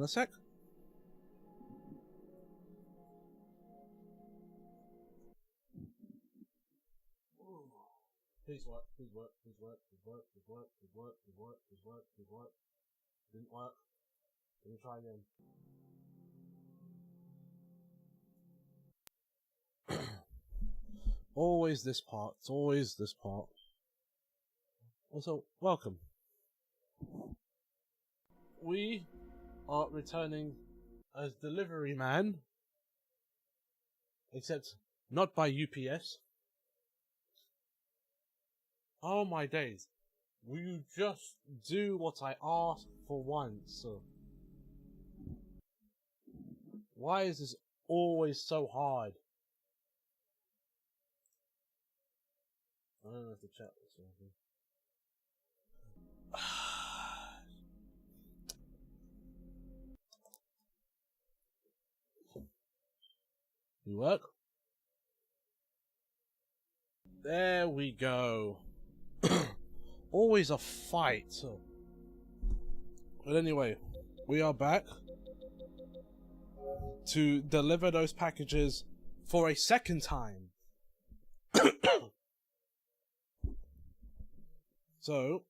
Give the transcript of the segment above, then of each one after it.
a sec. Please work, please work, please work, please work, please work, please work, please work, please work, please work. Didn't work. Let me try again. Always this part. It's always this part. Also, welcome. We are returning as delivery man, except not by UPS. Oh my days. Will you just do what I asked for once? Why is this always so hard? I don't have to chat or something. You work? There we go. Always a fight. But anyway, we are back to deliver those packages for a second time. So,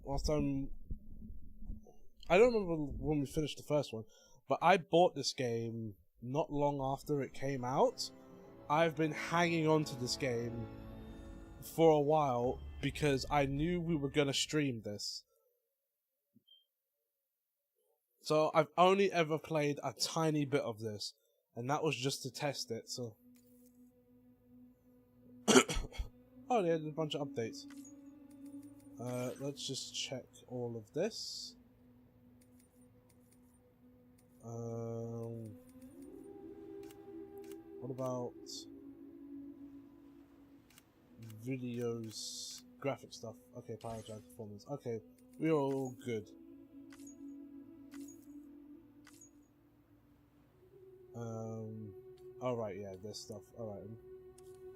last time, I don't remember when we finished the first one, but I bought this game not long after it came out. I've been hanging on to this game for a while because I knew we were going to stream this. So I've only ever played a tiny bit of this, and that was just to test it, so... Oh, they had a bunch of updates. Let's just check all of this. What about videos, graphic stuff? Okay, power jack performance. Okay, we're all good. Alright, yeah, this stuff. Alright.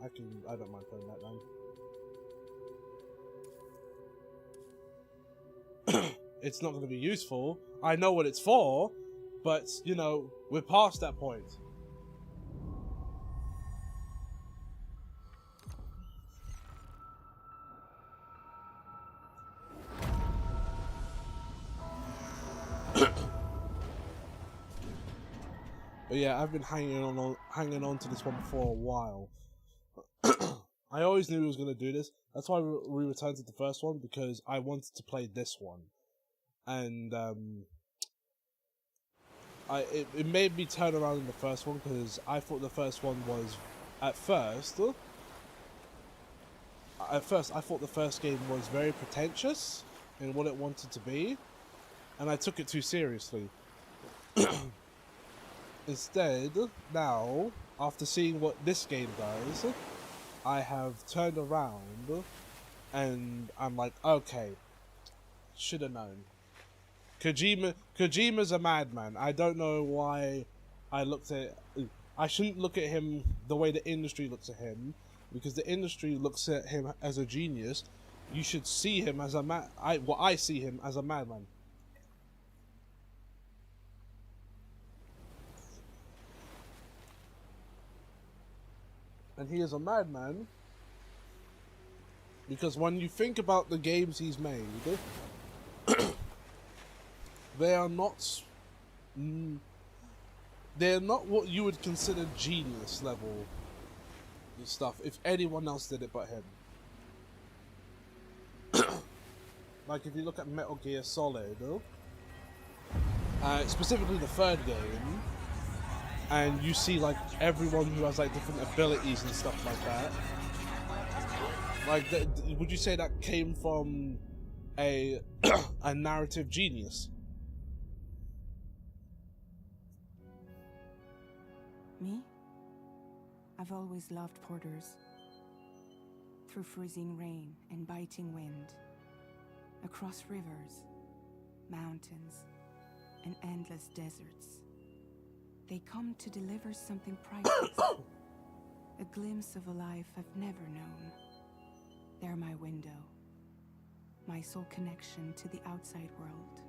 I don't mind playing that then. It's not going to be useful. I know what it's for, but, you know, we're past that point. But yeah, I've been hanging on to this one for a while. I always knew he was going to do this. That's why we returned to the first one, because I wanted to play this one. And it made me turn around in the first one, because I thought the first one was, at first I thought the first game was very pretentious in what it wanted to be, and I took it too seriously. Instead, now, after seeing what this game does, I have turned around and I'm like, okay, should have known. Kojima's a madman. I don't know why I shouldn't look at him the way the industry looks at him, because the industry looks at him as a genius. You should see him as I see him as a madman. And he is a madman because when you think about the games he's made, they're not what you would consider genius level stuff if anyone else did it but him. Like if you look at Metal Gear Solid, specifically the third game, and you see like everyone who has like different abilities and stuff like that. Like, would you say that came from a a narrative genius? Me? I've always loved porters. Through freezing rain and biting wind, across rivers, mountains, and endless deserts. They come to deliver something priceless, a glimpse of a life I've never known. They're my window, my sole connection to the outside world.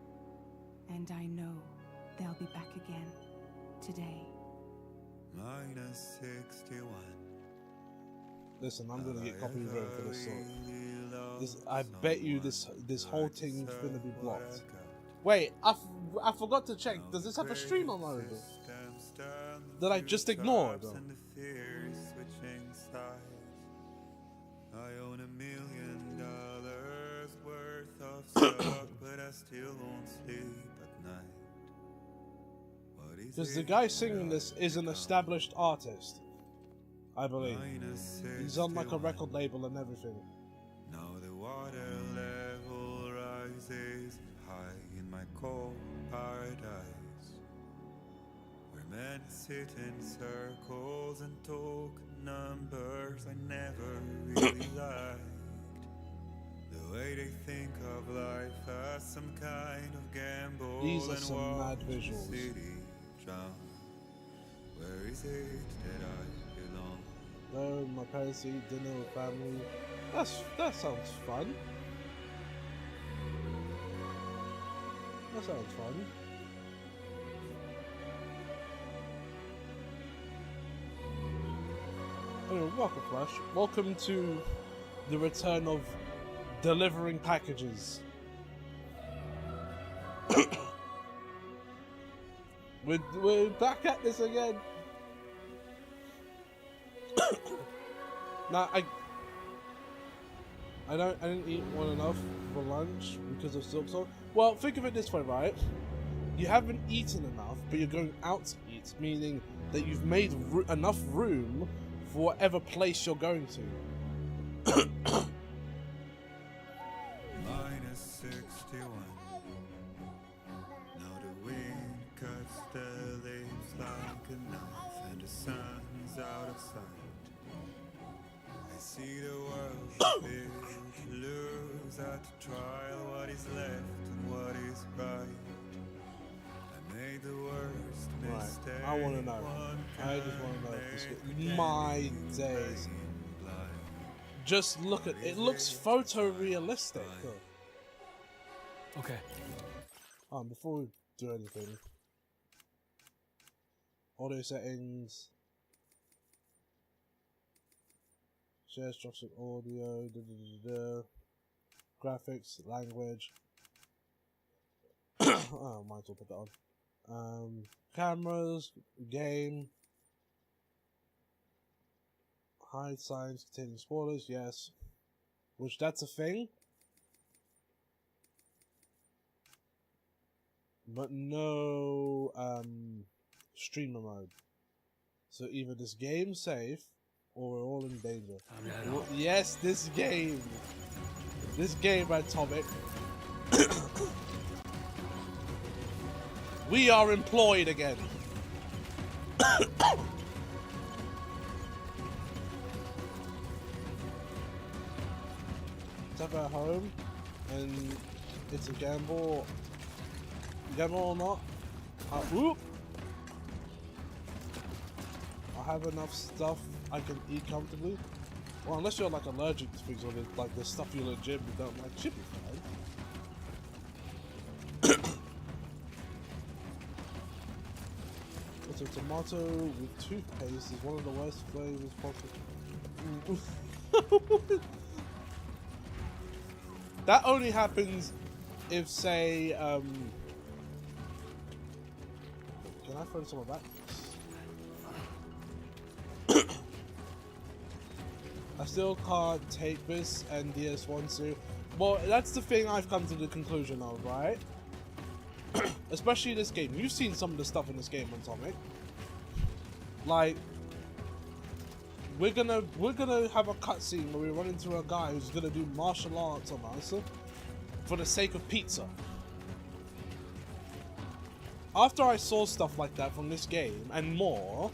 And I know they'll be back again today. -61. Listen, I'm gonna get copyrighted for this song. I bet you this whole thing's gonna be blocked. Wait, I forgot to check. Does this have a streamer mode that I just ignored? I own $1 million worth of stock, but I still won't sleep at night. Because the guy singing this is an established artist, I believe. He's on like a record label and everything. Now the water level rises high in my cold paradise, where men sit in circles and talk numbers I never really liked. The way they think of life as some kind of gamble. These are and some mad watch the visuals. city drown. Where is it that I belong? No, my parents eat dinner with family. That sounds fun. That sounds fun. Anyway, welcome Flash. Welcome to the return of delivering packages. we're back at this again. Nah, I didn't eat one enough for lunch because of Silk Song. Well, think of it this way, right? You haven't eaten enough, but you're going out to eat, meaning that you've made enough room for whatever place you're going to. -61. Now the wind cuts the leaves like a knife, and the sun's out of sight. I see the world built to lose at the trial. What is left and what is right? I made the worst mistake. Right, I want to know. I just want to know if this is my days. Just look at it. Looks photorealistic. Okay. Before we do anything, audio settings, share structured audio, graphics, language. Oh, might as well put that on. Cameras, game, hide signs containing spoilers. Yes, which that's a thing. But no streamer mode. So either this game's safe or we're all in danger. Yes, this game, Atomic. We are employed again. It's at home, and it's a gamble. Gamble or not? Whoop! I have enough stuff I can eat comfortably. Well, unless you're like allergic to things or like the stuff you legit don't like, should be fine. It's a tomato with toothpaste is one of the worst flavors possible. That only happens if, say, can I throw some of that? I still can't take this and DS1 Well, that's the thing I've come to the conclusion of, right? Especially this game. You've seen some of the stuff in this game, Atomic. Like, we're gonna have a cutscene where we run into a guy who's gonna do martial arts on us for the sake of pizza. After I saw stuff like that from this game and more,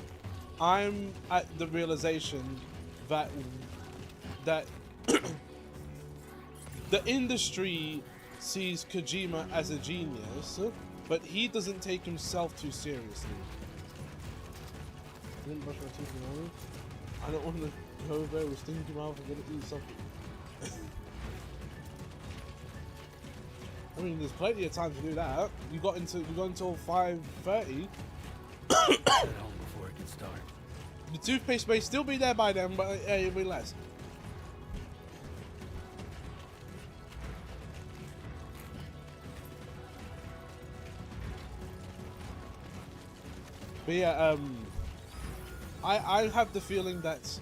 I'm at the realization that the industry sees Kojima as a genius, but he doesn't take himself too seriously. I didn't brush my teeth in the morning. I don't want to go there with stinky mouth and gonna eat something. I mean, there's plenty of time to do that. You got until 5:30. Get home before it can start. The toothpaste may still be there by then, but it'll be less. But yeah, I have the feeling that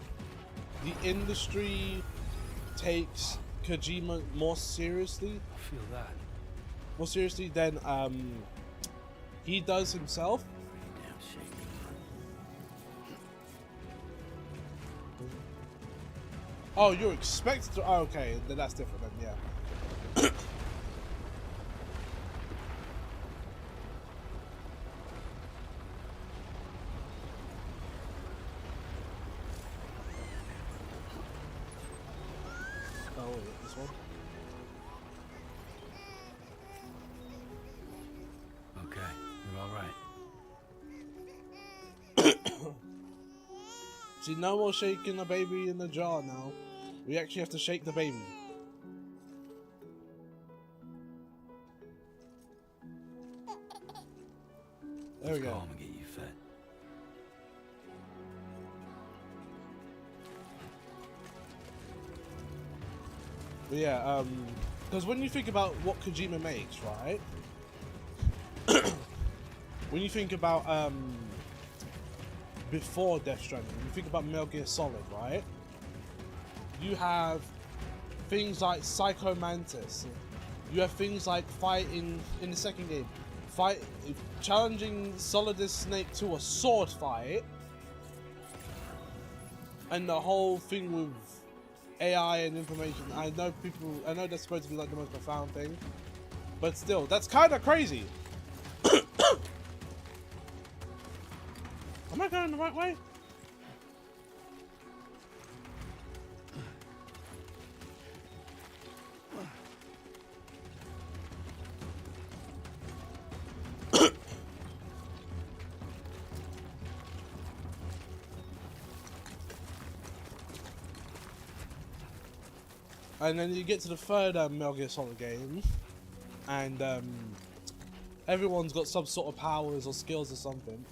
the industry takes Kojima more seriously. I feel that. More seriously than he does himself. Pretty damn shaky. Oh, you're expected to. Oh, okay, then that's different. Then yeah. Oh, wait, this one. Okay, you're all right. See, no more shaking the baby in the jar now. We actually have to shake the baby. There we Let's go. go home and get you fed. But yeah, because when you think about what Kojima makes, right? When you think about before Death Stranding, you think about Metal Gear Solid, right? You have things like Psycho Mantis. You have things like fighting in the second game, challenging Solidus Snake to a sword fight, and the whole thing with AI and information. I know that's supposed to be like the most profound thing, but still, that's kind of crazy. Am I going the right way? And then you get to the third Metal Gear Solid game, and everyone's got some sort of powers or skills or something.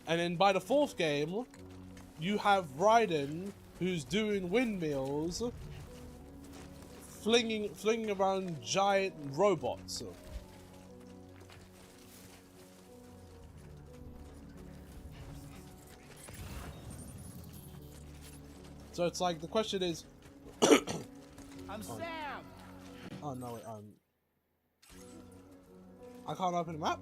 And then by the fourth game, you have Raiden, who's doing windmills, flinging around giant robots. So it's like the question is. I'm Sam. Oh no, I can't open the map.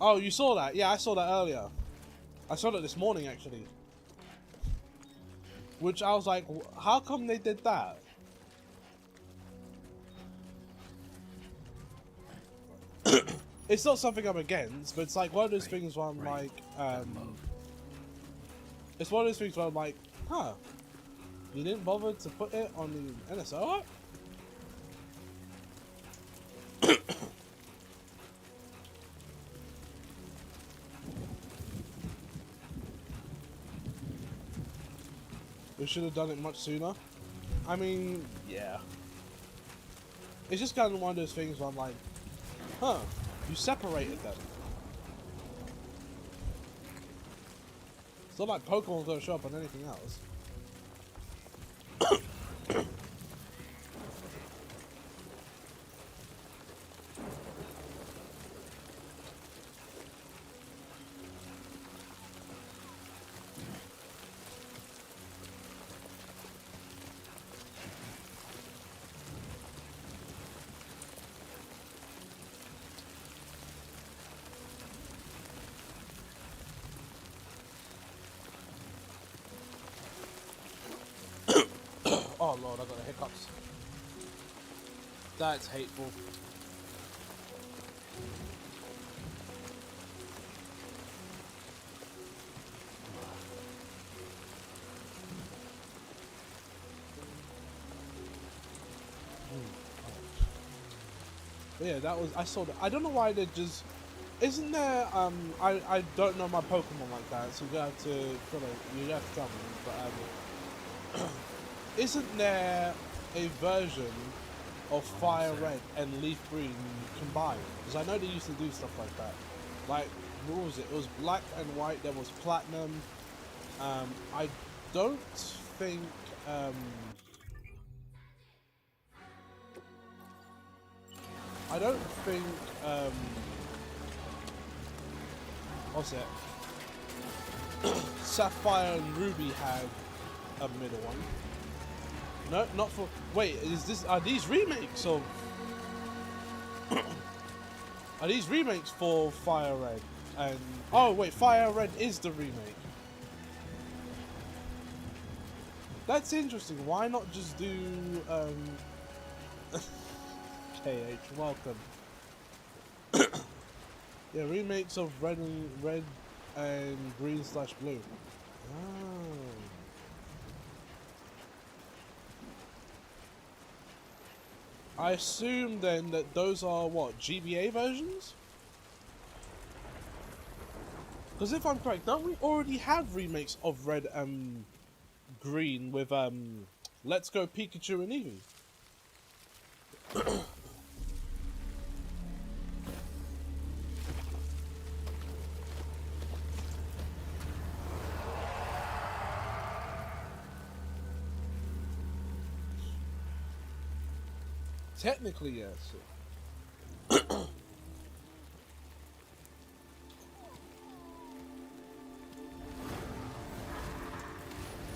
Oh, you saw that? Yeah, I saw that earlier. I saw it this morning, actually. Which I was like, how come they did that? It's not something I'm against, but it's like one of those things where I'm like, it's one of those things where I'm like, huh, you didn't bother to put it on the NSO? We should have done it much sooner. I mean, yeah. It's just kind of one of those things where I'm like, huh, you separated them. It's not like Pokemon's gonna show up on anything else. Oh lord, I got the hiccups. That's hateful. But yeah, that was, I saw that. I don't know why they just Isn't there? I don't know my Pokemon like that, so you have to tell me. But isn't there a version of Fire Red and Leaf Green combined? Because I know they used to do stuff like that. Like, what was it? It was Black and White. There was Platinum. I don't think. I don't think. What's it? Sapphire and Ruby had a middle one. No, not for. Wait, are these remakes of? Are these remakes for Fire Red? And oh wait, Fire Red is the remake. That's interesting. Why not just do KH? Welcome. Yeah, remakes of Red and Green / Blue. Oh. I assume then that those are what, GBA versions? Because if I'm correct, don't we already have remakes of Red and Green with Let's Go Pikachu and Eevee? Technically, yes.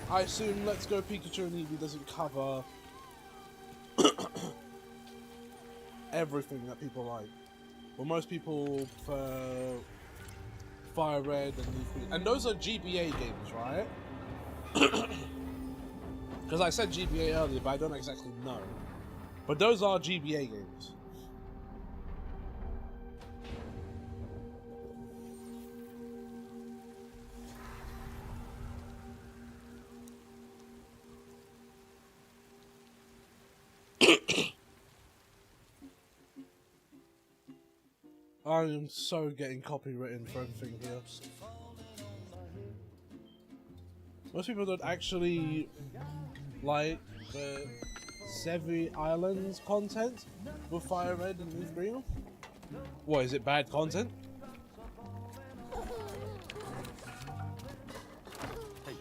I assume Let's Go Pikachu and Eevee doesn't cover everything that people like. Well, most people prefer Fire Red and Leaf Green. And those are GBA games, right? Because I said GBA earlier, but I don't exactly know. But those are GBA games. I am so getting copywritten for everything here. Most people don't actually like the Sevi Islands content with Fire Red and Leaf Green. What, is it bad content? Hey.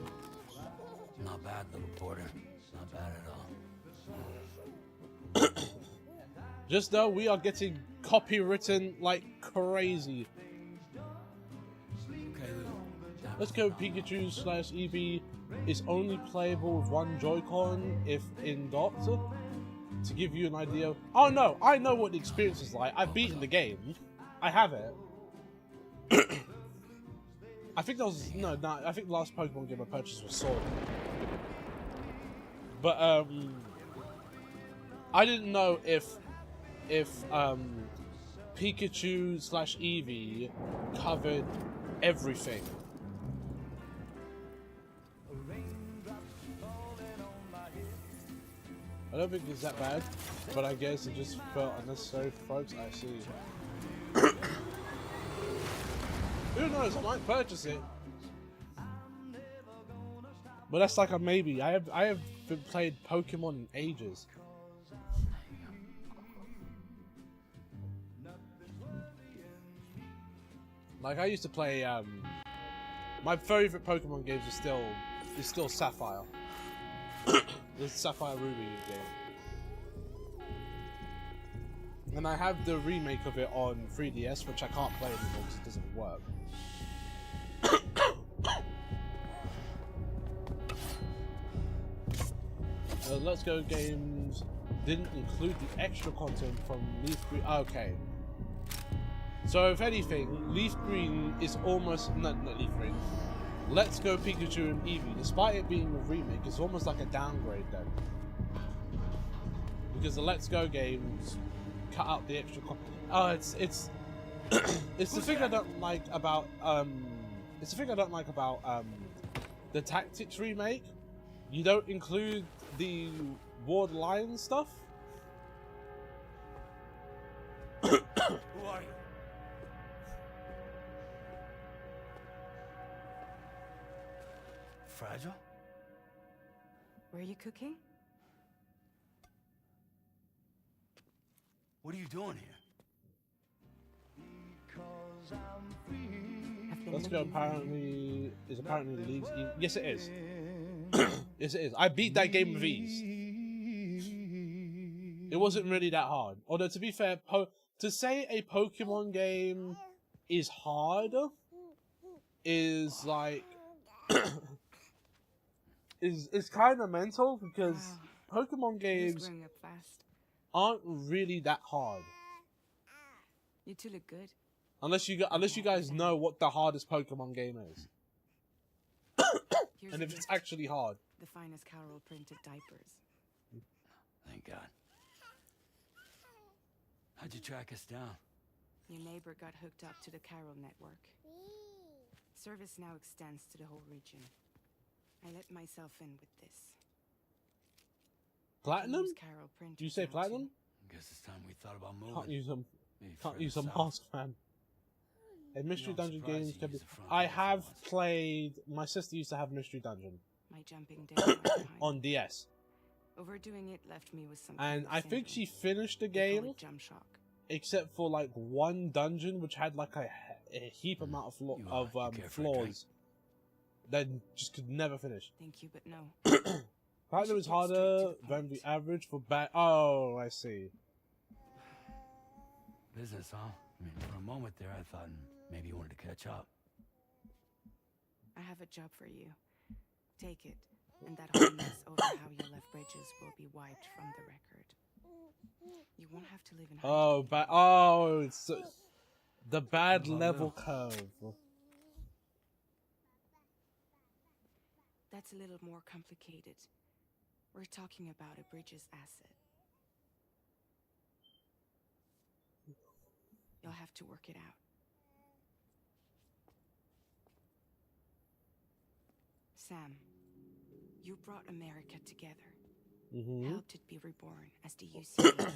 Not bad, little porter. Not bad at all. Just though we are getting copywritten like crazy. Okay, Let's Go Pikachu / Eevee is only playable with one Joy-Con if in docked. To give you an idea. Oh no, I know what the experience is like. I've beaten the game. I have it. I think that was no. I think the last Pokemon game I purchased was Sword. But I didn't know if Pikachu / Eevee covered everything. I don't think it's that bad, but I guess it just felt unnecessary for folks. I see. Who knows? I might purchase it, but that's like a maybe. I have been played Pokemon in ages. Like I used to play. My favorite Pokemon games is still Sapphire. The Sapphire Ruby game. And I have the remake of it on 3DS, which I can't play anymore because it doesn't work. Let's Go games didn't include the extra content from Leaf Green. Okay. So if anything, Leaf Green is almost... not Leaf Green. Let's Go Pikachu and Eevee, despite it being a remake, it's almost like a downgrade then. Because the Let's Go games cut out the extra it's it's the thing I don't like about the Tactics remake. You don't include the Ward Lion stuff. Who are you? fragile? Were you cooking? What are you doing here? I've been Let's go. looking for you. Apparently leads. Yes, it is. Yes, it is. I beat that game with ease. It wasn't really that hard. Although to be fair, to say a Pokemon game is hard is like is kind of mental because Wow. Pokemon He's games growing up fast. aren't really that hard You two look good. unless you guys know what the hardest Pokemon game is, Here's and a if it's gift. actually hard. The finest Carol printed diapers. Thank God. How'd you track us down? Your neighbor got hooked up to the Carol network. Service now extends to the whole region. I let myself in with this. Platinum? Use Carol printers Do you say now, too. platinum? Guess it's time we thought about moving. Can't use them. Maybe Can't further use a south. mask, man. A mystery No, I'm dungeon surprised games you can be. used the front I door for have once. played. My sister used to have mystery dungeon My jumping days are behind. on DS, Overdoing it left me with some and kind I of think she syndrome. finished the They call game it jump shock. except for like one dungeon which had like a heap amount of You, you care for a drink? flaws. Then just could never finish. Thank you, but no. Platinum should is get harder straight to the than point. the average for bad. Oh, I see. Business, huh? I mean, for a moment there, I thought maybe you wanted to catch up. I have a job for you. Take it, and that whole mess over how you left bridges will be wiped from the record. You won't have to live in Oh, hiding. but oh, it's the bad Well, level no. curve. That's a little more complicated. We're talking about a bridges asset. You'll have to work it out. Sam, you brought America together. Mm-hmm. Helped it be reborn as the UCA.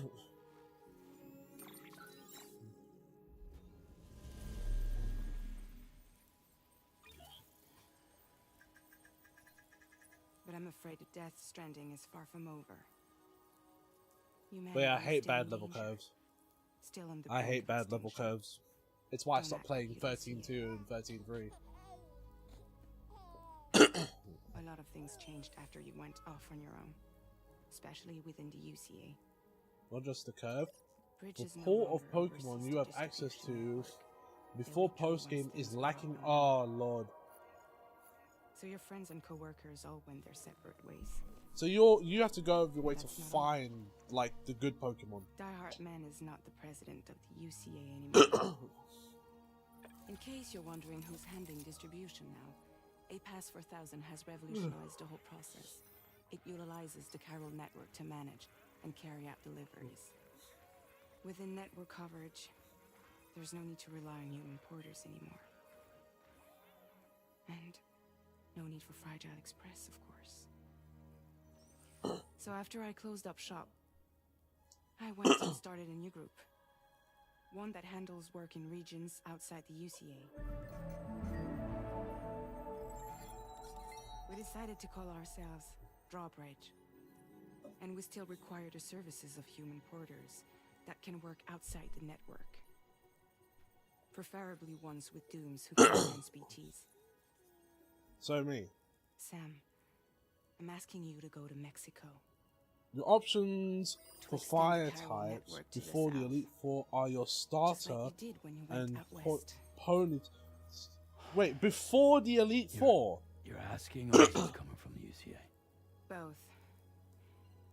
But I'm afraid the Death Stranding is far from over. But yeah, I Humanity is hate still in bad level danger, curves. Still on the I brink hate of bad level extinction. curves. It's why I Don't stopped act playing like you don't see 13.2 and 13.3. A lot of things changed after you went off on your own, especially within the UCA. Not just the curve. The Bridges no port of longer Pokemon oversees you the have access distribution to network. before withdrew once post game is things were lacking. all Oh lord. So your friends and co-workers all went their separate ways. So you have to go out of your way to That's not all. find like the good Pokemon. Diehard Man is not the president of the UCA anymore. In case you're wondering who's handling distribution now, A Pass 4000 has revolutionized the whole process. It utilizes the Carol network to manage and carry out deliveries. Within network coverage, there's no need to rely on human porters anymore. And no need for Fragile Express, of course. So after I closed up shop, I went and started a new group. One that handles work in regions outside the UCA. We decided to call ourselves Drawbridge. And we still require the services of human porters that can work outside the network. Preferably ones with dooms who can sense BTs. So me. Sam, I'm asking you to go to Mexico. Your options for extend the fire Carol types network to the before the south. Elite Four are your Just like starter you did when you went and out west. pony. Wait, before the Elite Four? You're asking, or is this coming from the UCA? Both.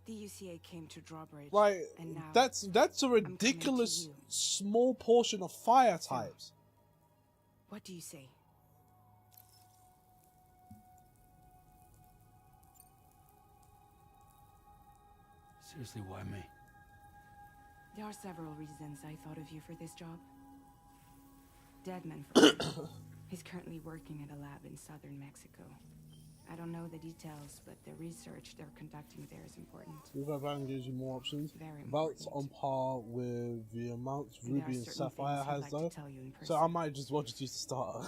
The UCA came to Drawbridge, Like and now that's a coming to ridiculous you. small portion of fire types. What do you say? Seriously, why me? There are several reasons I thought of you for this job. Deadman, for example. He's currently working at a lab in southern Mexico. I don't know the details, but the research they're conducting there is important. River Band gives you more options. Very Amounts important. on par with the amounts And there Ruby are and certain Sapphire things he'd has like though. to tell you in person. So I might just watch it use the starter.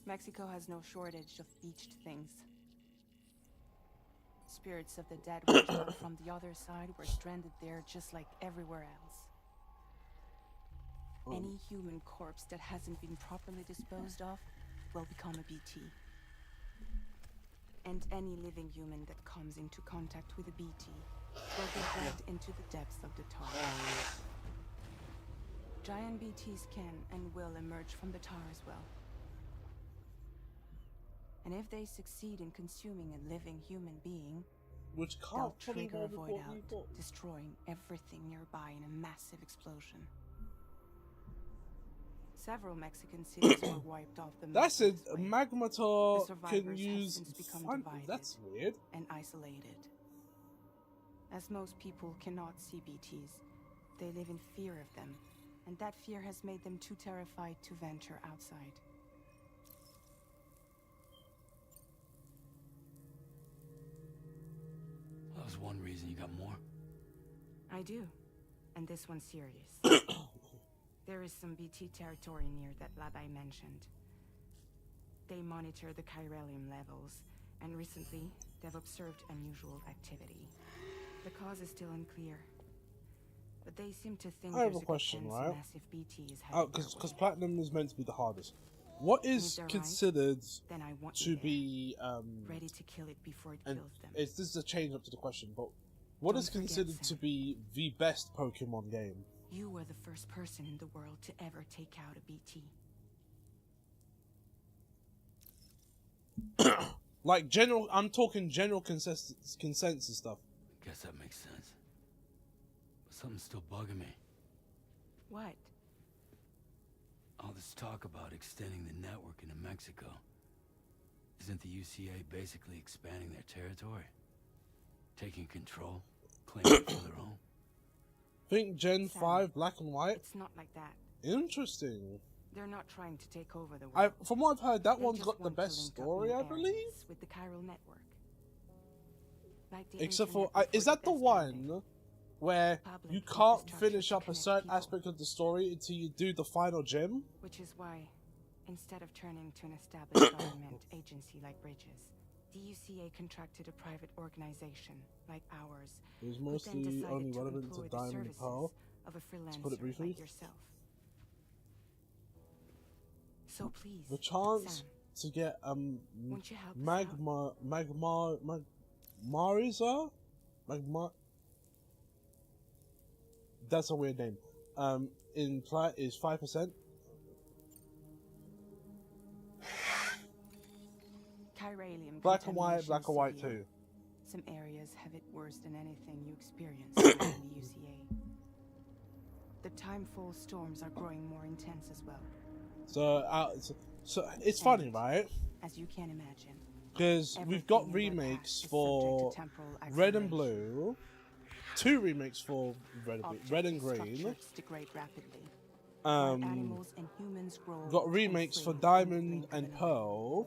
Mexico has no shortage of beached things. Spirits of the dead washed up from the other side were stranded there just like everywhere else. Any human corpse that hasn't been properly disposed of will become a BT. And any living human that comes into contact with a BT will be dragged into the depths of the tar. Giant BTs can and will emerge from the tar as well. And if they succeed in consuming a living human being, Which they'll can't probably trigger a be void what out, we thought. destroying everything nearby in a massive explosion. Several Mexican cities were wiped off the map. That's it. this way. Magmatar The survivors can have use. since become divided. That's weird. And isolated. As most people cannot see BTs, they live in fear of them, and that fear has made them too terrified to venture outside. That was one reason you got more. I do, and this one's serious. There is some BT territory near that lab I mentioned. They monitor the chiralium levels, and recently they've observed unusual activity. The cause is still unclear, but they seem to think I have there's a question, chance right? massive BT is Oh, headed their because way. platinum is meant to be the hardest. What And if is they're right, considered Then I want to you there, be ready to kill it before it and kills them. this is a change up to the question, but what Don't is forget, considered to Sam. be the best Pokemon game? You were the first person in the world to ever take out a BT. Like general, I'm talking general consensus stuff. Guess that makes sense. But something's still bugging me. What? All this talk about extending the network into Mexico. Isn't the UCA basically expanding their territory? Taking control, claiming it for their own? Think Gen Sam, 5 Black and White. It's not like that. Interesting. They're not trying to take over the world. From what I've heard, that They one's just got the want to best link up story, new I believe. areas with the chiral network. Like the Except for, internet is before that the Death Stranding. one where Public you can't infrastructure finish to up a connect certain people. aspect of the story until you do the final gym? Which is why, instead of turning to an established government agency like Bridges, the UCA contracted a private organization like ours, It was who then mostly decided only to relevant to employ the Diamond and services Pearl. of a freelancer put it briefly. like yourself. So please, The chance Sam, to get won't you help us out? Mariza? Magma. That's a weird name. In plat is 5%. Chiralium Black and white, contamination black and white severe. too. Some areas have it worse than anything you experience in the UCA. The timefall storms are growing more intense as well, So it's funny, right? as you can imagine. Because we've got Everything in their remakes path is for subject to temporal Red and acceleration. Blue, 2 remakes for Red Objects and Green. structures degrade rapidly, while Um, animals and humans grow got and remakes for free in the Diamond blink of and an eye. Pearl,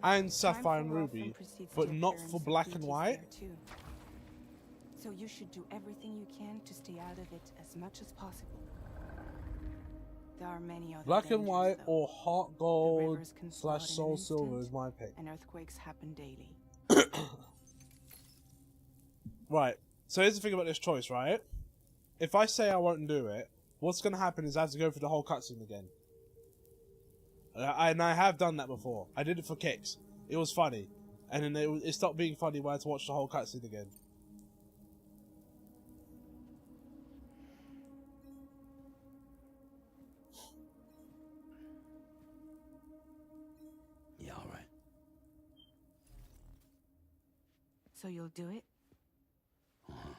and Sapphire and Timefall often Ruby, precedes but the not appearance for of Black and BTs White. there too. So you should do everything you can to stay out of it as much as possible. There are many other Black and dangers, White though. or Heart The Gold rivers can flood / in Soul an Silver instant, is my pick. and earthquakes happen daily. Right. So here's the thing about this choice, right? If I say I won't do it, what's going to happen is I have to go through the whole cutscene again. And I have done that before. I did it for kicks. It was funny. And then it stopped being funny when I had to watch the whole cutscene again. Yeah, all right. So you'll do it? Uh-huh.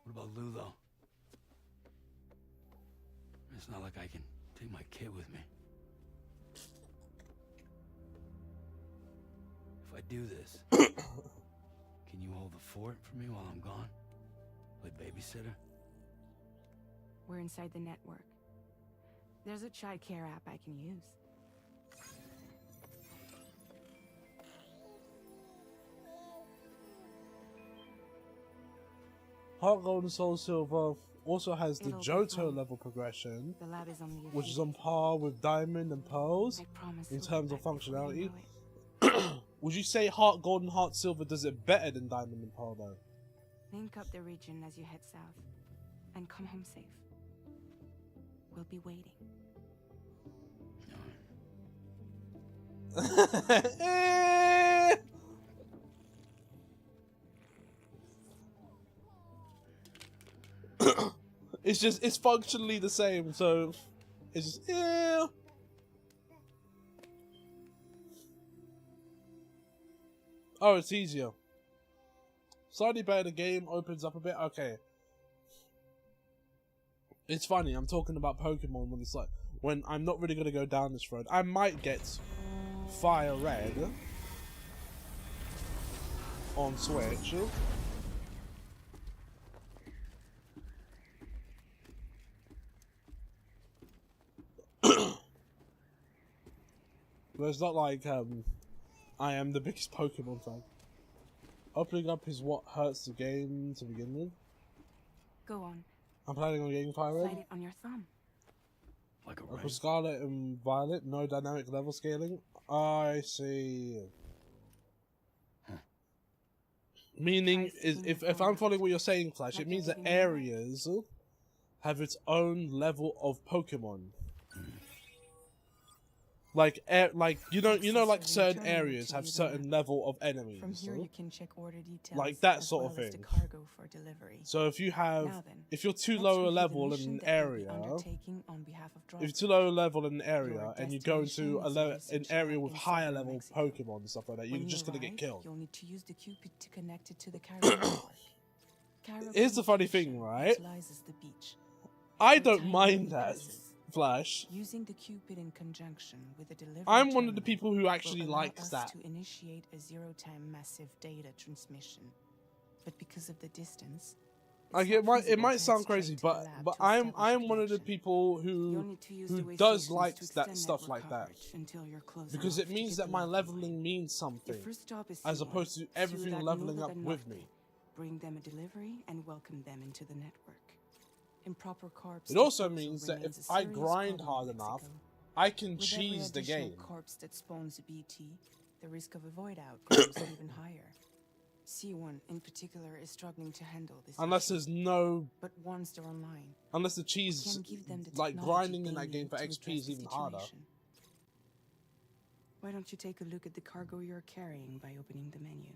What about Lou, though? It's not like I can take my kid with me. If I do this, can you hold the fort for me while I'm gone? Play babysitter? We're inside the network. There's a child care app I can use. Heart Gold and Soul Silver also has the It'll be Johto fine. level progression, The lab is only a which few is on days par with Diamond and Pearls away. I promise in we'll terms be of back before you functionality. know it. Would you say Heart Gold and Heart Silver does it better than Diamond and Pearl though? Link up the region as you head south, and come home safe. We'll be waiting. It's functionally the same, so it's just Oh, it's easier. Slightly better, the game opens up a bit. Okay. It's funny, I'm talking about Pokemon when it's like, when I'm not really going to go down this road. I might get Fire Red on Switch. But it's not like I am the biggest Pokemon fan. Opening up is what hurts the game to begin with. Go on. I'm planning on getting Fire Slide Red. it on your thumb. Like a For ray. Scarlet and Violet, no dynamic level scaling. I see. Meaning, is if I'm following what you're saying, Flash, it means that areas have its own level of Pokemon. Like you know, like certain areas have certain level of enemies. From here you can check order details. Like that as sort of well as the thing. cargo for delivery. So if you have, Now then, if you're too let's low a review the level in mission an that you'll be area, undertaking on behalf of if you're Drop. too low a level in an area Your and you go into destination a is a an research area lab with in higher southern level Mexico. Pokemon and stuff like that, you're When just you gonna get arrive, killed. You'll need to use the Cupid to connect it to the cargo network. Cargo Here's the funny thing, communication right? utilizes the beach. I Your don't time mind only that, passes. Flash. Using the Cupid in conjunction with the delivery I'm one of the terminal people who will actually allow likes us that. to initiate a zero-time massive data transmission. But because of the distance, Like it's it not might feasible to head sound straight crazy, to the but lab but to I'm establish a one of the connection. people You'll need to use the who way does stations like to that extend stuff network like that, coverage until you're close because enough it to means get that the my lab leveling online. means Your something, first job is as Ciudad. opposed to everything Ciudad leveling Nudo up del with Norte. me. Bring them a delivery and welcome them into the network. Improper corpse It also disposal means that if remains a I serious grind problem hard in enough, Mexico. I can With every cheese the additional game. corpse that spawns a BT, the risk of a void out grows even higher. C1 in particular is struggling to handle this Unless issue. there's no, But once they're online, unless the we cheese, can give them the like technology grinding in they that game need for to XP address is the even harder. situation. Why don't you take a look at the cargo you're carrying by opening the menu?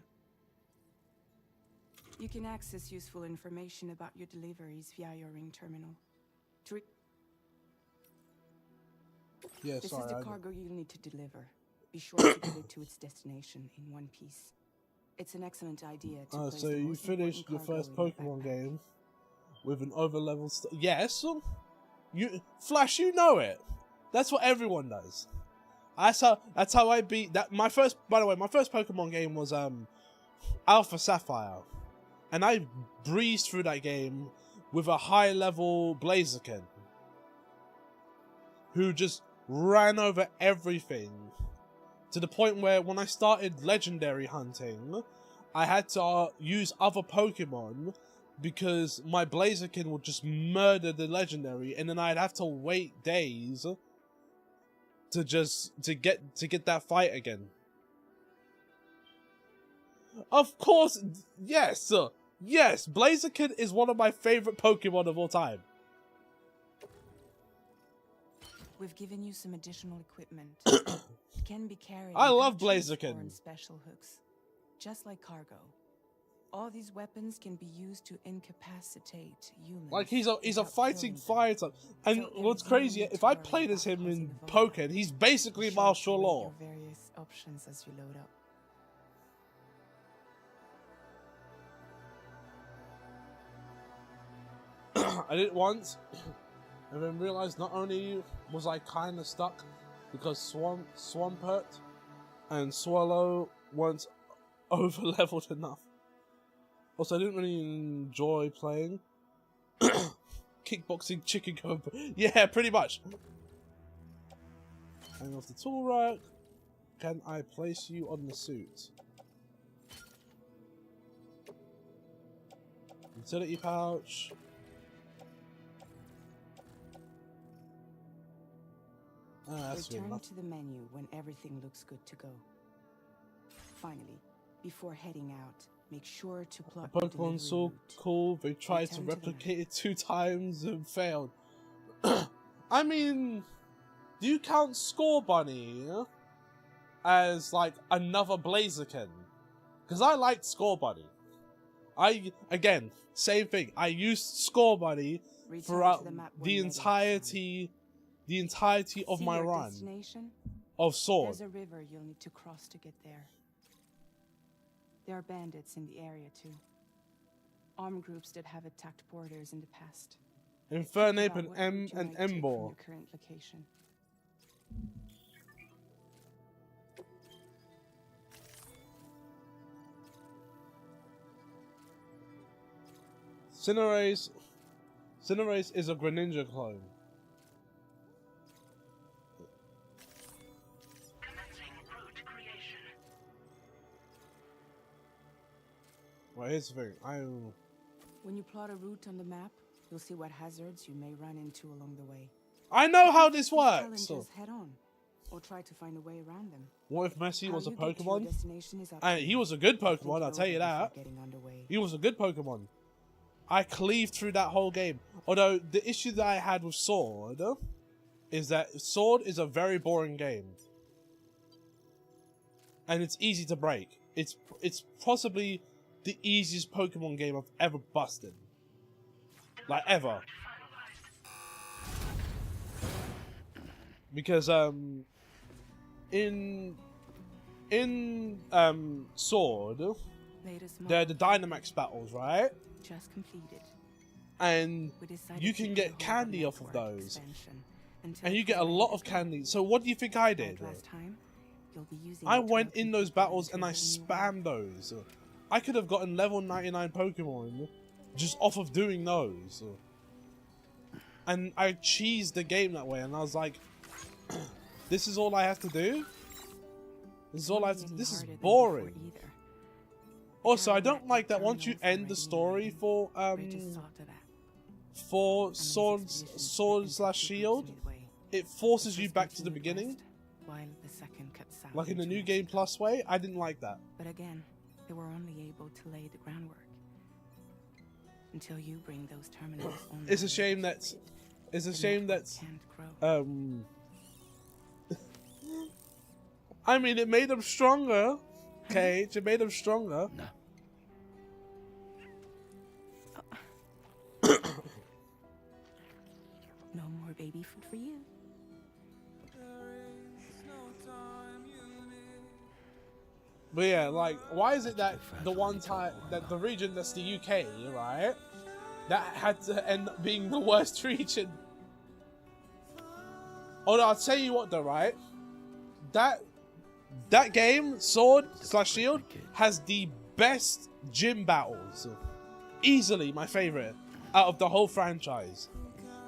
You can access useful information about your deliveries via your ring terminal. Yeah, This sorry. is the I know. cargo you'll need to deliver. Be sure to get it to its destination in one piece. It's an excellent idea to place So the you most finished your important first cargo in your Pokemon backpack. game with an overleveled yes, you Flash, you know it. That's what everyone does. That's how I beat that. My first, by the way, my first Pokemon game was Alpha Sapphire, and I breezed through that game with a high level Blaziken, who just ran over everything. To the point where when I started legendary hunting, I had to use other Pokemon because my Blaziken would just murder the legendary, and then I'd have to wait days to get that fight again. Of course, yes, yes, Blaziken is one of my favorite Pokemon of all time. We've given you some additional equipment. It can be carried. I in love pouches Blaziken. or in special hooks, just like cargo. All these weapons can be used to incapacitate humans. Like he's a without fighting killing them. fighter, and So what's there's no crazy, need if to I worry played as about him in causing a void. Pokken, he's basically Be sure to martial weigh law. your various options as you load up. I did it once, and then realized not only was I kind of stuck because Swampert and Swallow weren't over leveled enough. Also, I didn't really enjoy playing kickboxing chicken combo. Yeah, pretty much. Hang off the tool rack. Can I place you on the suit? Utility pouch. Ah, that's good Return enough. to the menu when everything looks good to go. Finally, before heading out, make sure to plot your Pokemon delivery so route. cool, they tried to Return to the replicate it 2 times and failed. I mean, do you count Score Bunny as like another Blaziken? Because I liked Score Bunny. Again, same thing. I used Score Bunny Return throughout to the map when the ready, entirety of See my your run destination? of Sword. There's a river you'll need to cross to get there. There are bandits in the area too. Armed groups that have attacked borders in the past. Infernape About and what M route you and might take from Embor. your current location. Cinderace is a Greninja clone. Well, here's the thing. When you plot a route on the map, you'll see what hazards you may run into along the way. I know how this These works. challenges head on, or try to find a way around them. What if Messi How was a you get to your Pokemon? destination is up And to he you. was a good Think Pokemon, it I'll tell you over that. before getting underway. He was a good Pokemon. I cleaved through that whole game. Although, the issue that I had with Sword is that Sword is a very boring game. And it's easy to break. It's possibly the easiest Pokemon game I've ever busted. Like, ever. Because, in Sword, Latest they're the model Dynamax battles, right? just completed. And We decided you to can put get a hold on candy off of network those. expansion until And you get a we're ready lot to of go. candy. So what do you think I did? Like last time, you'll be using I it to went help in those people battles and into I a new spammed those. I could have gotten level 99 Pokemon just off of doing those. And I cheesed the game that way and I was like, this is all I have to do? This is all I have to do? This is boring. Also, I don't like that once you end the story for Sword/Shield, it forces you back to the beginning. Like in the New Game Plus way, I didn't like that. But again, they were only able to lay the groundwork until you bring those terminals online. It's a shame that Can't grow. I mean, it made them stronger. Cage, it made them stronger. No. No more baby food for you. But yeah, like, why is it that the one time that the region that's the UK, right, that had to end up being the worst region? Oh no, I'll tell you what though, right? That game, Sword/Shield, has the best gym battles. Easily my favorite out of the whole franchise.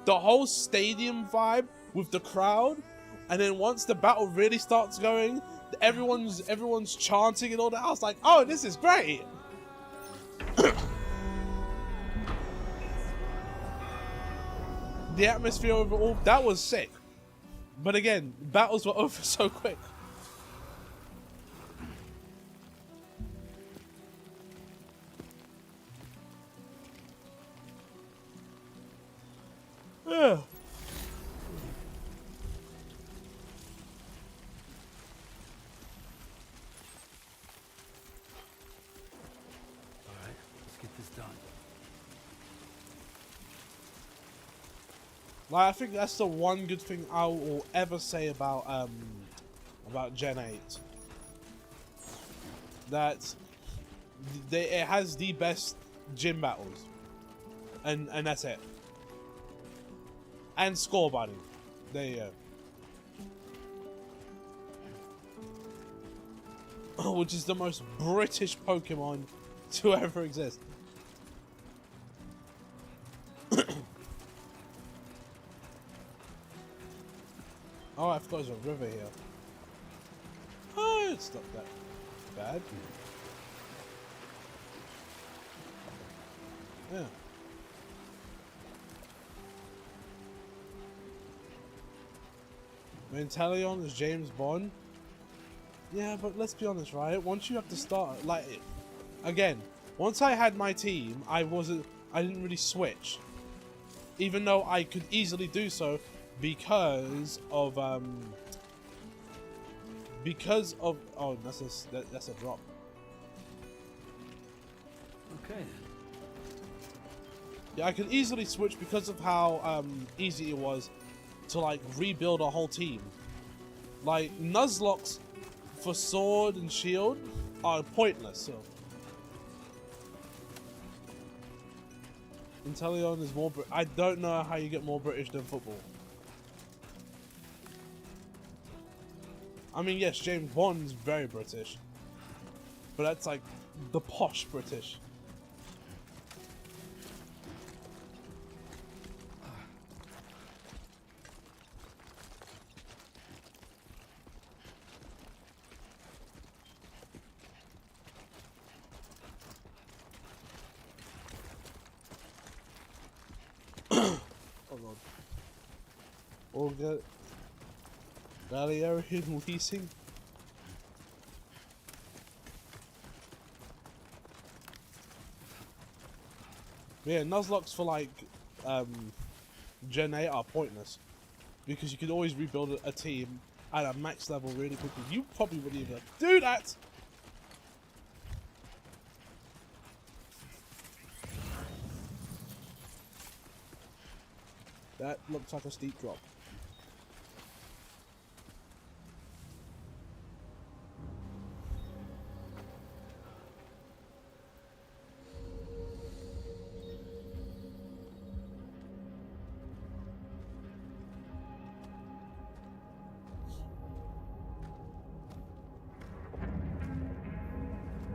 The whole stadium vibe with the crowd, and then once the battle really starts going, everyone's chanting and all that. I was like, oh, this is great. The atmosphere overall, that was sick. But again, battles were over so quick. Yeah. Alright, let's get this done. Like, I think that's the one good thing I will ever say about Gen 8. That it has the best gym battles, and that's it. And Score Bunny. There you go. Which is the most British Pokemon to ever exist. Oh, I forgot there's a river here. Oh, it's not that bad. Yeah. I mean, Talion is James Bond. Yeah, but let's be honest, right? Once you have to start, like, again, once I had my team, I didn't really switch. Even though I could easily do so because of, oh, that's a drop. Okay then. Yeah, I could easily switch because of how easy it was to like rebuild a whole team. Like Nuzlocke's for sword and shield are pointless. So Inteleon is more. I don't know how you get more British than football. I mean, yes, James Bond's very British, but that's like the posh British. Oh god. Or Galliarian leasing. Yeah, Nuzlocke's for like Gen 8 are pointless because you can always rebuild a team at a max level really quickly. You probably wouldn't even do that. That looks like a steep drop.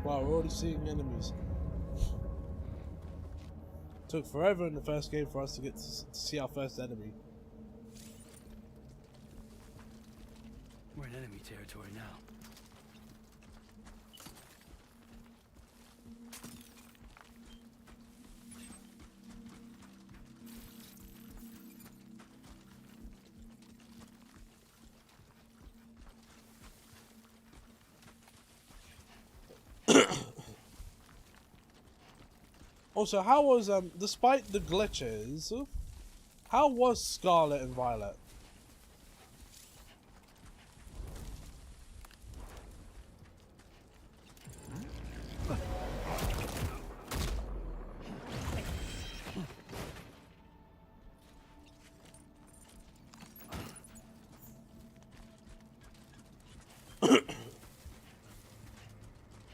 Wow, we're already seeing enemies. Took forever in the first game for us to get to see our first enemy. We're in enemy territory now. Also, how was despite the glitches, how was Scarlet and Violet?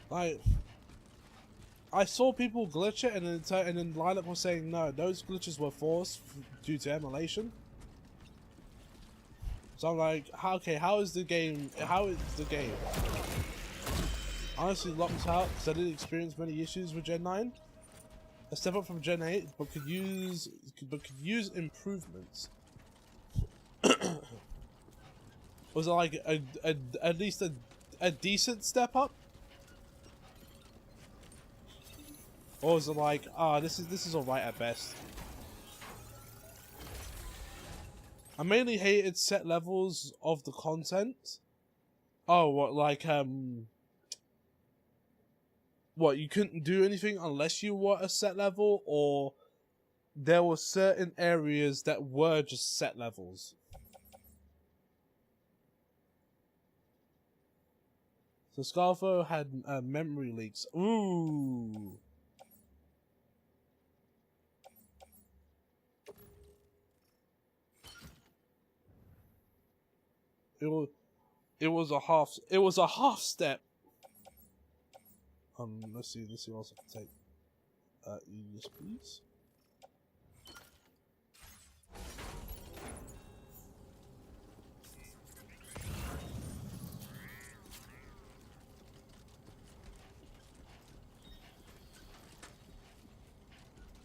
Like, I saw people glitch it, and then Lilac was saying no, those glitches were forced due to emulation. So I'm like, okay, how is the game? How is the game? Honestly, locked out because I didn't experience many issues with Gen 9. A step up from Gen 8, but could use improvements. Was it like at least a decent step up? Or is it like, this is alright at best? I mainly hated set levels of the content. Oh, what, like, what, you couldn't do anything unless you were a set level, or there were certain areas that were just set levels? So Scarfo had memory leaks. Ooh. It was a half step. Let's see what else I can take. Yes, please.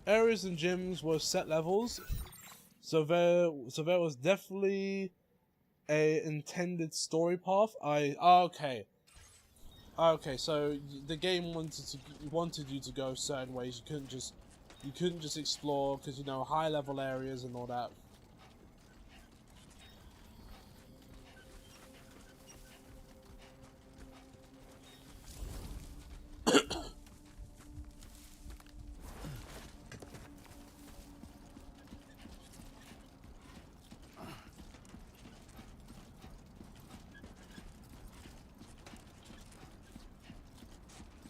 Areas and gyms were set levels, so there was definitely a intended story path. Okay, so the game wanted you to go certain ways. You couldn't just you couldn't just explore because, you know, high level areas and all that.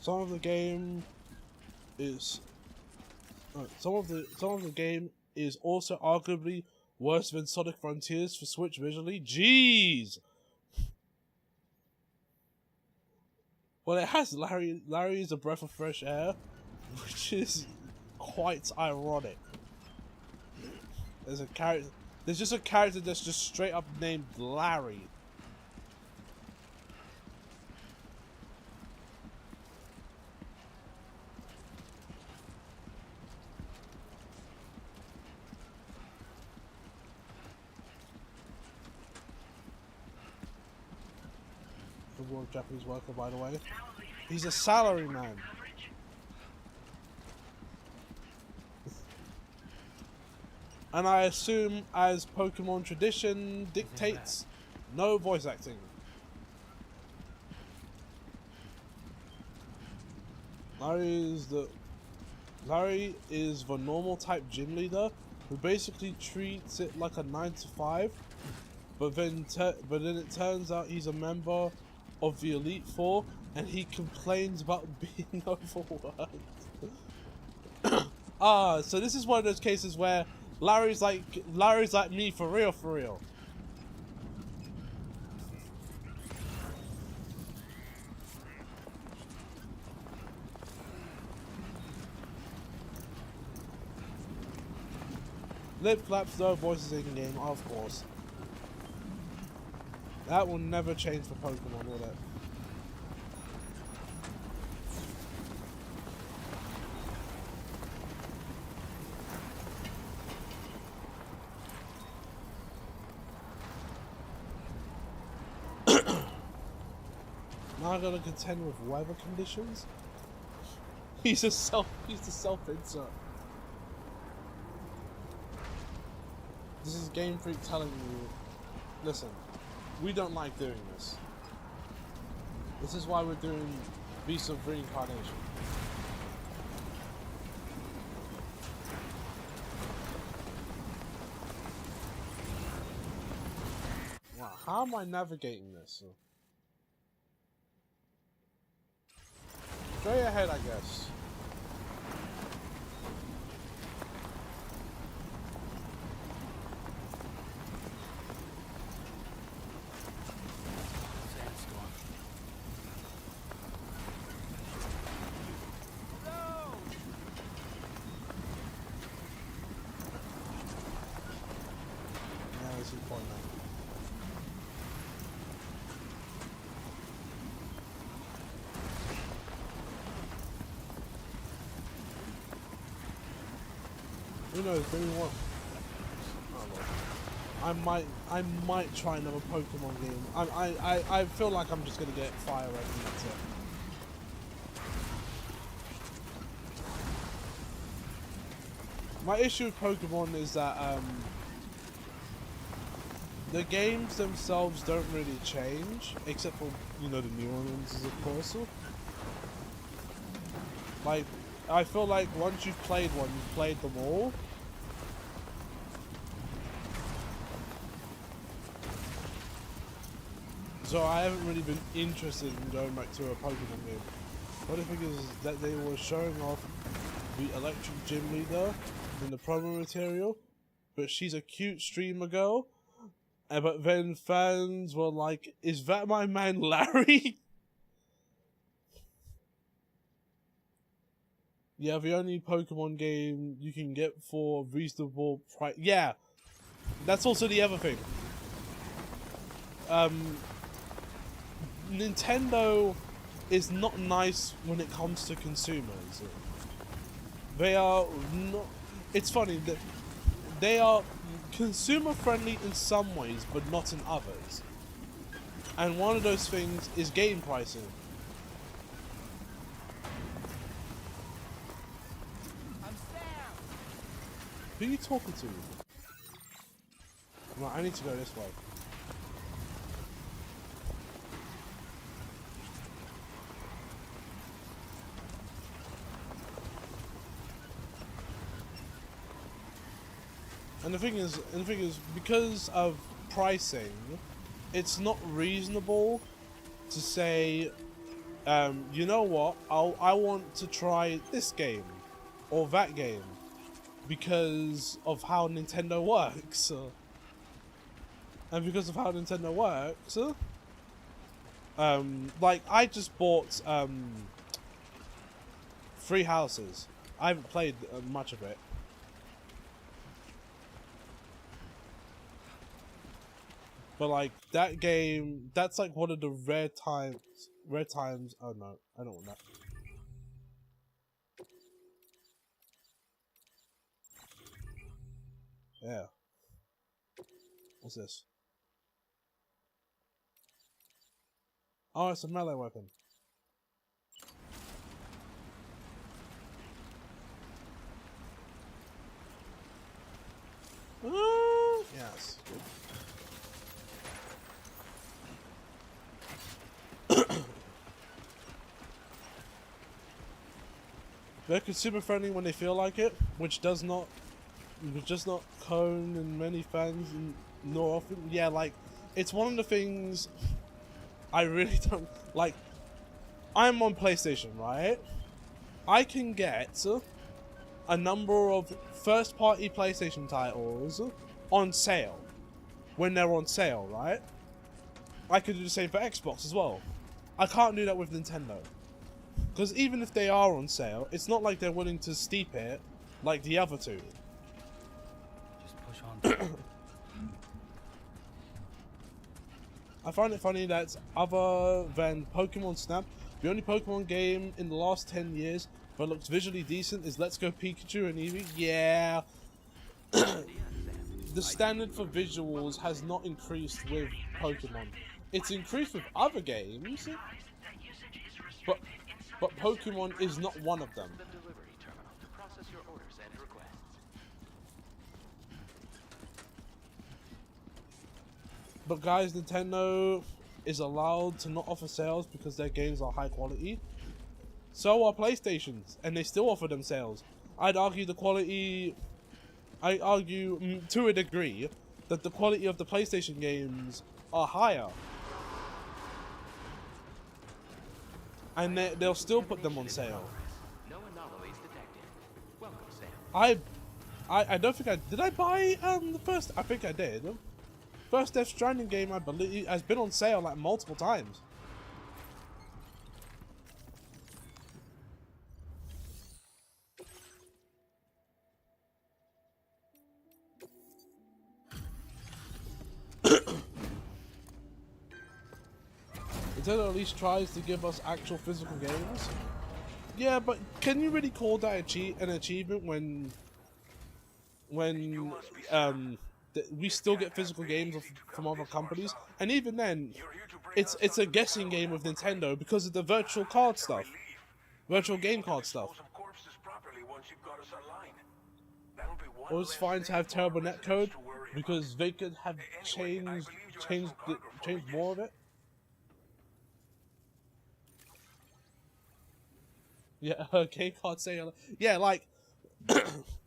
Some of the game is some of the game is also arguably worse than Sonic Frontiers for Switch visually. Jeez. Well, it has Larry. Larry is a breath of fresh air, which is quite ironic. There's a character. There's just a character that's just straight up named Larry. Japanese worker, by the way. He's a salary man. And I assume, as Pokemon tradition dictates, no voice acting. Larry is the normal type gym leader who basically treats it like a 9 to 5, but then it turns out he's a member of the Elite Four, and he complains about being overworked. So this is one of those cases where Larry's like me for real, for real. Lip flaps, no voices in game, of course. That will never change for Pokemon, will it? Now I gotta contend with weather conditions. He's a self-insert. This is Game Freak telling you, listen, we don't like doing this. This is why we're doing Beast of Reincarnation. Wow, how am I navigating this? Straight ahead, I guess. Who knows, maybe one. Oh, I might try another Pokemon game. I feel like I'm just gonna get Fire Red and that's it. My issue with Pokemon is that the games themselves don't really change, except for, you know, the new ones, of course. Like, I feel like once you've played one, you've played them all. So I haven't really been interested in going back to a Pokemon game. What I think is that they were showing off the electric gym leader in the promo material, but she's a cute streamer girl. But then fans were like, is that my man Larry? Yeah, the only Pokemon game you can get for reasonable price. Yeah, that's also the other thing. Nintendo is not nice when it comes to consumers. They are not. It's funny that they are consumer friendly in some ways, but not in others. And one of those things is game pricing. Who are you talking to? Right, I need to go this way. And the thing is, because of pricing, it's not reasonable to say, you know what, I want to try this game or that game because of how Nintendo works. And because of how Nintendo works, like I just bought Three Houses. I haven't played much of it. But like that game, that's like one of the rare times. Oh no, I don't want that. Yeah. What's this? Oh, it's a melee weapon. Yes. They're consumer friendly when they feel like it, which does not Cone and many fans nor often. Yeah, like it's one of the things I really don't like. I'm on PlayStation, right? I can get a number of first-party PlayStation titles on sale when they're on sale, right? I could do the same for Xbox as well. I can't do that with Nintendo. Because even if they are on sale, it's not like they're willing to steep it like the other two. Just push on. I find it funny that other than Pokemon Snap, the only Pokemon game in the last 10 years that looks visually decent is Let's Go Pikachu and Eevee. Yeah. The standard for visuals has not increased with Pokemon. It's increased with other games, but Pokemon is not one of them. But guys, Nintendo is allowed to not offer sales because their games are high quality. So are PlayStation's, and they still offer them sales. I'd argue the quality... I argue, to a degree, that the quality of the PlayStation games are higher. And they'll still put them on sale. I don't think I... Did I buy the first... I think I did. First Death Stranding game, I believe, has been on sale like multiple times. Nintendo at least tries to give us actual physical games. Yeah, but can you really call that an achievement when we still get physical games from other companies, and even then, it's a guessing game with Nintendo because of the virtual card stuff, virtual game card stuff. Or it's fine to have terrible netcode because they could have changed more of it. Yeah, game card sale. Yeah, like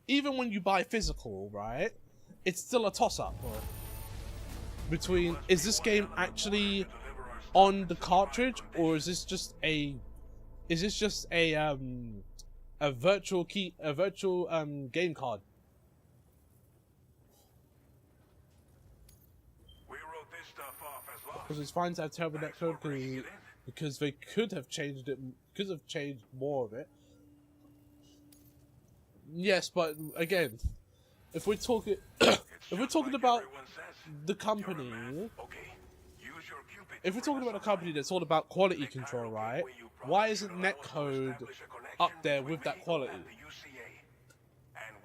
even when you buy physical, right? It's still a toss-up between, is this game actually on the cartridge, or is this just a virtual game card? Because it's fine to have terrible netcode because they could have changed it, could have changed more of it. Yes, but again, if we're talking about the company, if we're talking about a company that's all about quality control, right? Why isn't netcode up there with that quality? And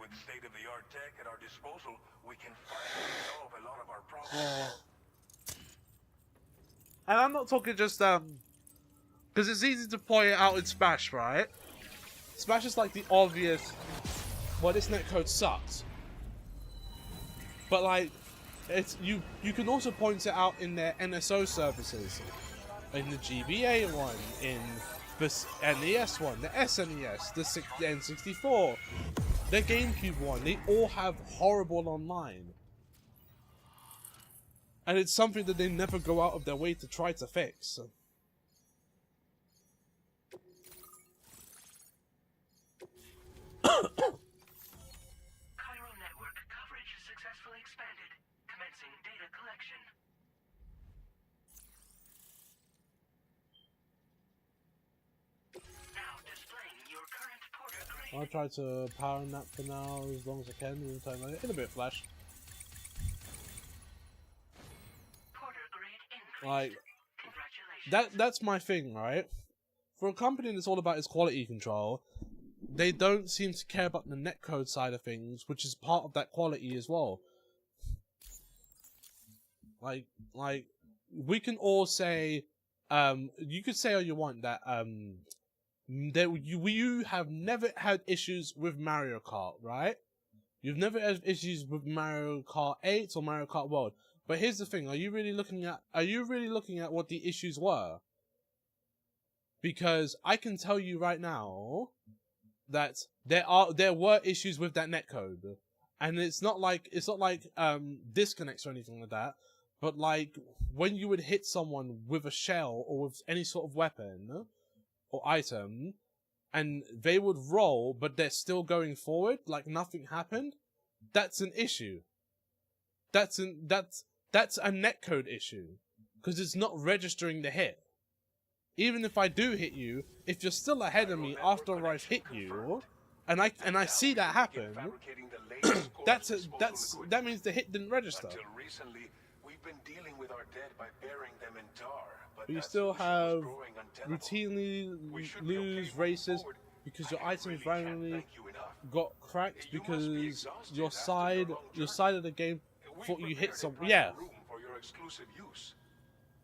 with state-of-the-art tech at our disposal, we can solve a lot of our problems. And I'm not talking just because it's easy to point it out in Smash, right? Smash is like the obvious, well, this netcode sucks. But like, it's you can also point it out in their NSO services, in the GBA one, in the NES one, the SNES, the N64, the GameCube one. They all have horrible online, and it's something that they never go out of their way to try to fix. Chiral network coverage successfully expanded. Commencing data collection. Now displaying your current porter grade. I'll try to power nap for now as long as I can. In a bit of flash. Porter grade increased. Like, Congratulations. that's my thing, right? For a company that's all about its quality control, they don't seem to care about the netcode side of things, which is part of that quality as well. Like we can all say, you could say all you want that, you have never had issues with Mario Kart, right? You've never had issues with Mario Kart 8 or Mario Kart World. But here's the thing: are you really looking at what the issues were? Because I can tell you right now that there were issues with that netcode, and it's not like disconnects or anything like that. But like when you would hit someone with a shell or with any sort of weapon or item, and they would roll, but they're still going forward, like nothing happened. That's an issue. That's a netcode issue, because it's not registering the hit. Even if I do hit you, if you're still ahead of me after I've hit you, and I see that happen, that means the hit didn't register. Until recently, we've been dealing with our dead by burying them in tar. But But you that still solution have is growing untenable. routinely We should be okay lose moving races forward. because your I items really can't randomly thank you enough. got cracked You must be because exhausted your after side your long your journey. side of the game We thought you hit prepared a something. private Yeah, room for your exclusive use.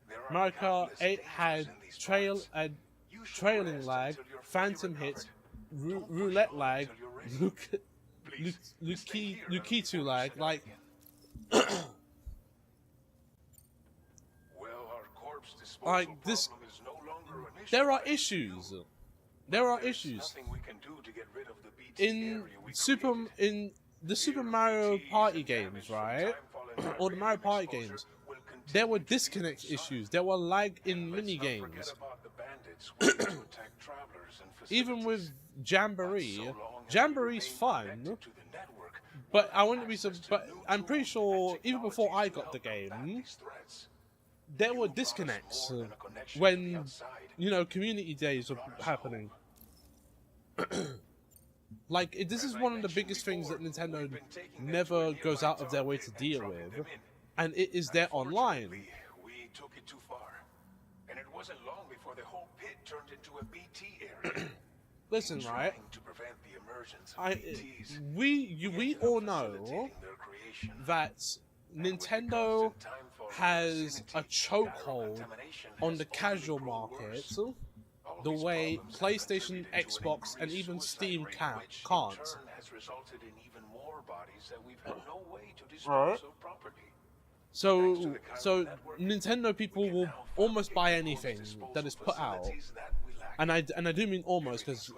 There are Mario Kart countless 8 dangers had in these parts. You should trailing rest lag, until you're fully phantom recovered. hits, Don't push roulette on lag, until you're ready. Please, stay here Lukitu until lag. we Like, set out again. Well, our corpse disposal like this, problem is no longer an issue, there are thanks to issues. you. There are There's issues nothing we can do to get rid of the BT in area we created. in the Super Mario Party games, right? Or the Mario Party games. There were disconnect issues. There were lag in mini games. Even with Jamboree, Jamboree's fun, but I wouldn't be but I'm pretty sure even before I got the game, there were disconnects when, you know, community days were happening. Like, this is one of the biggest things that Nintendo never goes out of their way to deal with, and it is their online. We took it too far, and it wasn't long before the whole pit turned into a BT area. Listen, right? Trying to prevent the emergence of I BTs, we all know facilitating their creation. that Nintendo has a chokehold on the casual market the way PlayStation, Xbox, and even Steam can't. So Nintendo people will almost buy anything that is put out, and I do mean almost, because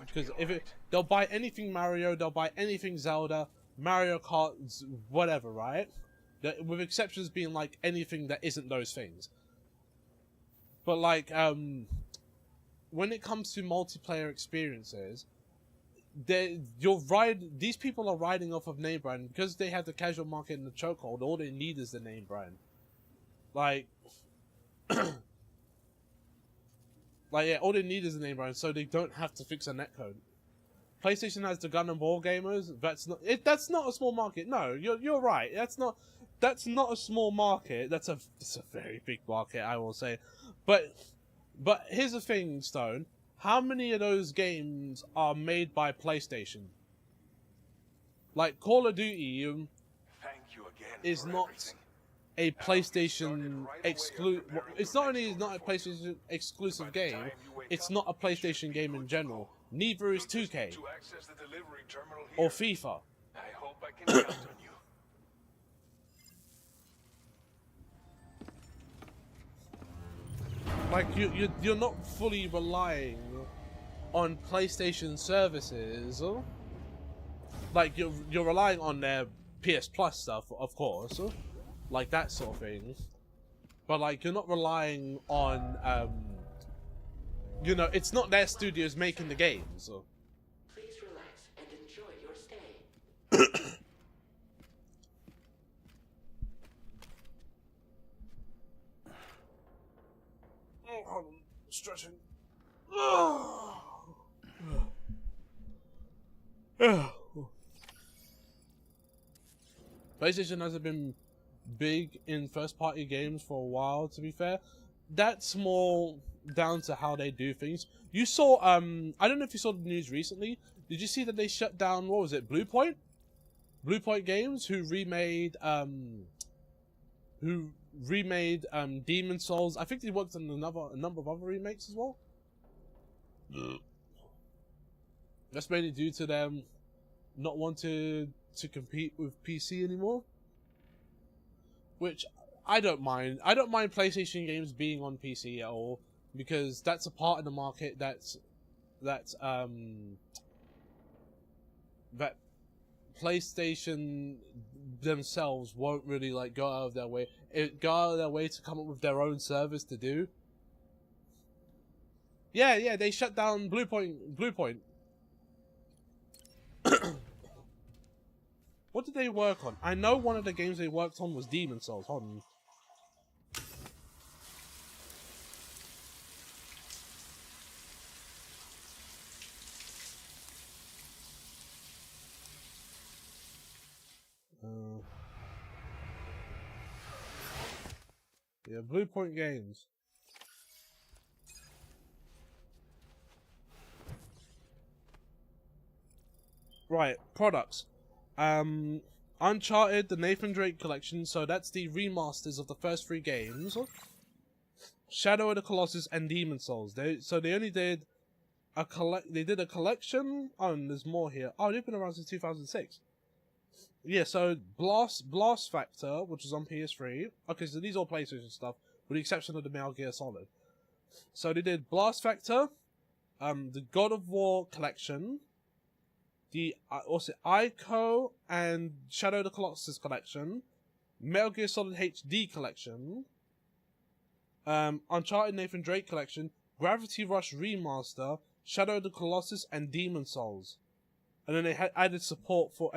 they'll buy anything Mario, they'll buy anything Zelda, Mario Kart, whatever, right? With exceptions being like anything that isn't those things. But like when it comes to multiplayer experiences, these people are riding off of name brand because they have the casual market in the chokehold. All they need is the name brand. Like, all they need is the name brand, so they don't have to fix a netcode. PlayStation has the gun and ball gamers. That's not a small market. No, you're right. That's not a small market. It's a very big market, I will say. But here's the thing, Stone. How many of those games are made by PlayStation? Like, Call of Duty is not a PlayStation exclusive. It's not only not a PlayStation exclusive game, it's not a PlayStation game in general. Neither is 2K or FIFA. I hope I can count on you. Like you're not fully relying on PlayStation services. Like you're relying on their PS Plus stuff, of course, like that sort of thing. But like you're not relying on, you know, it's not their studios making the games. Please relax and enjoy your stay. I'm stretching. PlayStation hasn't been big in first-party games for a while, to be fair. That's more down to how they do things. You saw, I don't know if you saw the news recently. Did you see that they shut down, what was it, Blue Point? Blue Point Games, who remade Demon Souls. I think they worked on a number of other remakes as well. That's mainly due to them not wanting to compete with PC anymore. Which I don't mind. I don't mind PlayStation games being on PC at all, because that's a part of the market that PlayStation themselves won't really like go out of their way to come up with their own service to do. Yeah, they shut down Blue Point. What did they work on? I know one of the games they worked on was Demon Souls. Hold on. Yeah, Blue Point Games. Right, products. Uncharted, the Nathan Drake collection, so that's the remasters of the first 3 games. Shadow of the Colossus and Demon Souls. They only did a collection. Oh, and there's more here. Oh, they've been around since 2006. Yeah, so Blast Factor, which is on PS3. Okay, so these are all PlayStation stuff, with the exception of the Metal Gear Solid. So they did Blast Factor, the God of War collection, the Ico and Shadow of the Colossus collection, Metal Gear Solid HD collection, Uncharted Nathan Drake collection, Gravity Rush Remaster, Shadow of the Colossus, and Demon Souls. And then they had added support for,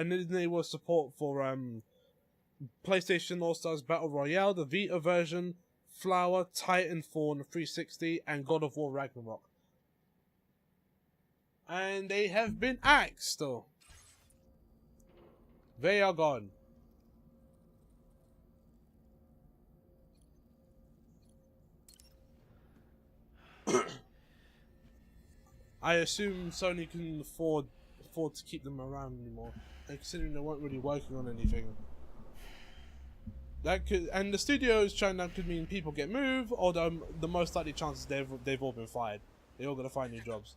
PlayStation All-Stars Battle Royale, the Vita version, Flower, Titanfall on the 360, and God of War Ragnarok. And they have been axed, though. They are gone. I assume Sony can afford to keep them around anymore, and considering they weren't really working on anything. That could, and the studios shutting down could mean people get moved, or the most likely chances they've all been fired. They're all gonna find new jobs.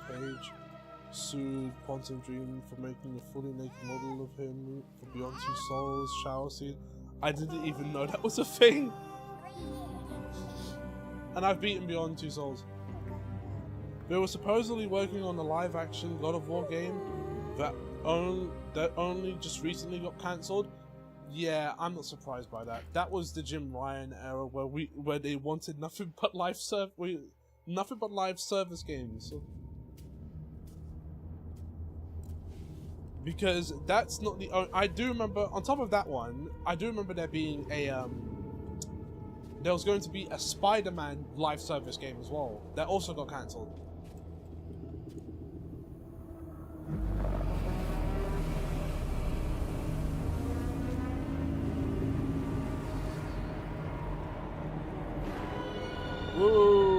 Page sued Quantum Dream for making a fully naked model of him for Beyond Two Souls shower scene. I didn't even know that was a thing. And I've beaten Beyond Two Souls. They were supposedly working on a live-action God of War game that only just recently got cancelled. Yeah, I'm not surprised by that. That was the Jim Ryan era where they wanted nothing but live service games. So, because that's not the only, I do remember, on top of that one, I do remember there being a there was going to be a Spider-Man live service game as well that also got cancelled. Whoa.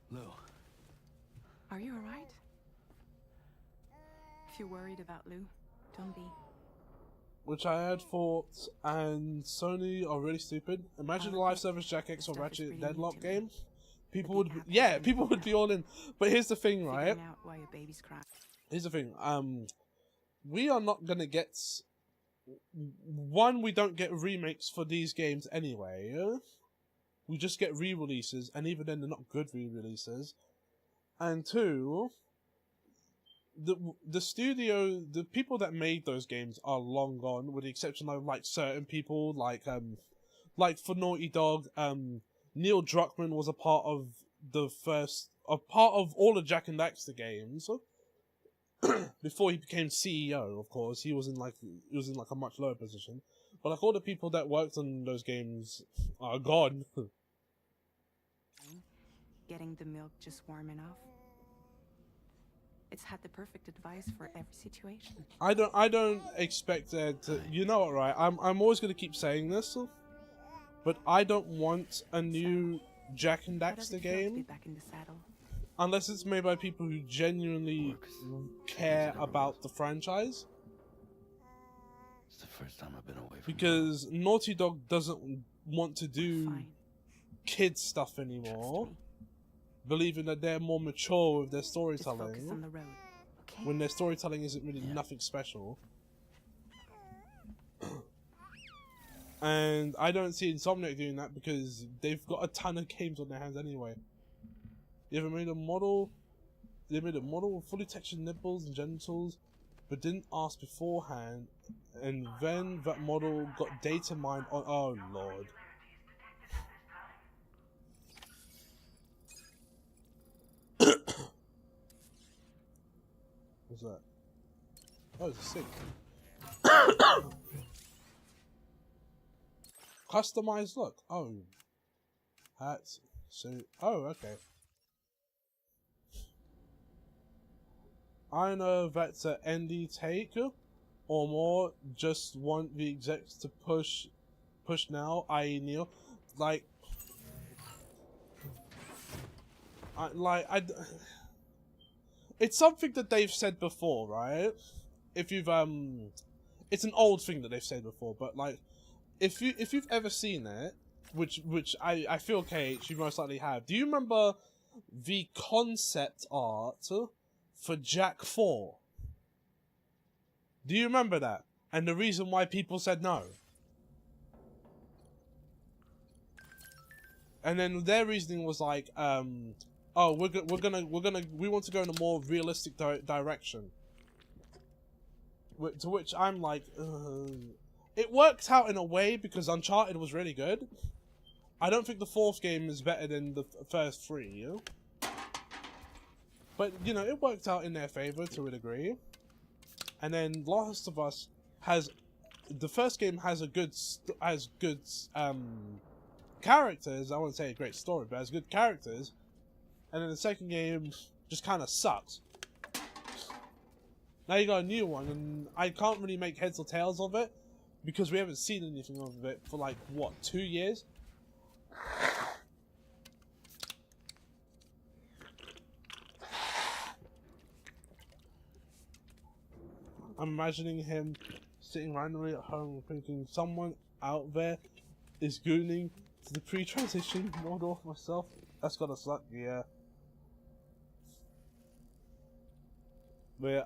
Lou. Are you alright? If you're worried about Lou, don't be. which I had thought, and Sony are really stupid. Imagine a live service Jack X or Ratchet Deadlock game. People would, people would be all in. But here's the thing, right? Figuring out why a baby's crying. Here's the thing. We are not gonna get. One, we don't get remakes for these games anyway. We just get re-releases, and even then, they're not good re-releases. And two, the studio, the people that made those games are long gone, with the exception of like certain people, like for Naughty Dog, Neil Druckmann was a part of all the Jak and Daxter games. Before he became CEO, of course, he was in like a much lower position. But like all the people that worked on those games are gone. Getting the milk just warm enough. It's had the perfect advice for every situation. I don't expect it to. You know what, right? I'm always gonna keep saying this, but I don't want a new Jak and How does Daxter it feel to be game back in the saddle? unless it's made by people who genuinely care about the franchise. It's the first time I've been away from Because Naughty Dog doesn't want to do Fine. kid stuff anymore, Trust me. believing that they're more mature with their Just focus on storytelling, the road, okay? when their storytelling isn't really nothing special. And I don't see Insomniac doing that because they've got a ton of games on their hands anyway. They made a model with fully textured nipples and genitals, but didn't ask beforehand, and then that model got data mined on. Oh lord. What's that? Oh, it's a sink. Customized look. Oh. Hats. Suit. Oh, okay. I know that's an indie take or more. Just want the execs to push now, i.e. Neil. It's something that they've said before, right? If you've it's an old thing that they've said before, but like, if you've ever seen it, which I feel KH, you most likely have. Do you remember the concept art for Jak 4? Do you remember that? And the reason why people said no? And then their reasoning was like, oh, we want to go in a more realistic direction. To which I'm like, it worked out in a way because Uncharted was really good. I don't think the fourth game is better than the first three, you know? But, you know, it worked out in their favor to a degree. And then Last of Us has... The first game has good characters. I wouldn't say a great story, but has good characters. And then the second game just kind of sucks. Now you got a new one, and I can't really make heads or tails of it. Because we haven't seen anything of it for like, what, 2 years? I'm imagining him sitting randomly at home thinking someone out there is gooning to the pre-transition model for myself. That's gotta suck, yeah. But yeah.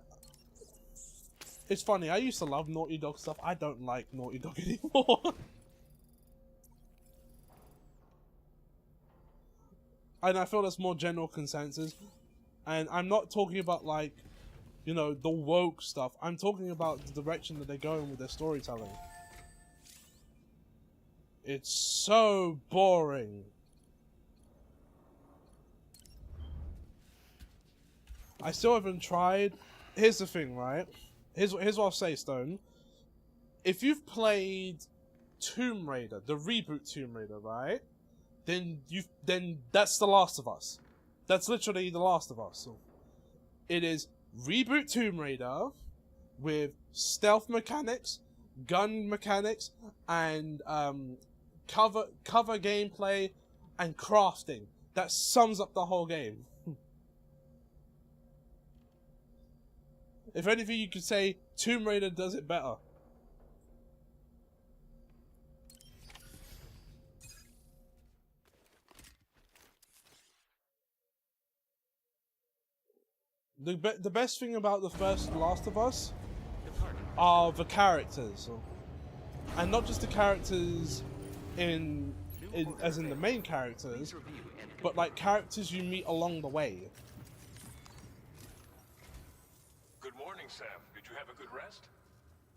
It's funny, I used to love Naughty Dog stuff. I don't like Naughty Dog anymore. And I feel that's more general consensus. And I'm not talking about like, you know, the woke stuff. I'm talking about the direction that they're going with their storytelling. It's so boring. I still haven't tried. Here's the thing, right? Here's what I'll say, Stone. If you've played Tomb Raider, the reboot Tomb Raider, right? Then that's The Last of Us. That's literally The Last of Us. It is reboot Tomb Raider with stealth mechanics, gun mechanics, and cover gameplay and crafting. That sums up the whole game. If anything, you could say Tomb Raider does it better. The best thing about the first Last of Us are the characters, and not just the characters as in the main characters, but like characters you meet along the way. Good morning, Sam. Did you have a good rest?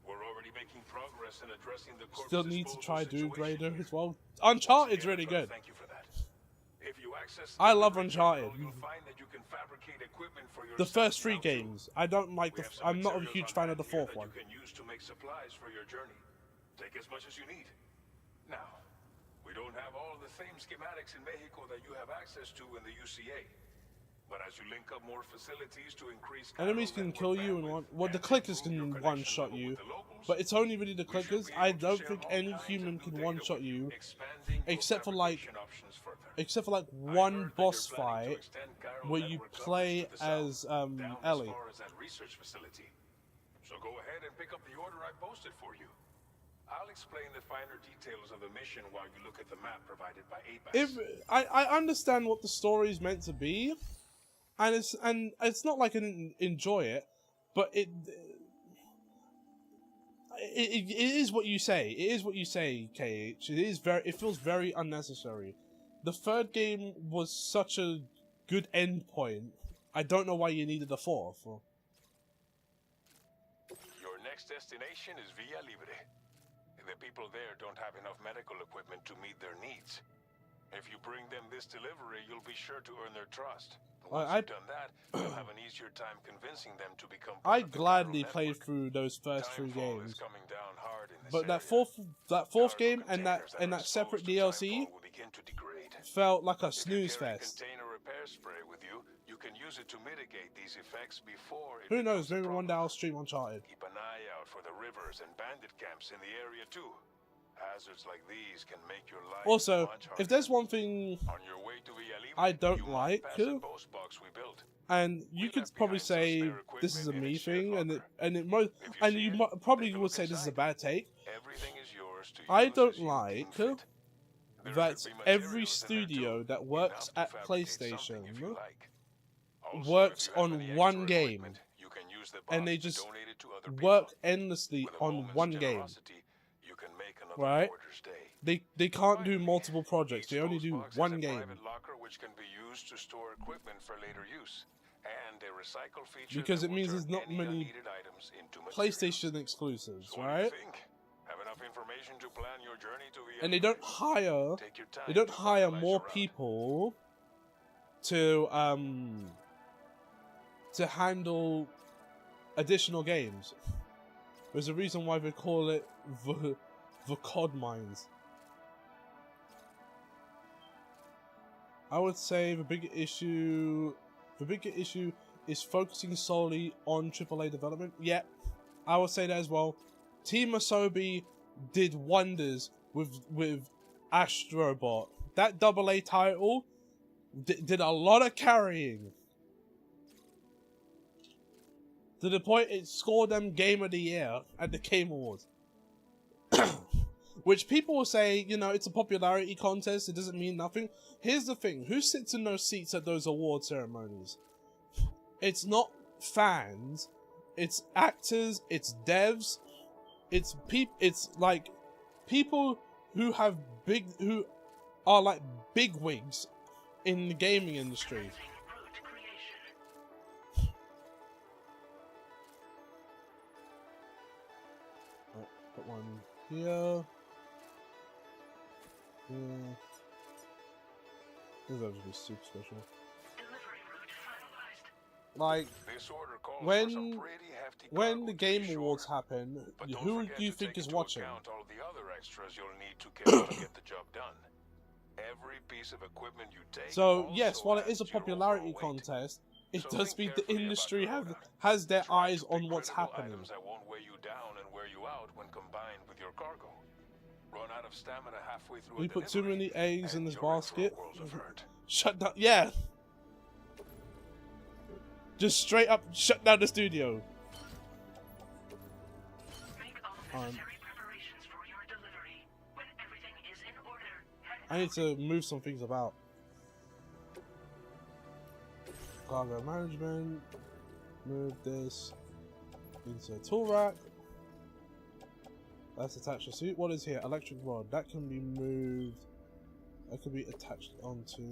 We're already making progress in addressing the corpse Still need to try disposal Doom situation Raider here. as well. Uncharted's Once again, really I try to good. Thank you for that. If you access I love the Uncharted. terminal, you'll find that you can fabricate equipment for The yourself first 3 now, too. games. I don't like We the. have some I'm not a materials huge on fan of the hand here 4th that one. You can use to make supplies for your journey. Take as much as you need. Now, we don't have all the same schematics in Mexico that you have access to in the UCA. But as you link up more facilities to increase Enemies can kill you in one. Well, the clickers can one-shot you, but it's only really the clickers. I don't think any human can one-shot you, except for like one boss fight where you play as Ellie. So go ahead and pick up the order I posted for you. I'll explain the finer details of the mission while you look at the map provided by ABAS. If I understand what the story is meant to be, and it's not like I didn't enjoy it, but it is what you say. It is what you say, KH. It feels very unnecessary. The 3rd game was such a good end point. I don't know why you needed the 4th. Your next destination is Villa Libre. The people there don't have enough medical equipment to meet their needs. If you bring them this delivery, you'll be sure to earn their trust. Once you've done that, you'll have an easier time convincing them to become part I of the gladly Carol played network. through those first 3 Timefall games, is coming down hard in this but that area. fourth game Cargo and that containers separate are exposed to DLC timefall will begin to degrade. felt like a If you snooze carry fest. container repair spray with you, you can use it to mitigate these effects before it Who knows? becomes a Maybe one day problem. I'll stream Uncharted. Keep an eye out for the rivers and bandit camps in the area too. Hazards like these can make your life Also, much if harder. there's one thing On your way to Villa Libre, I don't you like, must pass a post box we built. and you We could left probably behind some say spare this is a equipment in me its shared thing, locker. and If you see you it, probably take a would look say this is a inside. bad take. Everything is yours to I use don't as you like deem fit. There that should be every materials in there, studio too, that works enough to at fabricate something if you PlayStation like. Also, works if you have on any one extra game, equipment, you can use the and box they to just donate it to other work people. endlessly With a on moment's one game. generosity, you can make another Right? quarter's day. They can't do Finally, multiple projects. each They only post do box has one a game private locker which can be used to store equipment for later use, and a recycle feature because that it will means turn there's not any many unneeded items into materials. PlayStation exclusives, So what do you right? think? Have enough information to plan your journey to Villa And they Libre? don't hire Take your time they don't to hire finalize more your route. people to handle additional games. There's a reason why they call it the COD mines. I would say the bigger issue is focusing solely on AAA development. Yeah, I would say that as well. Team Asobi did wonders with Astrobot. That AA title did a lot of carrying. To the point it scored them Game of the Year at the Game Awards. Which people will say, you know, it's a popularity contest, it doesn't mean nothing. Here's the thing, who sits in those seats at those award ceremonies? It's not fans, it's actors, it's devs, it's like people who are like big wigs in the gaming industry. Oh, put one here. Yeah. This is actually super special. Like, This order calls for when some pretty hefty when cargo, the to Game be sure. Awards happen, But don't who forget do you to think take is into watching? account all the other extras you'll need to get the job done. Every piece of equipment you take So also yes, while it is a adds to your popularity overall weight. contest, it So does think mean the carefully about industry your order. has their Try eyes to on pick what's critical happening. items that won't weigh you down and wear you out when combined with your cargo. Run out of stamina halfway through We a put too delivery, many eggs in and this you're in for a basket. world of hurt. Shut down. Yeah. Just straight up shut down the studio. Make all necessary preparations for your delivery. When everything is in order, head I need to move some things about. Cargo management. Move this into a tool rack. Let's attach a suit. What is here? Electric rod. That can be moved. That could be attached onto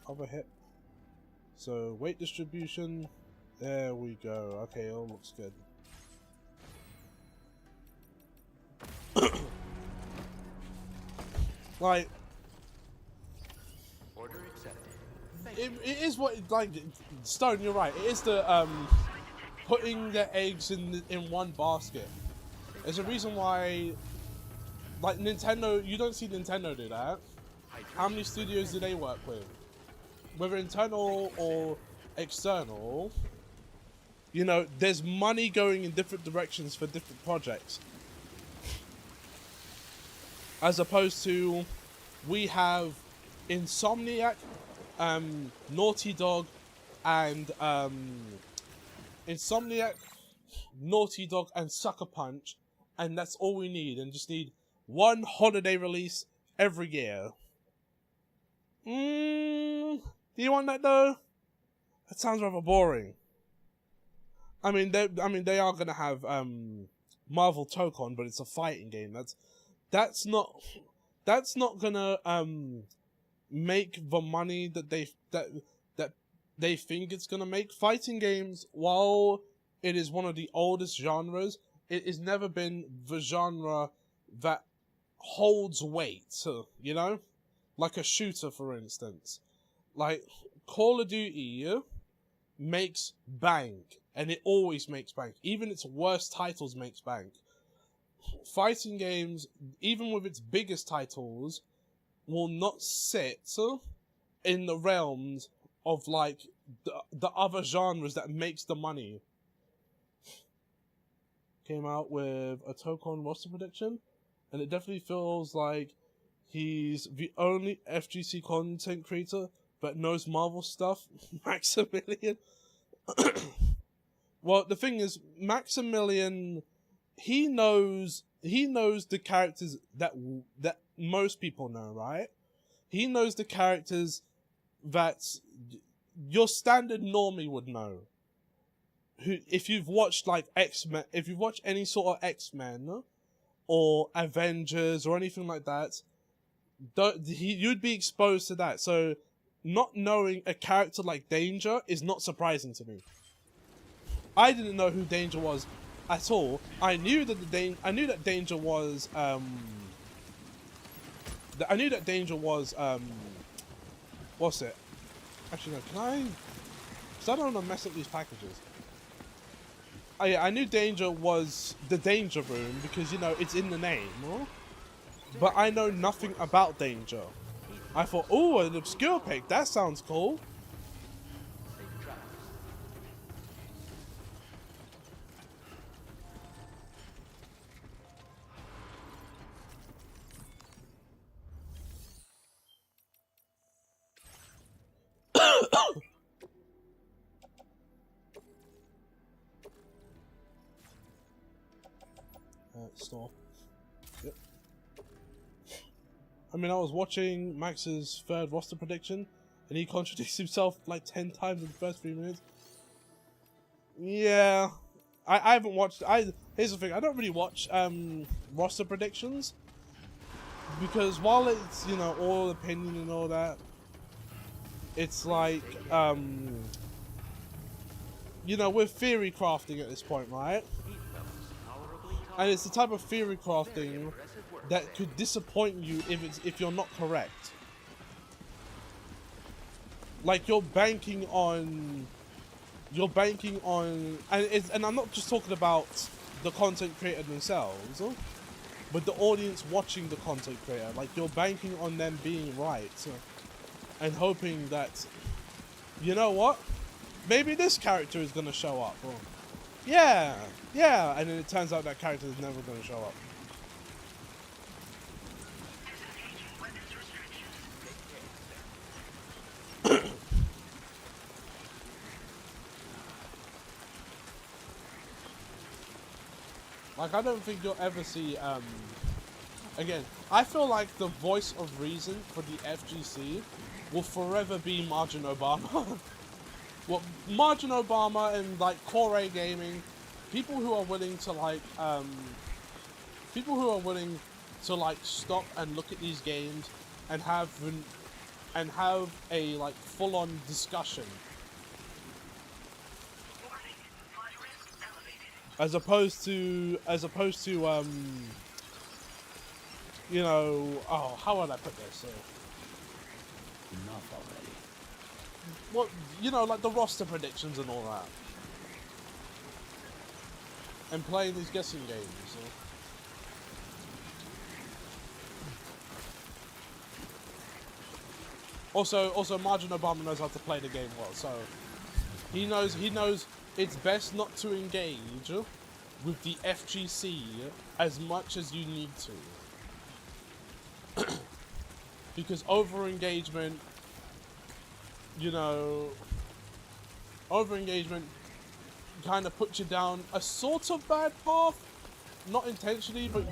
other hip. So weight distribution. There we go. Okay, it all looks good. Like, Order accepted. it is what like Stone. You're right. It is the putting the eggs in one basket. There's a reason why, like Nintendo, you don't see Nintendo do that. How many studios do they work with? Whether internal or external, you know, there's money going in different directions for different projects. As opposed to, we have Insomniac, Naughty Dog, and Insomniac, Naughty Dog, and Sucker Punch, and that's all we need, and just need one holiday release every year. Do you want that though? That sounds rather boring. I mean, they are gonna have Marvel Tokon, but it's a fighting game. That's not gonna make the money that they think it's gonna make. Fighting games, while it is one of the oldest genres, it has never been the genre that holds weight, you know? Like a shooter, for instance. Like, Call of Duty makes bank, and it always makes bank. Even its worst titles makes bank. Fighting games, even with its biggest titles, will not sit in the realms of like the other genres that makes the money. Came out with a Tokon roster prediction, and it definitely feels like he's the only FGC content creator that knows Marvel stuff. Maximilian. Well, the thing is, Maximilian, he knows the characters that most people know, right? He knows the characters that your standard normie would know. Who, if you've watched like X-Men, if you've watched any sort of X-Men or Avengers or anything like that, you'd be exposed to that. So, not knowing a character like Danger is not surprising to me. I didn't know who Danger was at all. I knew that Danger was what's it? Actually no, can I? Because I don't want to mess up these packages. Oh yeah, I knew Danger was the Danger Room because, you know, it's in the name. Huh? But I know nothing about Danger. I thought, oh, an obscure pick, that sounds cool. Store. Yep. I mean, I was watching Max's third roster prediction, and he contradicts himself like 10 times in the first 3 minutes. Yeah, I haven't watched. Here's the thing: I don't really watch roster predictions because while it's, you know, all opinion and all that, it's like you know, we're theory crafting at this point, right? And it's the type of theory crafting that could disappoint you if you're not correct. Like you're banking on, and I'm not just talking about the content creator themselves, but the audience watching the content creator. Like you're banking on them being right, and hoping that, you know what, maybe this character is gonna show up. Or, yeah, and then it turns out that character is never going to show up. Like, I don't think you'll ever see, again, I feel like the voice of reason for the FGC will forever be Margin Obama. What Margin Obama and like Core Gaming, people who are willing to like stop and look at these games and have a like full-on discussion, as opposed to you know, oh, how would I put this? Enough already. What, you know, like the roster predictions and all that, and playing these guessing games. Also, Margin Obama knows how to play the game well, so he knows it's best not to engage with the FGC as much as you need to, because over-engagement, you know, kind of puts you down a sort of bad path, not intentionally, but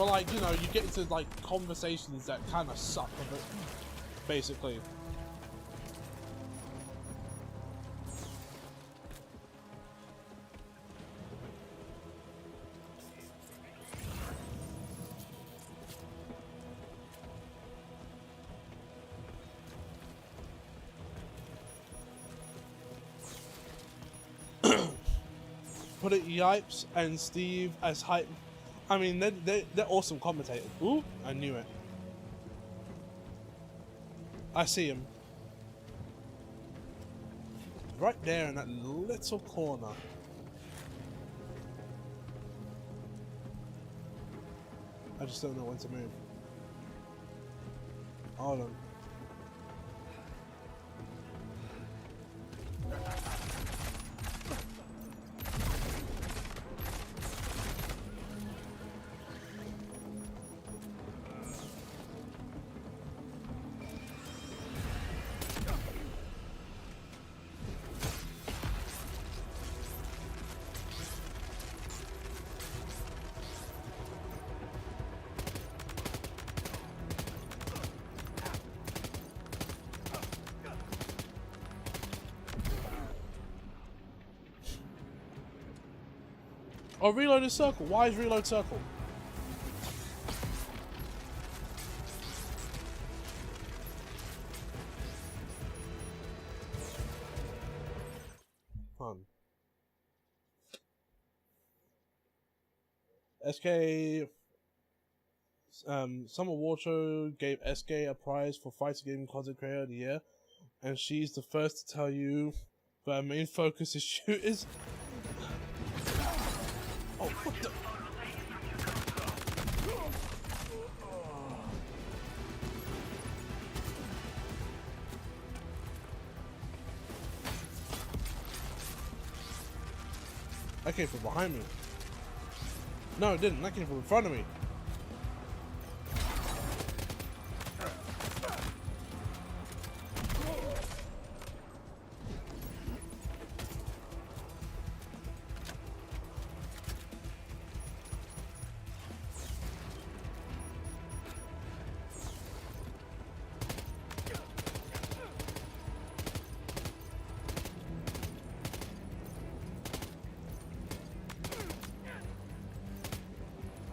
like, you know, you get into like conversations that kind of suck a bit, basically. Put it Yipes and Steve as hype. I mean, they're awesome commentators. Ooh, I knew it. I see him. Right there in that little corner. I just don't know when to move. Hold on. Oh, reload is circle. Why is reload circle? Fun. SK Summer Water gave SK a prize for Fighter Game Content Creator of the Year, and she's the first to tell you that her main focus is shooters. Oh, what the? That came from behind me. No, it didn't. That came from in front of me.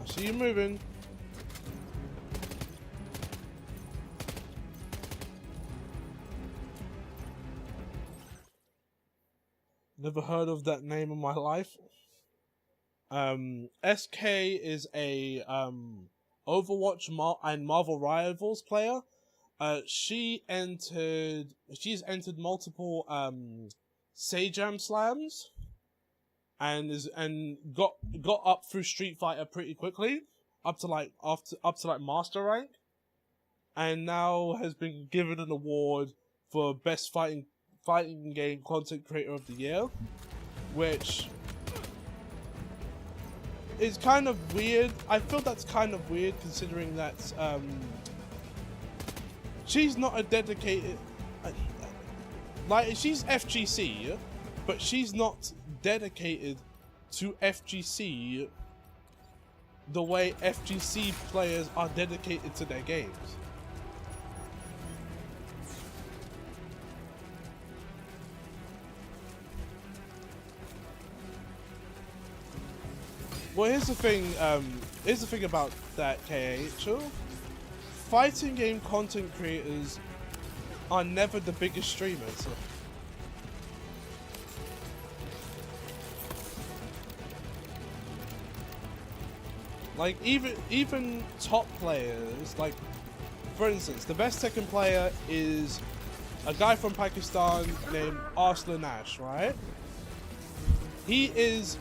See you moving. Never heard of that name in my life. SK is a Overwatch and Marvel Rivals player. She's entered multiple Sajam slams. And got up through Street Fighter pretty quickly, up to like master rank, and now has been given an award for best fighting game content creator of the year, which is kind of weird. I feel that's kind of weird considering that she's not a dedicated like she's FGC, but she's not dedicated to FGC the way FGC players are dedicated to their games. Well, here's the thing. Here's the thing about that, KH. Fighting game content creators are never the biggest streamers. Like even top players, like for instance, the best Tekken player is a guy from Pakistan named Arslan Ash, right? He is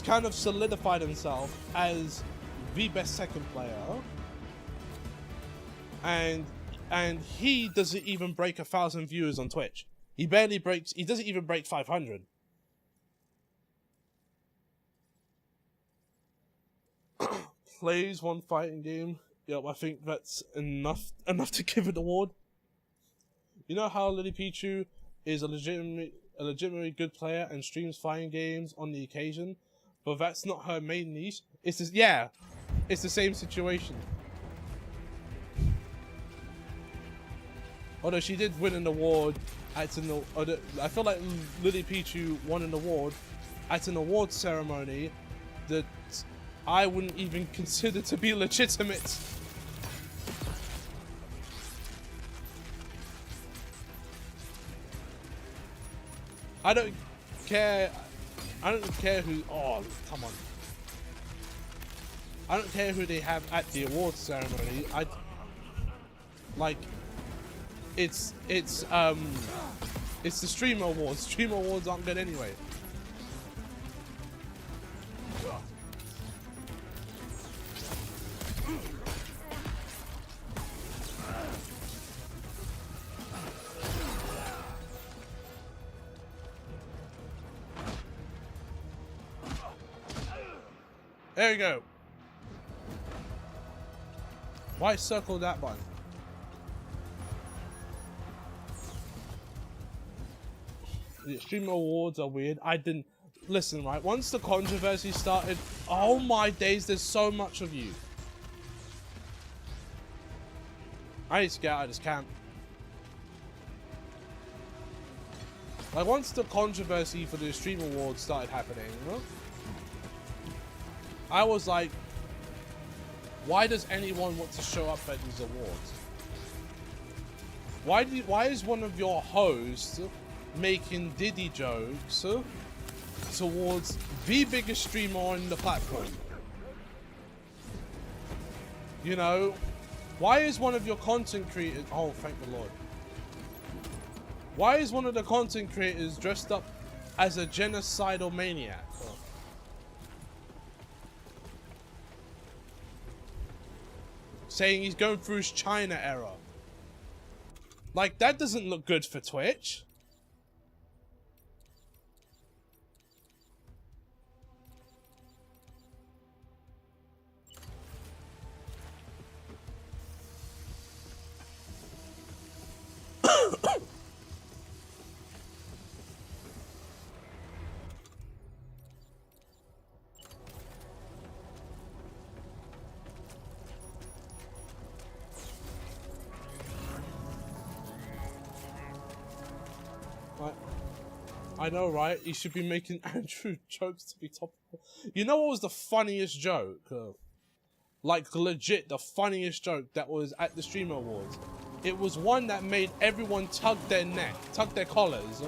kind of solidified himself as the best Tekken player, and he doesn't even break 1,000 viewers on Twitch. He barely breaks. He doesn't even break 500. Plays one fighting game. Yep, I think that's enough to give it an award. You know how Lily Pichu is a legitimately good player and streams fighting games on the occasion, but that's not her main niche. It's just, yeah, it's the same situation. Although she did win an award at an, I feel like Lily Pichu won an award at an award ceremony that I wouldn't even consider to be legitimate. I don't care who, oh, come on. I don't care who they have at the awards ceremony. It's the streamer awards. Streamer awards aren't good anyway. There we go. Why circle that button? The streamer awards are weird. I didn't listen, right? Once the controversy started, oh my days, there's so much of you. I need to get out of this camp. Like, once the controversy for the stream awards started happening, you know, I was like, why does anyone want to show up at these awards? Why is one of your hosts making Diddy jokes towards the biggest streamer on the platform? You know, why is one of your content creators, oh thank the Lord, why is one of the content creators dressed up as a genocidal maniac? Saying he's going through his China era. Like, that doesn't look good for Twitch. I know, right? He should be making Andrew jokes to be topical. You know what was the funniest joke? Like, legit, the funniest joke that was at the Streamer Awards? It was one that made everyone tug their collars,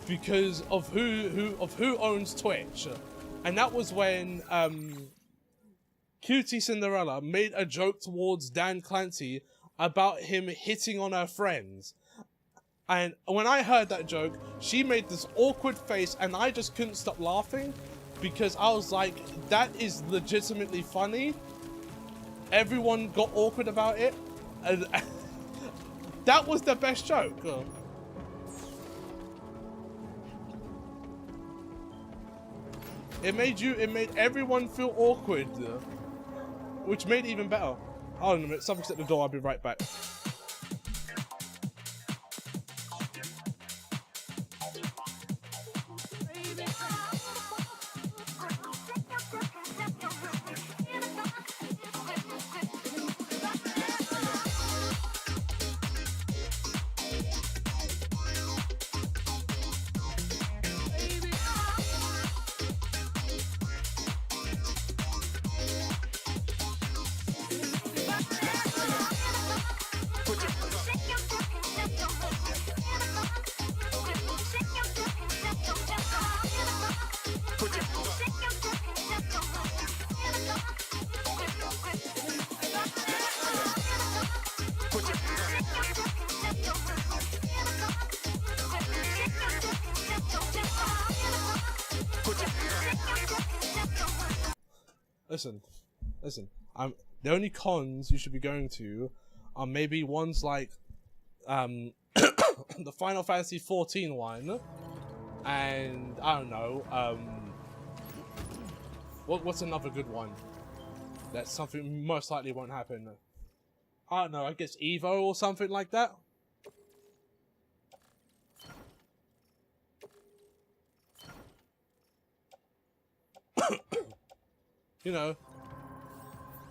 because of who owns Twitch. And that was when Cutie Cinderella made a joke towards Dan Clancy about him hitting on her friends. And when I heard that joke, she made this awkward face and I just couldn't stop laughing because I was like, that is legitimately funny. Everyone got awkward about it. And that was the best joke. It made everyone feel awkward, which made it even better. Hold on a minute, something's at the door, I'll be right back. listen. The only cons you should be going to are maybe ones like the Final Fantasy 14 one, and I don't know, what's another good one? That's something most likely won't happen. I don't know, I guess Evo or something like that. You know,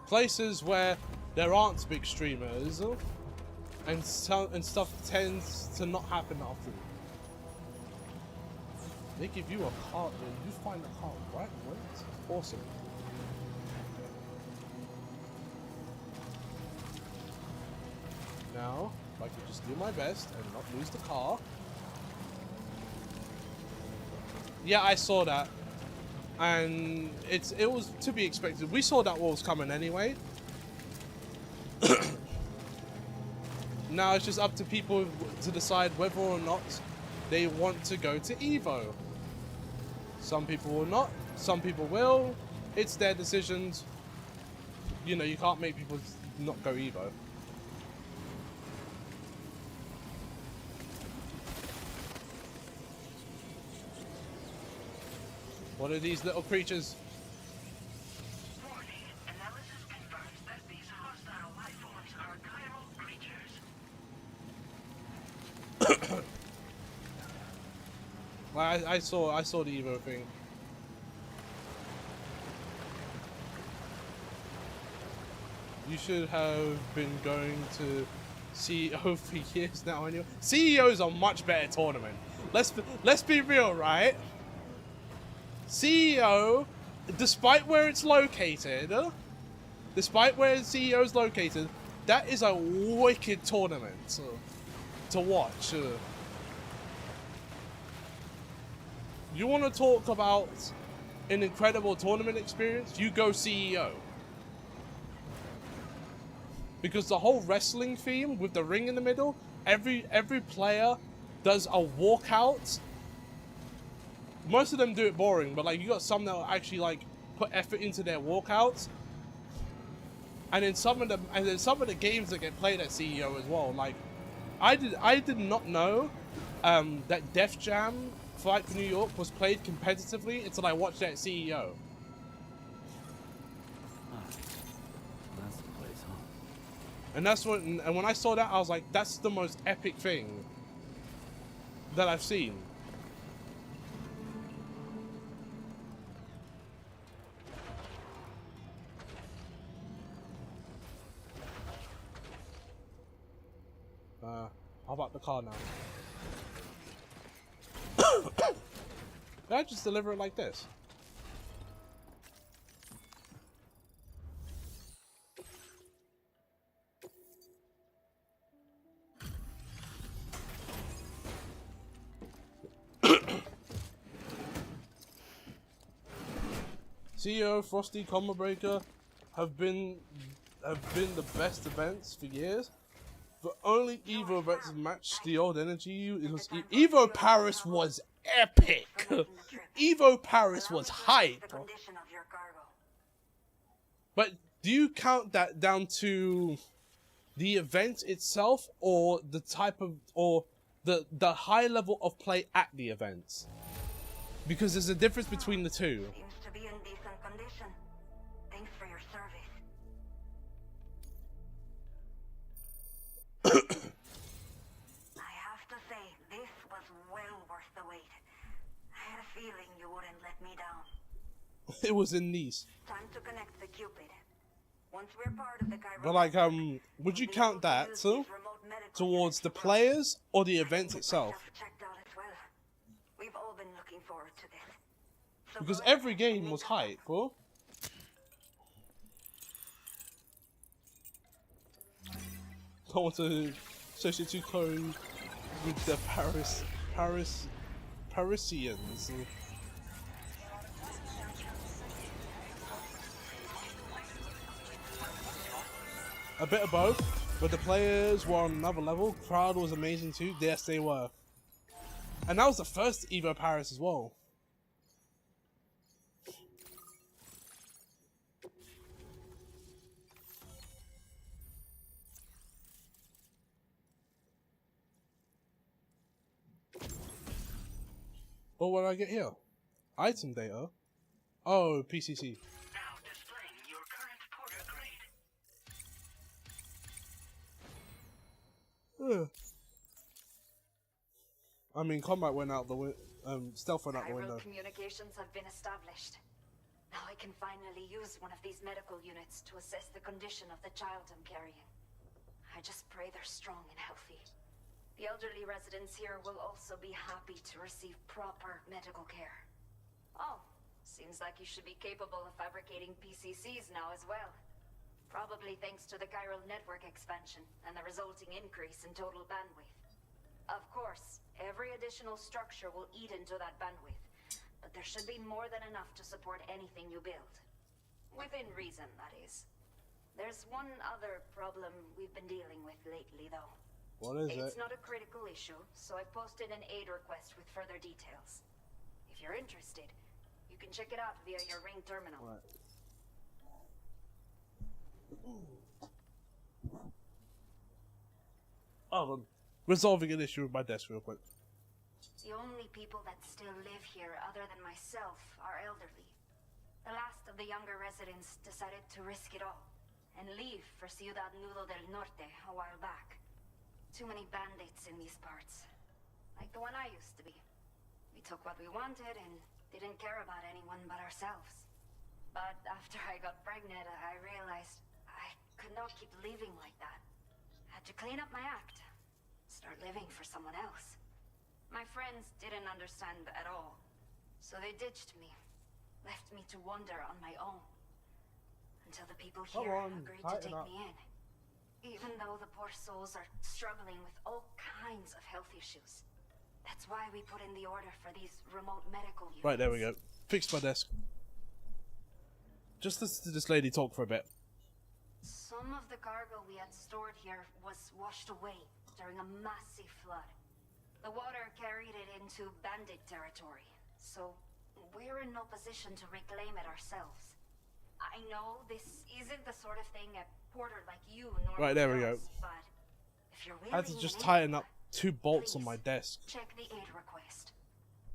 places where there aren't big streamers, and stuff tends to not happen often. They give you a card, you find the card right away. It's awesome. Now, if I could just do my best and not lose the car. Yeah, I saw that. And it was to be expected. We saw that what was coming anyway. Now it's just up to people to decide whether or not they want to go to Evo. Some people will not, some people will. It's their decisions. You know, you can't make people not go Evo. What are these little creatures? Warning. Analysis confirms that these hostile life forms are chiral creatures. Well, I saw the Evo thing. You should have been going to CEO for years now anyway. CEO is a much better tournament. Let's be real, right? CEO, despite where it's located, that is a wicked tournament to watch. You want to talk about an incredible tournament experience? You go CEO. Because the whole wrestling theme with the ring in the middle, every player does a walkout. Most of them do it boring, but like you got some that will actually like put effort into their walkouts. And then some of the games that get played at CEO as well. Like I did not know that Def Jam Flight for New York was played competitively until I watched it at CEO. That's the place, huh? And that's when I saw that, I was like, that's the most epic thing that I've seen. How about the car now? Did I just deliver it like this? CEO, Frosty, Combo Breaker have been the best events for years. The only Evo events that matched the old energy. It was Evo Paris was epic. Evo Paris was hype. But do you count that down to the event itself, or the type of, or the high level of play at the events? Because there's a difference between the two. Seems to be in decent condition. Thanks for your service. I have to say, this was well worth the wait. I had a feeling you wouldn't let me down. It was in Nice. Time to connect the Cupid. Once we're part of the chiral But like, network, would you we'll be count able to that use too these remote medical towards units the to work. players or the I event think itself? myself checked out as well. We've all been looking forward to this. So Because go ahead every and game meet was us. hype, bro. I want to associate you code with the Parisians. A bit of both, but the players were on another level. Crowd was amazing too. Yes, they were. And that was the first Evo Paris as well. Oh, what did I get here? Item data. Oh, PCC. Now displaying your current porter grade. I mean, combat went out the window. Stealth went out the window. Chiral communications have been established. Now I can finally use one of these medical units to assess the condition of the child I'm carrying. I just pray they're strong and healthy. The elderly residents here will also be happy to receive proper medical care. Oh, seems like you should be capable of fabricating PCCs now as well. Probably thanks to the chiral network expansion and the resulting increase in total bandwidth. Of course, every additional structure will eat into that bandwidth, but there should be more than enough to support anything you build. Within reason, that is. There's one other problem we've been dealing with lately, though. What is it? It's not a critical issue, so I posted an aid request with further details. If you're interested, you can check it out via your ring terminal. Right. Oh, I'm resolving an issue with my desk real quick. The only people that still live here other than myself are elderly. The last of the younger residents decided to risk it all and leave for Ciudad Nudo del Norte a while back. Too many bandits in these parts. Like the one I used to be. We took what we wanted and didn't care about anyone but ourselves. But after I got pregnant, I realized I could not keep living like that. Had to clean up my act. Start living for someone else. My friends didn't understand at all. So they ditched me. Left me to wander on my own. Until the people here agreed to take me in. Even though the poor souls are struggling with all kinds of health issues. That's why we put in the order for these remote medical units. Right, there we go. Fixed my desk. Just listen to this lady talk for a bit. Some of the cargo we had stored here was washed away during a massive flood. The water carried it into bandit territory, so we're in no position to reclaim it ourselves. I know this isn't the sort of thing a porter like you normally Right, there we go. does, but if you're willing I had to just and tighten able, up 2 bolts on please my desk. check the aid request.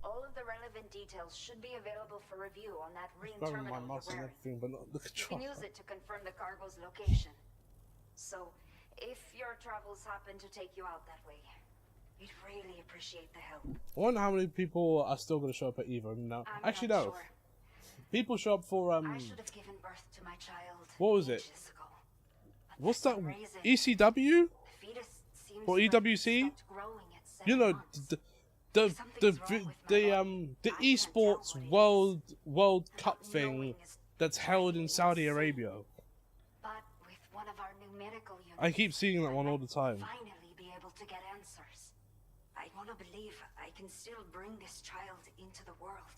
All of the relevant details should be available for review on that ring Grabbing terminal my mouse you're and wearing. everything, but not the You can controller. use it to confirm the cargo's location. So, if your travels happen to take you out that way, we'd really appreciate the help. I wonder how many people are still going to show up at Evo now. I'm Actually, not no. sure. People show up for I should have given birth to my child. What was it? ages ago. But what's for that? some reason, ECW the fetus seems or like it EWC? stopped growing at 7 You know, months. the Something's wrong with my body. the I can't esports tell what it World is. Cup Not thing knowing is that's held in driving me Saudi insane. Arabia. But with one of our new medical units, I keep seeing that one all the time. finally be able to get answers. I want to believe I can still bring this child into the world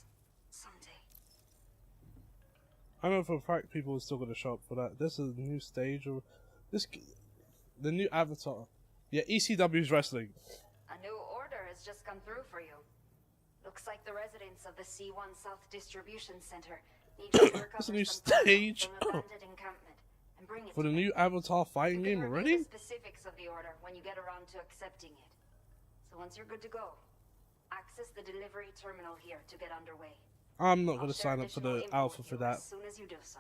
someday. I know for a fact people are still going to show up for that. This is a new stage or the new avatar. Yeah, ECW's wrestling. A new order has just come through for you. Looks like the residents of the C1 South Distribution Center need you to recover It's a new some cargo stage. from abandoned encampment and bring it For to the me. new Avatar fighting You can game review already? the specifics of the order when you get around to accepting it. So once you're good to go, access the delivery terminal here to get underway. I'm not I'll going to share sign up for additional the info alpha with for you that. as soon as you do so.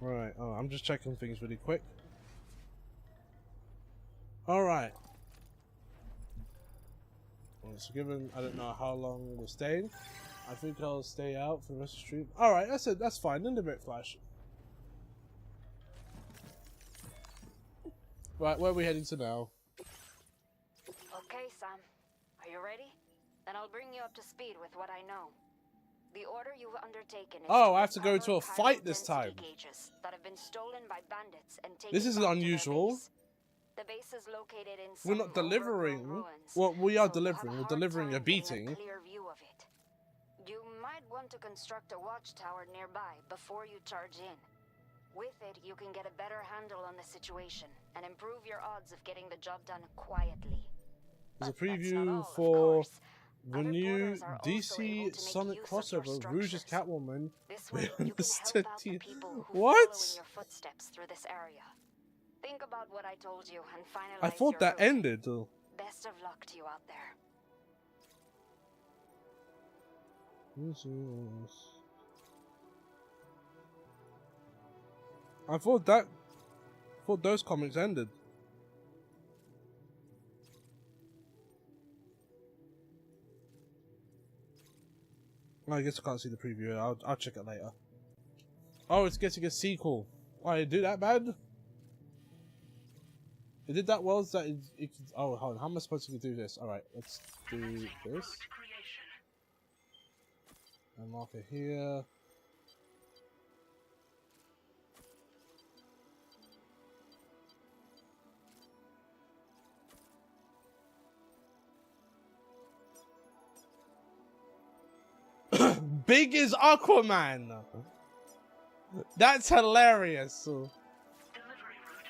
Right, oh, I'm just checking things really quick. Alright. Well, so given I don't know how long we're staying, I think I'll stay out for the rest of the stream. Alright, that's it, that's fine. In a bit, Flash. Right, where are we heading to now? Okay, Sam. Are you ready? Then I'll bring you up to speed with what I know. The order you've undertaken is Oh, I have to go recover to a fight this density time. gauges that have been stolen by bandits and taken This isn't back to their unusual. base. The base is located in We're some not delivering. overgrown ruins, Well, we are so you'll have delivering. We're hard delivering a time getting beating. clear view of it. You might want to construct a watchtower nearby before you charge in. With it, you can get a better handle on the situation and improve your odds of getting the job done quietly. There's a But that's not preview all, of for course. the Other new porters are also able DC to make Sonic use of your crossover, Rouge's structures. Catwoman. This way, We you can help understand out the you. people who What? follow in your footsteps through this area. Think about what I told you and finalize I thought your that route. ended. Best of luck to you out there. I thought those comics ended. I guess I can't see the preview. I'll check it later. Oh, it's getting a sequel. Why did it do that bad? It did that well. That oh, hold on. How am I supposed to do this? All right, let's do this. And mark it here. Big is Aquaman. That's hilarious. Delivery route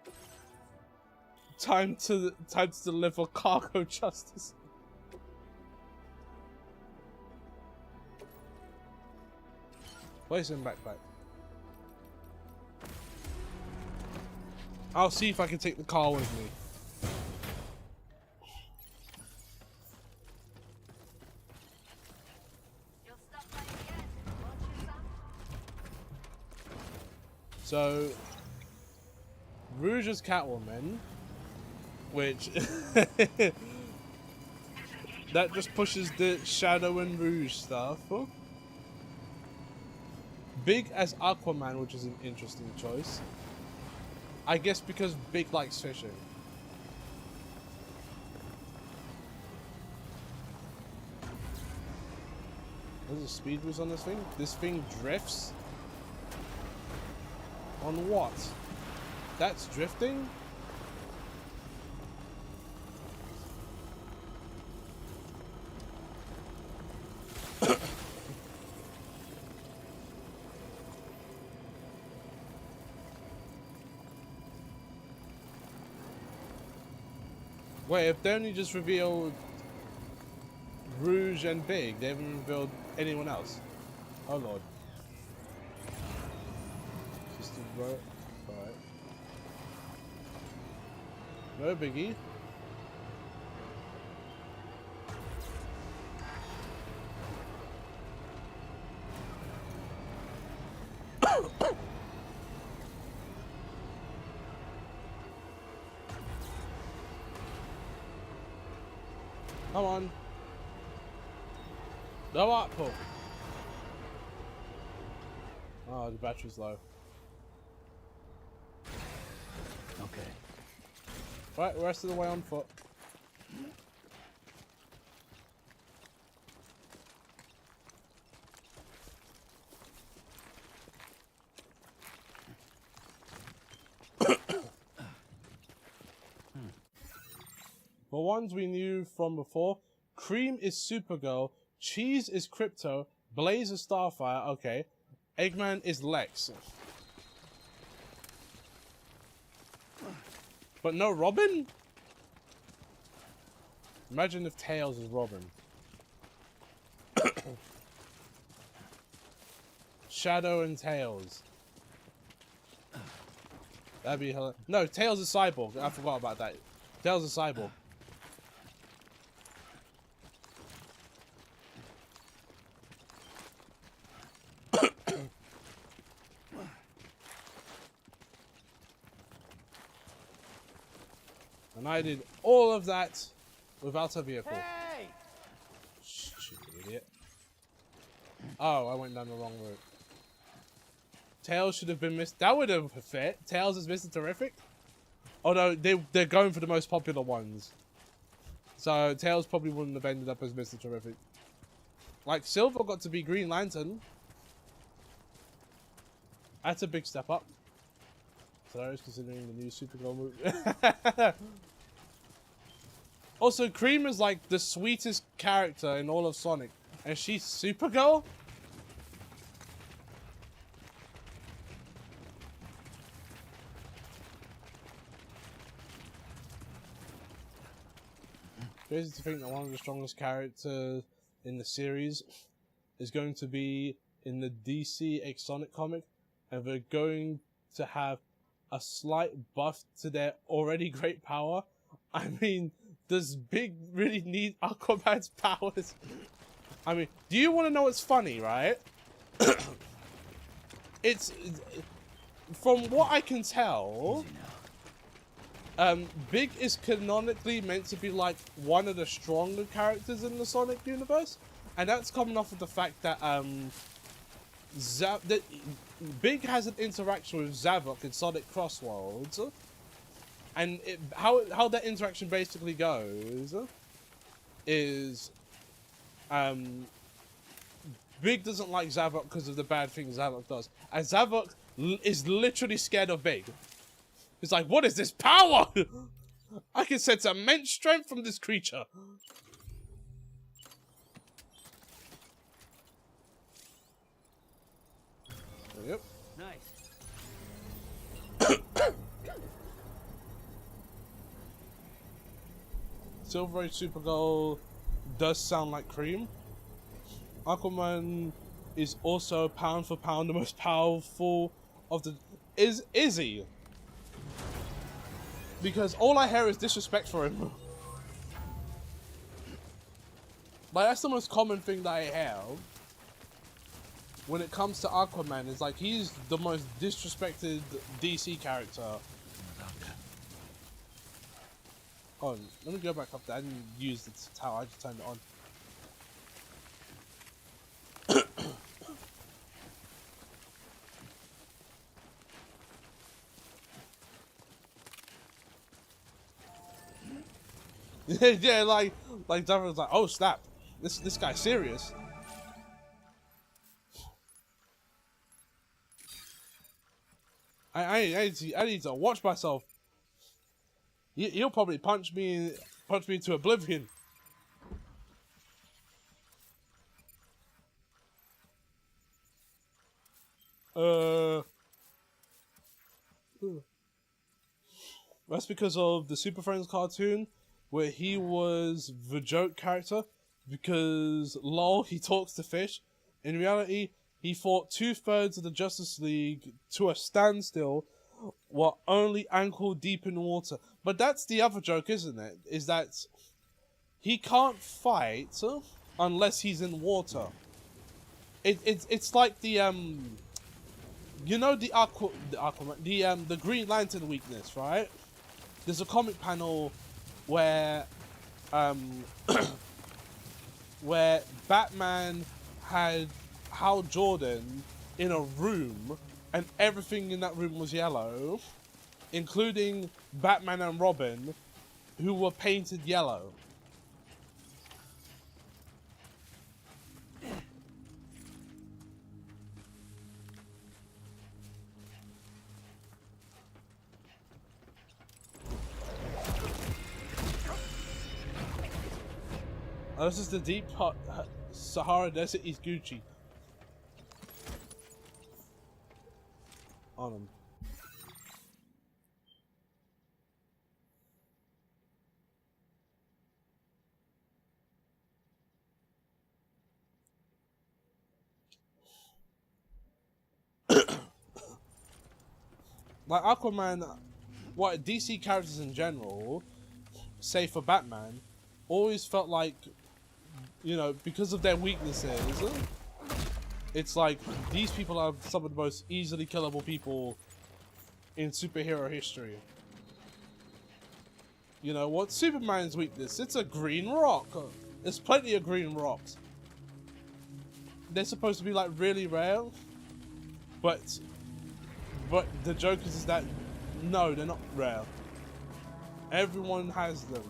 finalized. Time to deliver cargo justice. Place in backpack. I'll see if I can take the car with me. You'll stop by again, won't you, son? So, Rouge is Catwoman, which that just pushes the Shadow and Rouge stuff. Big as Aquaman, which is an interesting choice. I guess because Big likes fishing. There's a speed boost on this thing. This thing drifts. On what? That's drifting? Wait, if they only just revealed Rouge and Big, they haven't revealed anyone else. Oh lord. Just a right. Alright. No biggie. Come on. No output. Oh, the battery's low. Okay. Right, rest of the way on foot. The ones we knew from before. Cream is Supergirl. Cheese is Crypto. Blaze is Starfire. Okay. Eggman is Lex. But no Robin? Imagine if Tails is Robin. Shadow and Tails. That'd be hilarious. No, Tails is Cyborg. I forgot about that. Tails is Cyborg. And I did all of that without a vehicle. Hey! Stupid idiot. Oh, I went down the wrong route. Tails should have been missed. That would have fit. Tails is Mr. Terrific. Oh no, they're going for the most popular ones. So Tails probably wouldn't have ended up as Mr. Terrific. Like Silver got to be Green Lantern. That's a big step up. So I was considering the new Supergirl movie. Also, Cream is like the sweetest character in all of Sonic. And she's Supergirl? Crazy to think that one of the strongest characters in the series is going to be in the DC X Sonic comic. And they're going to have a slight buff to their already great power. I mean, does Big really need Aquaman's powers? I mean, do you want to know what's funny, right? it's from what I can tell, Big is canonically meant to be like one of the stronger characters in the Sonic universe, and that's coming off of the fact that Big has an interaction with Zavok in Sonic Cross Worlds, and how that interaction basically goes is Big doesn't like Zavok because of the bad things Zavok does, and Zavok is literally scared of Big. He's like, what is this power? I can sense immense strength from this creature. Yep. Nice. Silver Age Supergirl does sound like cream. Aquaman is also pound for pound the most powerful of the... Is he? Because all I hear is disrespect for him. Like, that's the most common thing that I hear when it comes to Aquaman. Is like, he's the most disrespected DC character. Oh, let me go back up there. I didn't use the tower, I just turned it on. Yeah, like Davron's like, oh snap, this guy's serious. I need to watch myself. He'll probably punch me into oblivion. That's because of the Super Friends cartoon, where he was the joke character, because lol, he talks to fish. In reality, he fought 2/3 of the Justice League to a standstill while only ankle deep in water. But that's the other joke, isn't it? Is that he can't fight unless he's in water. It's like the you know, the Aquaman, the Green Lantern weakness, right? There's a comic panel where where Batman had Hal Jordan in a room and everything in that room was yellow, including Batman and Robin, who were painted yellow. Oh, this is the deep hot Sahara Desert East Gucci. On him. Like Aquaman, what DC characters in general, say for Batman, always felt like, you know, because of their weaknesses, it's like these people are some of the most easily killable people in superhero history. You know, what's Superman's weakness? It's a green rock. There's plenty of green rocks. They're supposed to be like really rare, but the joke is that no, they're not rare. Everyone has them.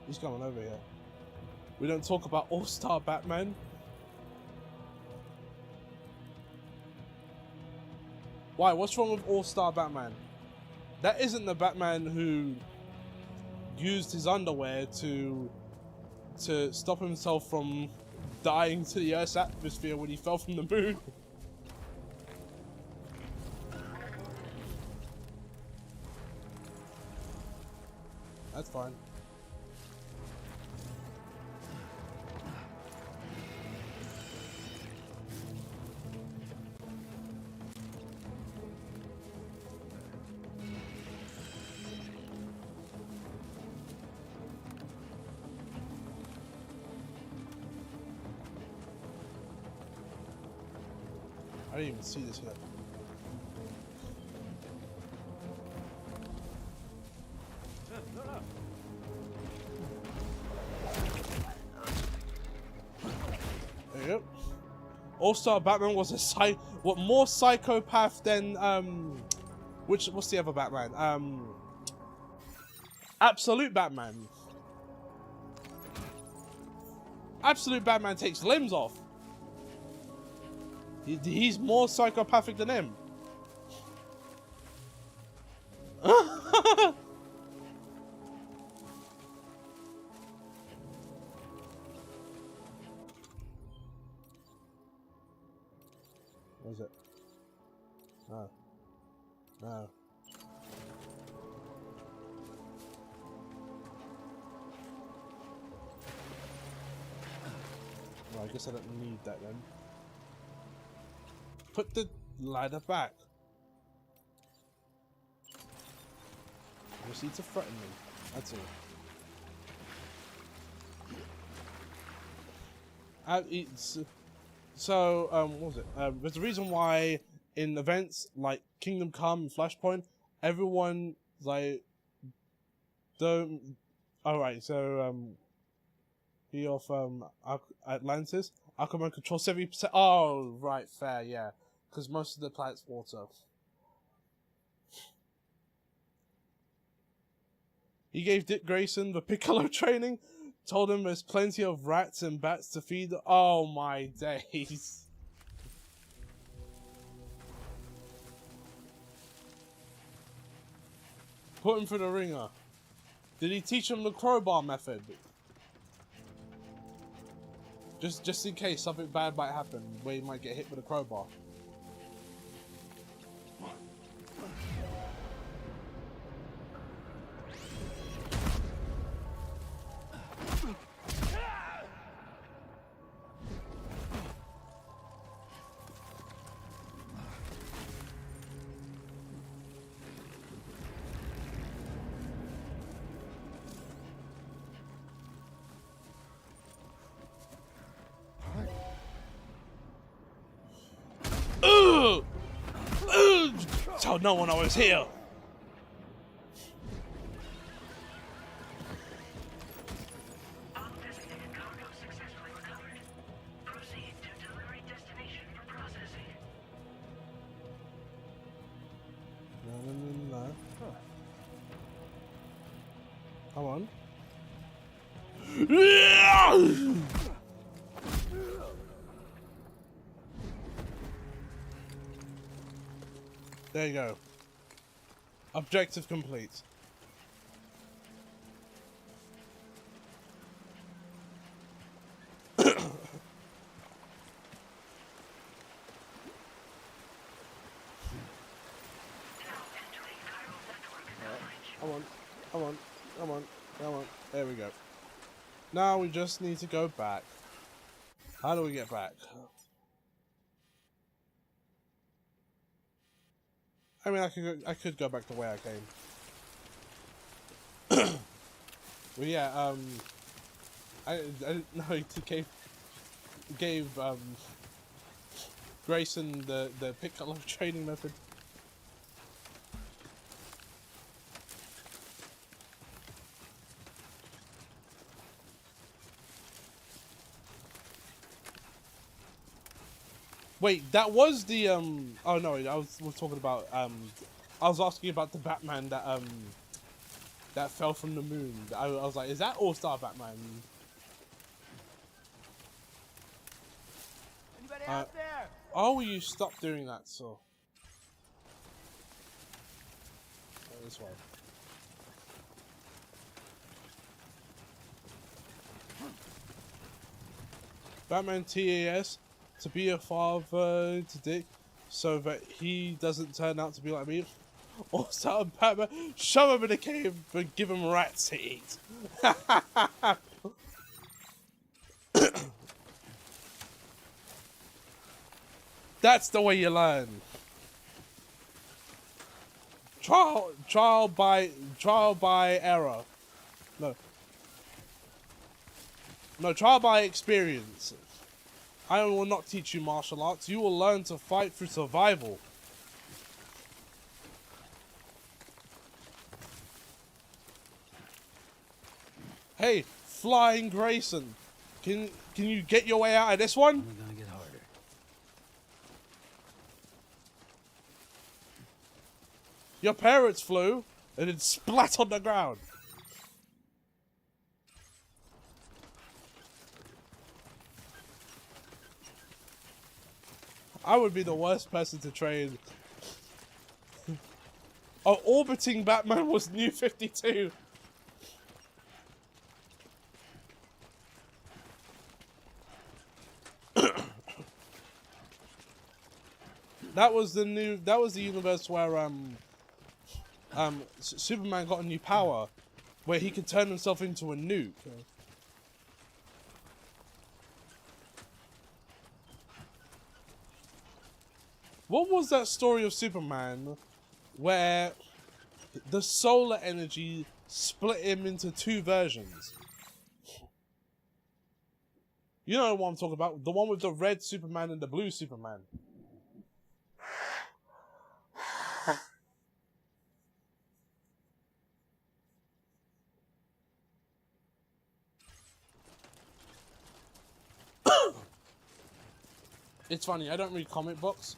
He's coming over here. We don't talk about All-Star Batman. Why? What's wrong with All-Star Batman? That isn't the Batman who used his underwear to stop himself from dying to the Earth's atmosphere when he fell from the moon. That's fine. I didn't even see this yet. There you go. All-Star Batman was a more psychopath than what's the other Batman? Absolute Batman. Absolute Batman takes limbs off. He's more psychopathic than him. What is it? No. No. Well, I guess I don't need that then. Put the ladder back. You just need to threaten me. That's all. So, what was it? There's a reason why in events like Kingdom Come and Flashpoint, everyone like don't. Alright, so he off Atlantis. Aquaman controls 70%. Oh, right, fair, yeah. Because most of the planet's water. He gave Dick Grayson the Piccolo training. Told him there's plenty of rats and bats to feed. Oh my days. Put him through the ringer. Did he teach him the crowbar method? Just in case something bad might happen, where he might get hit with a crowbar. Told no one I was here. Undesignated cargo successfully recovered. Proceed to delivery destination for processing. No. Huh. Come on. There you go. Objective complete. Come on. There we go. Now we just need to go back. How do we get back? I mean, I could go back the way I came. Well, yeah. I didn't know he gave Grayson the Piccolo training method. Wait, that was the oh no, I was talking about I was asking about the Batman that that fell from the moon. I was like, is that All-Star Batman? Anybody out there? Oh, you stopped doing that, so. Oh, this way. Batman TAS. To be a father to Dick, so that he doesn't turn out to be like me. or something, Batman. Shove him in a cave and give him rats to eat. That's the way you learn. Trial by error. No, trial by experience. I will not teach you martial arts. You will learn to fight through survival. Hey, Flying Grayson, can you get your way out of this one? Only gonna get harder. Your parents flew and it splat on the ground. I would be the worst person to train. Oh, orbiting Batman was New 52. That was the universe where Superman got a new power where he could turn himself into a nuke. What was that story of Superman where the solar energy split him into two versions? You know what I'm talking about, the one with the red Superman and the blue Superman. It's funny, I don't read comic books.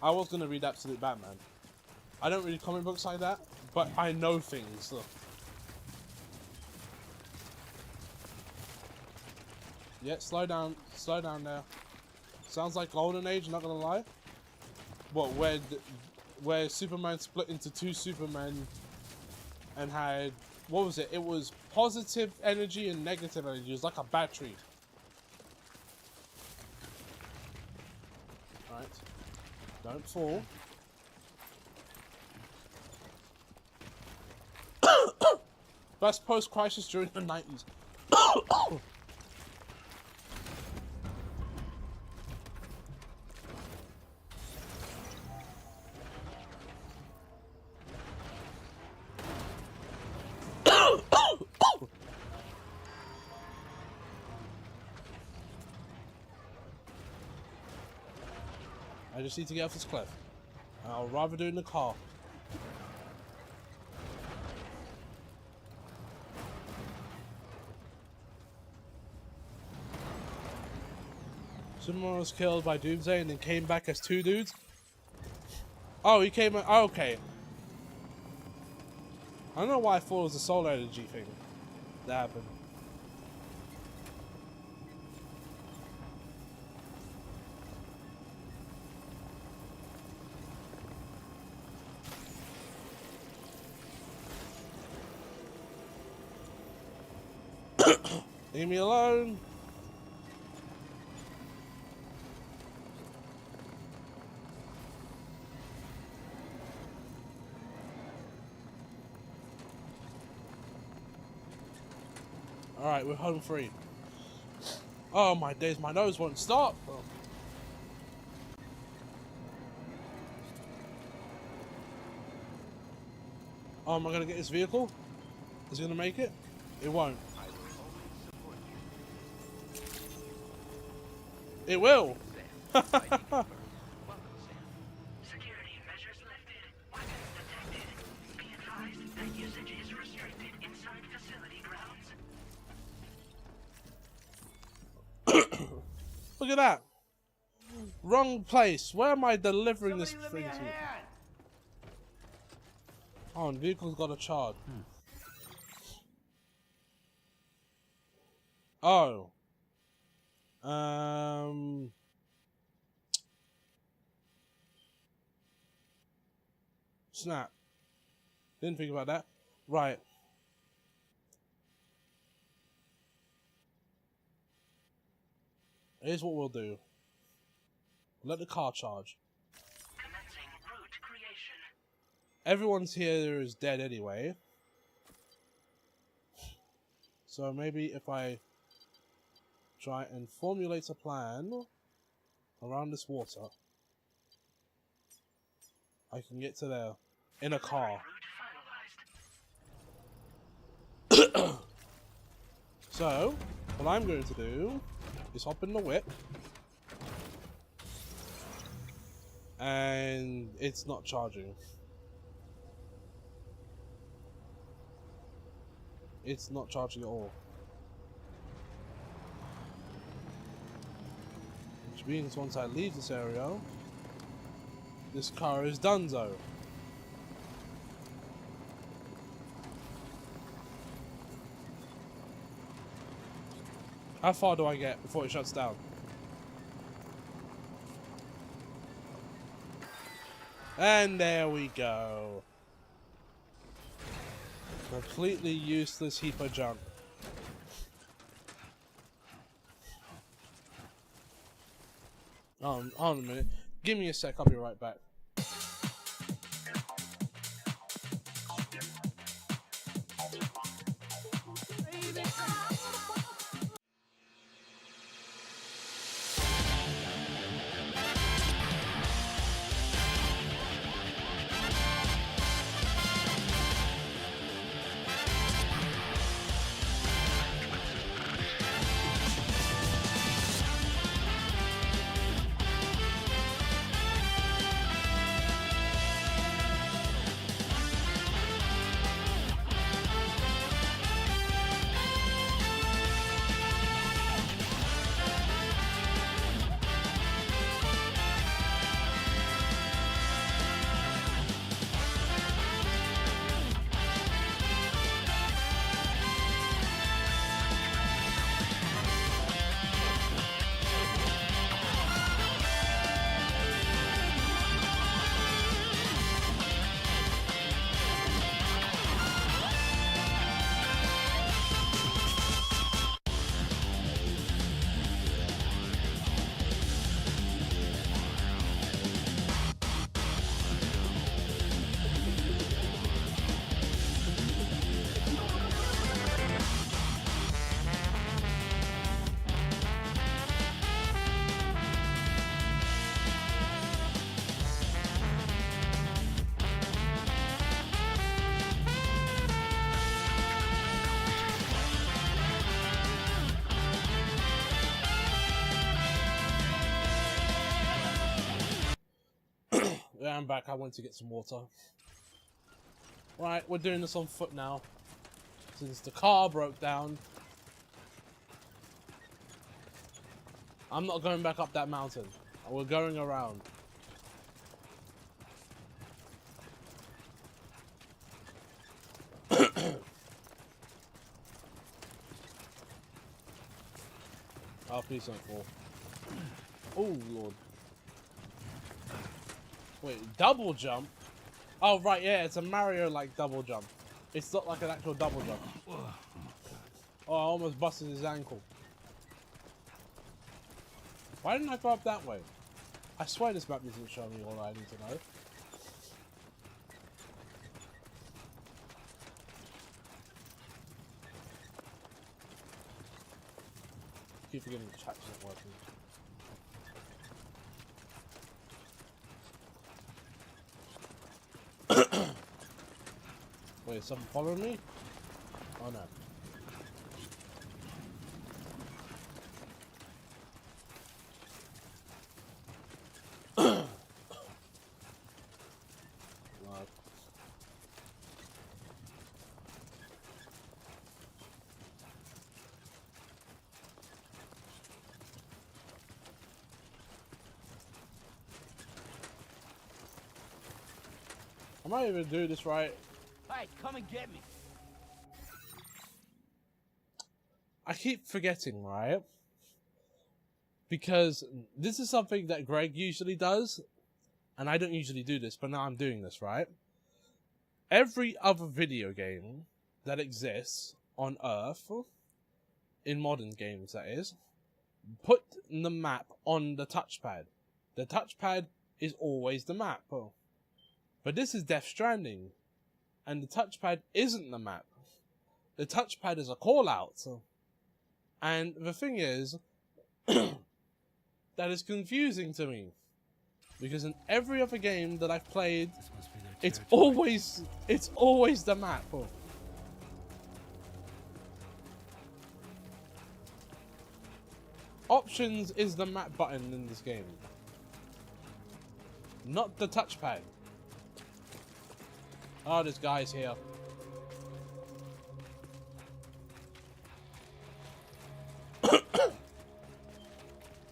I was going to read Absolute Batman. I don't read comic books like that, but I know things. Look. Yeah, slow down there. Sounds like Golden Age, not gonna lie. What, where Superman split into two Supermen and had, what was it? It was positive energy and negative energy. It was like a battery. Alright. Don't fall. Best post-crisis during the 90s. I just need to get off this cliff. I'll rather do it in the car. Someone was killed by Doomsday and then came back as two dudes. Oh, he came. Oh, okay. I don't know why I thought it was a solar energy thing that happened. Leave me alone. Alright, we're home free. Oh my days, my nose won't stop. Oh, am I gonna get this vehicle? Is it gonna make it? It won't. It will! Security measures lifted. Weapons detected. Be advised that usage is restricted inside facility grounds. Look at that! Wrong place. Where am I delivering this thing to? Oh, and vehicle's got a charge. Oh. Snap. Didn't think about that. Right. Here's what we'll do. Let the car charge. Commencing route creation. everyone's here is dead anyway. So maybe if I try and formulate a plan around this water, I can get to there in a car. So, what I'm going to do is hop in the whip. And it's not charging. It's not charging at all. Which means once I leave this area, this car is donezo. How far do I get before it shuts down? And there we go. Completely useless heap of junk. Hold on a minute. Give me a sec, I'll be right back. Yeah, I'm back. I went to get some water. Right, we're doing this on foot now. Since the car broke down. I'm not going back up that mountain. We're going around. Oh, please don't fall. Oh, Lord. Wait, double jump? Oh, right, yeah, it's a Mario-like double jump. It's not like an actual double jump. Oh, I almost busted his ankle. Why didn't I go up that way? I swear this map isn't showing me all I need to know. Keep forgetting the chat's not working. Wait, is someone following me? Oh no. Right. I might even do this right. Hey, come and get me. I keep forgetting, right? Because this is something that Greg usually does, and I don't usually do this, but now I'm doing this, right? Every other video game that exists on Earth, in modern games that is, put the map on the touchpad. The touchpad is always the map. But this is Death Stranding, and the touchpad isn't the map. The touchpad is a call out. And the thing is, that is confusing to me. Because in every other game that I've played, it's always the map. Options is the map button in this game, not the touchpad. Oh, this guy's here.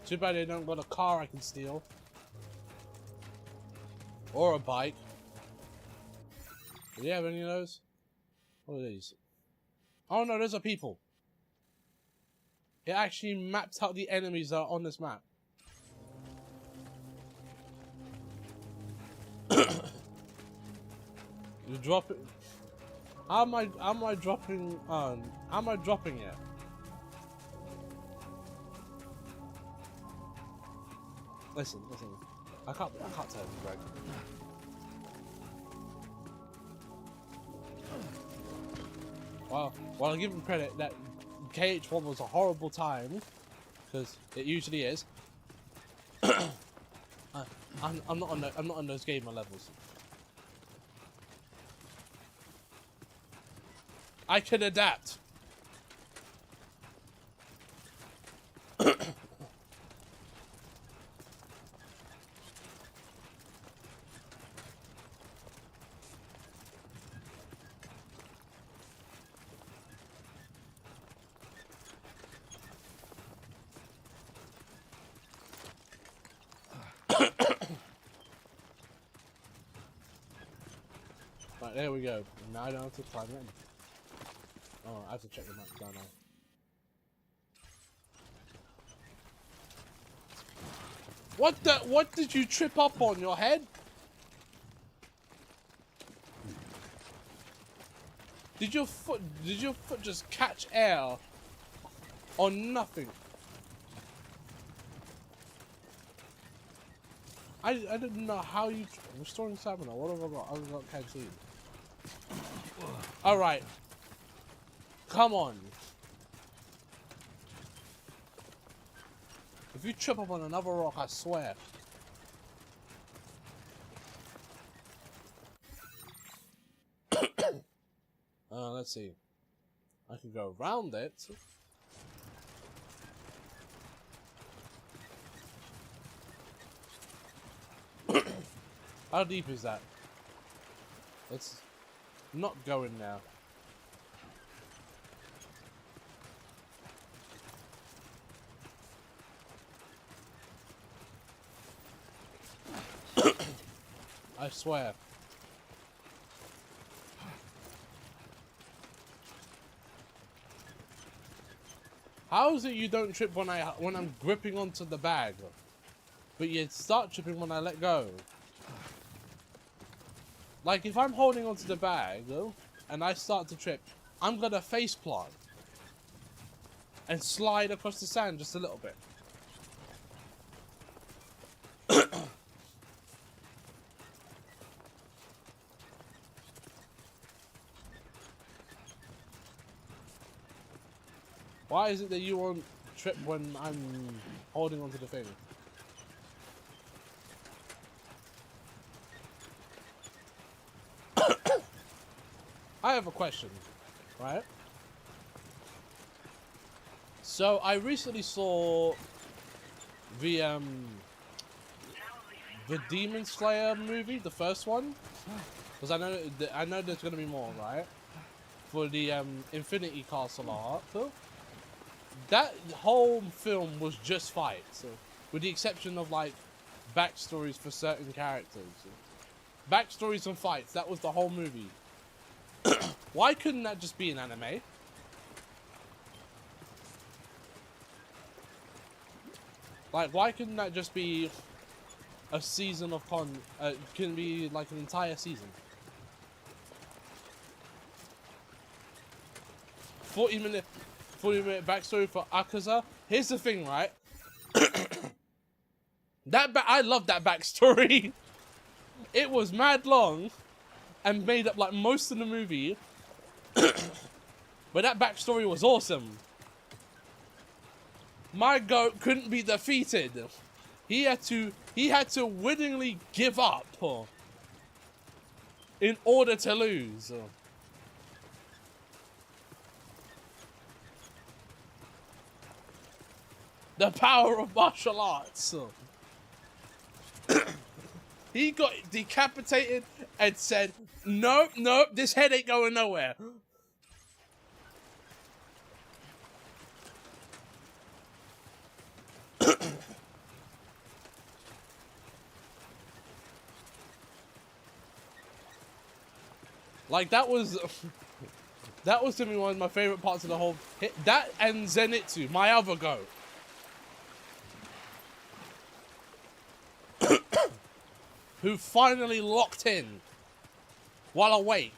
Too bad they don't got a car I can steal. Or a bike. Do you have any of those? What are these? Oh no, those are people. It actually maps out the enemies that are on this map. You drop it. How am I dropping how am I dropping it? Listen. I can't tell you, Greg. Well, I'll give him credit that KH1 was a horrible time, because it usually is. I'm not on those gamer levels. I can adapt. Right, there we go. Now I don't have to climb in. Oh, I have to check the map down now. What did you trip up on your head? Did your foot just catch air on nothing? I didn't know how you restoring stamina. What have I got? I've got canteen. All right. Come on. If you trip up on another rock, I swear. Let's see. I can go around it. How deep is that? Let's not go in now. I swear. How is it you don't trip when I'm gripping onto the bag, but you start tripping when I let go? Like if I'm holding onto the bag and I start to trip, I'm gonna face plant and slide across the sand just a little bit. Why is it that you won't trip when I'm holding onto the thing? I have a question, right? So I recently saw the Demon Slayer movie, the first one, because I know there's gonna be more, right? For the Infinity Castle arc. That whole film was just fights, with the exception of like backstories for certain characters. Backstories and fights, that was the whole movie. Why couldn't that just be an anime? Like, why couldn't that just be a season of can be like an entire season? 40-minute backstory for Akaza. Here's the thing, right? I love that backstory. It was mad long and made up like most of the movie. But that backstory was awesome. My goat couldn't be defeated. He had to willingly give up in order to lose. The power of martial arts. He got decapitated and said, nope, nope, this head ain't going nowhere. Like, that was to me one of my favorite parts of the whole hit. That and Zenitsu, my other goat. Who finally locked in while awake.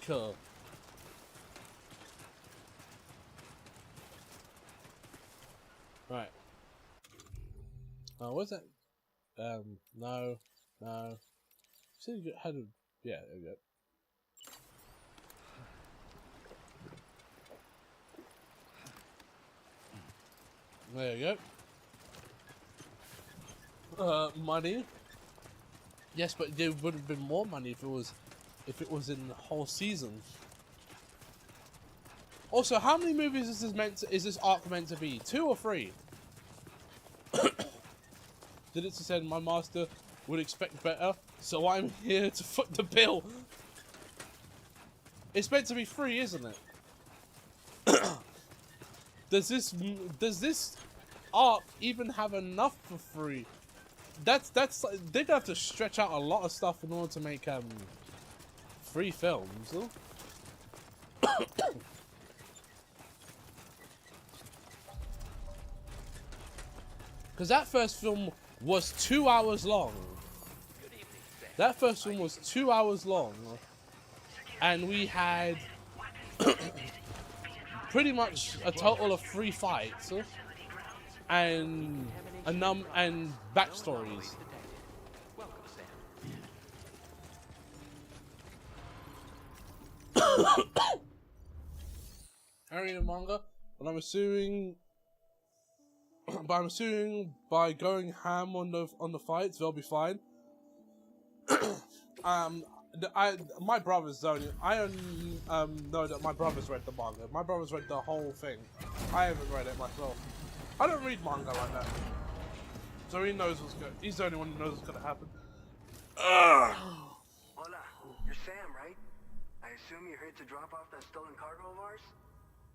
Right. Oh, what's that? No. So you had a, yeah, there we go. There you go. Money. Yes, but there would have been more money if it was in the whole season. Also, how many movies is this arc meant to be? 2 or 3? Did it say my master would expect better, so I'm here to foot the bill? It's meant to be 3, isn't it? Does this arc even have enough for 3? That's they'd have to stretch out a lot of stuff in order to make 3 films. Because that first film was 2 hours long. That first film was 2 hours long, and we had pretty much a total of 3 fights and backstories. I read a manga, but I'm assuming by going ham on the fights, they'll be fine. My brother's only. I only know that my brother's read the manga. My brother's read the whole thing. I haven't read it myself. I don't read manga like that. So he knows what's good. He's the only one who knows what's gonna happen. Hola, you're Sam, right? I assume you're here to drop off that stolen cargo of ours?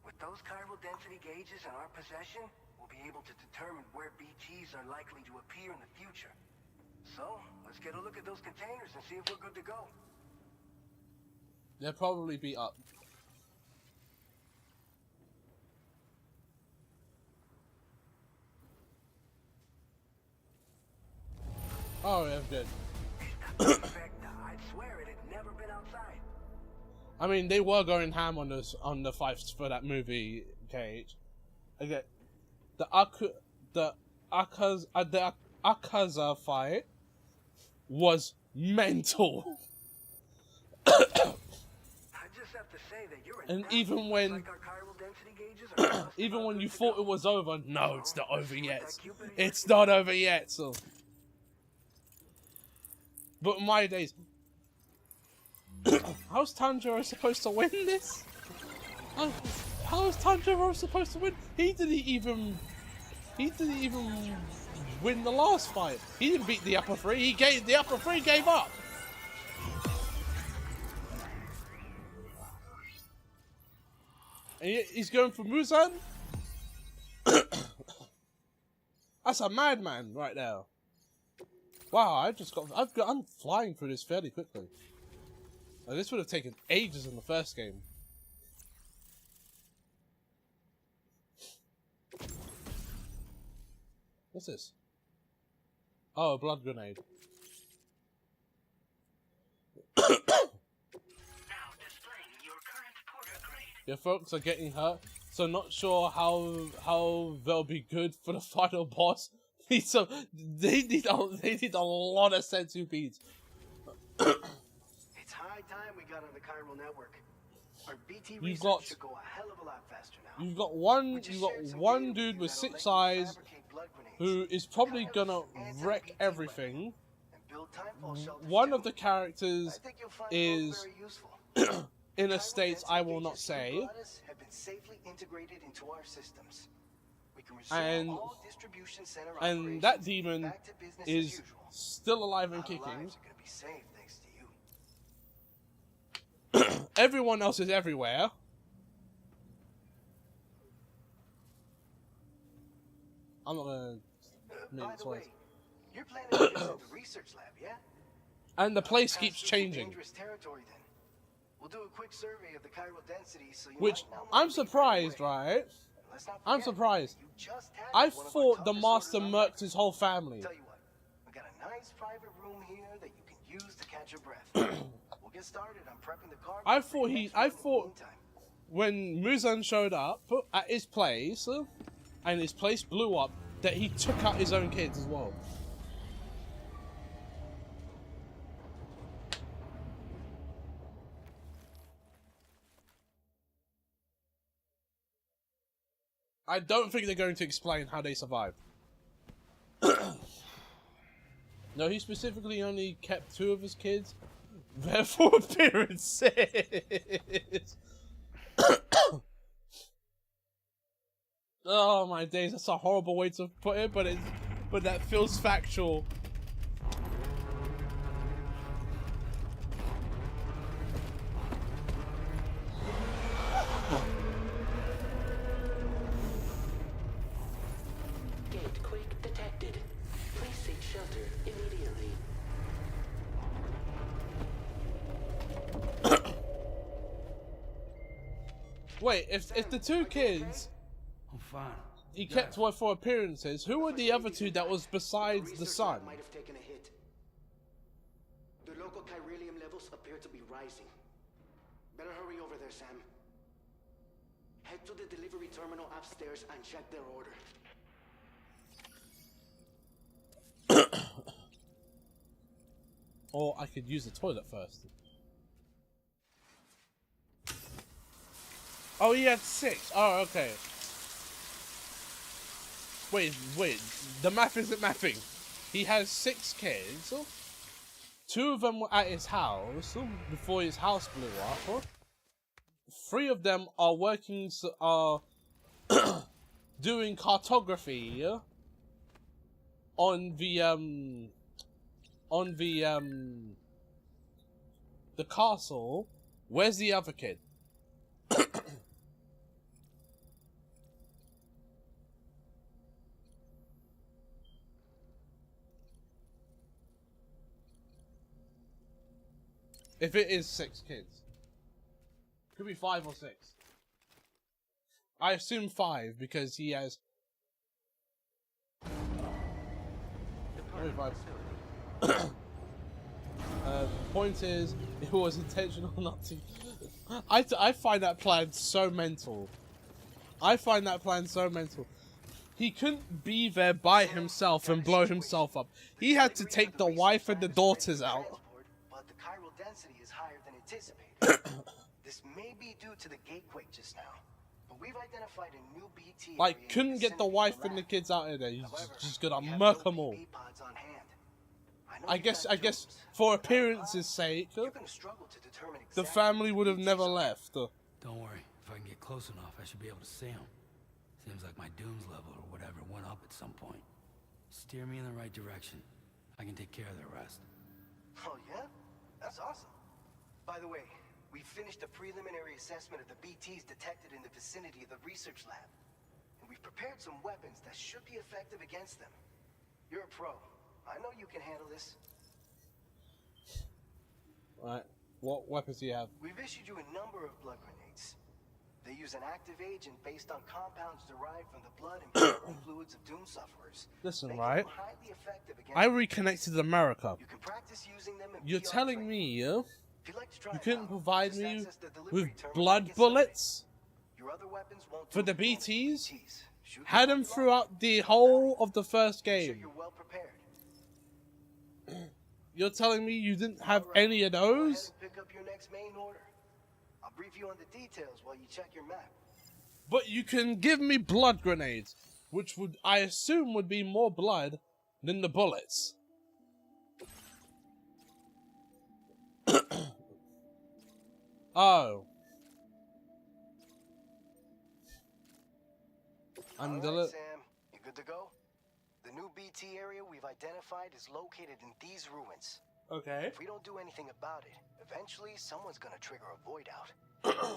With those chiral density gauges in our possession, we'll be able to determine where BTs are likely to appear in the future. So, let's get a look at those containers and see if we're good to go. They'll probably be up. Oh, yeah, good. I'd swear it had never been outside. I mean, they were going ham on the fights for that movie, Cage. Okay, the Akaza fight was mental. I just have to say that you're And even when like our chiral density gauges are just even about when good you to thought go. it was over, no, it's not over See what yet. that Cupid is It's looking not over yet. So, but in my days, how's Tanjiro supposed to win this? How is Tanjiro supposed to win? He didn't even win the last fight. He didn't beat the upper 3. The upper 3 gave up. And he's going for Muzan? That's a madman right now. Wow, I'm flying through this fairly quickly. Like, this would have taken ages in the first game. What's this? Oh, a blood grenade. Now displaying your current porter grade. Your folks are getting hurt, so not sure how they'll be good for the final boss. So they need a lot of senzu beads. high time we got on the chiral network. Our BT You've research got- should go a hell of a lot faster now. You've got We just shared some one data dude you with that'll 6 let you eyes fabricate blood grenades, who is probably kind of gonna wreck anti-BT everything. weapon, and build timefall shelters One too. of the characters I think you'll find is both very useful. in a Chiral state density I will not gauges you say, brought us have been safely integrated into our systems. We can resume and all distribution center and that operations demon back to business as is usual. still alive A and lot of kicking. lives are gonna be saved thanks to you. Everyone else is everywhere. I'm not gonna By make the choice. way, you're planning to visit the research lab, yeah? And the place Pass keeps through some changing. dangerous territory then. We'll do a quick survey of the chiral density so you Which might not I'm want to leave surprised, right away. right? Let's not I'm forget, surprised. you just had I one of our thought top the master disorders on murked record. his whole family. Tell you what, we got a nice private room here that you can use to catch your breath. We'll get started on prepping the cargo. I for thought your he- next I one in the thought- meantime. When Muzan showed up at his place, and his place blew up, that he took out his own kids as well. I don't think they're going to explain how they survived. No, he specifically only kept 2 of his kids. Therefore, appearances. Oh my days, that's a horrible way to put it, but that feels factual. Gate quake detected. Please seek shelter immediately. Wait, if the 2 kids I'm fine. he kept for appearances, who were the other 2 that was besides the son? Might have taken a hit. The local chiralium levels appear to be rising. Better hurry over there, Sam. Head to the delivery terminal upstairs and check their order. Or I could use the toilet first. Oh, he had 6. Oh, okay. Wait. The math isn't mathing. He has 6 kids. 2 of them were at his house before his house blew up. 3 of them are working, are doing cartography on the castle. Where's the other kid? If it is 6 kids. Could be 5 or 6. I assume 5 because he has... Only 5. Point is, it was intentional not to... I find that plan so mental. He couldn't be there by himself and blow himself up. He had to take the wife and the daughters out. But the chiral density is higher than anticipated. This may be due to the gatequake just now, but we've identified a new BT area Like, in couldn't the get the vicinity wife of the and the lab. kids out of there. He's However, just gonna we have murk no them all. BB pods on hand. I know I you've guess got for drones. Without appearances' pods, sake, you're gonna struggle to determine the exactly family where would have BTs never are. left. Don't worry. If I can get close enough, I should be able to see him. Seems like my dooms level or whatever went up at some point. Steer me in the right direction. I can take care of the rest. Oh yeah? That's awesome. By the way, we finished a preliminary assessment of the BTs detected in the vicinity of the research lab. And we've prepared some weapons that should be effective against them. You're a pro. I know you can handle this. Right. What weapons do you have? We've issued you a number of blood grenades. They use an active agent based on compounds derived from the blood and plasma fluids of doom sufferers. Listen, making right? them highly effective against I reconnected America. You can practice using them in You're VR telling training. me If you'd like to try you it couldn't out, provide just me access the delivery with terminal blood and get started. bullets Your other weapons won't for do the against BTs? Shoot Had them them with throughout the whole of the first Make sure game. you're well prepared. You're telling me you didn't have any of Go ahead those? and pick up your next main order. I'll brief you on the details while you check your map. But you can give me blood grenades, which would, I assume, would be more blood than the bullets. Oh. All right, Sam. You good to go? The new BT area we've identified is located in these ruins. Okay. If we don't do anything about it, eventually someone's gonna trigger a void out.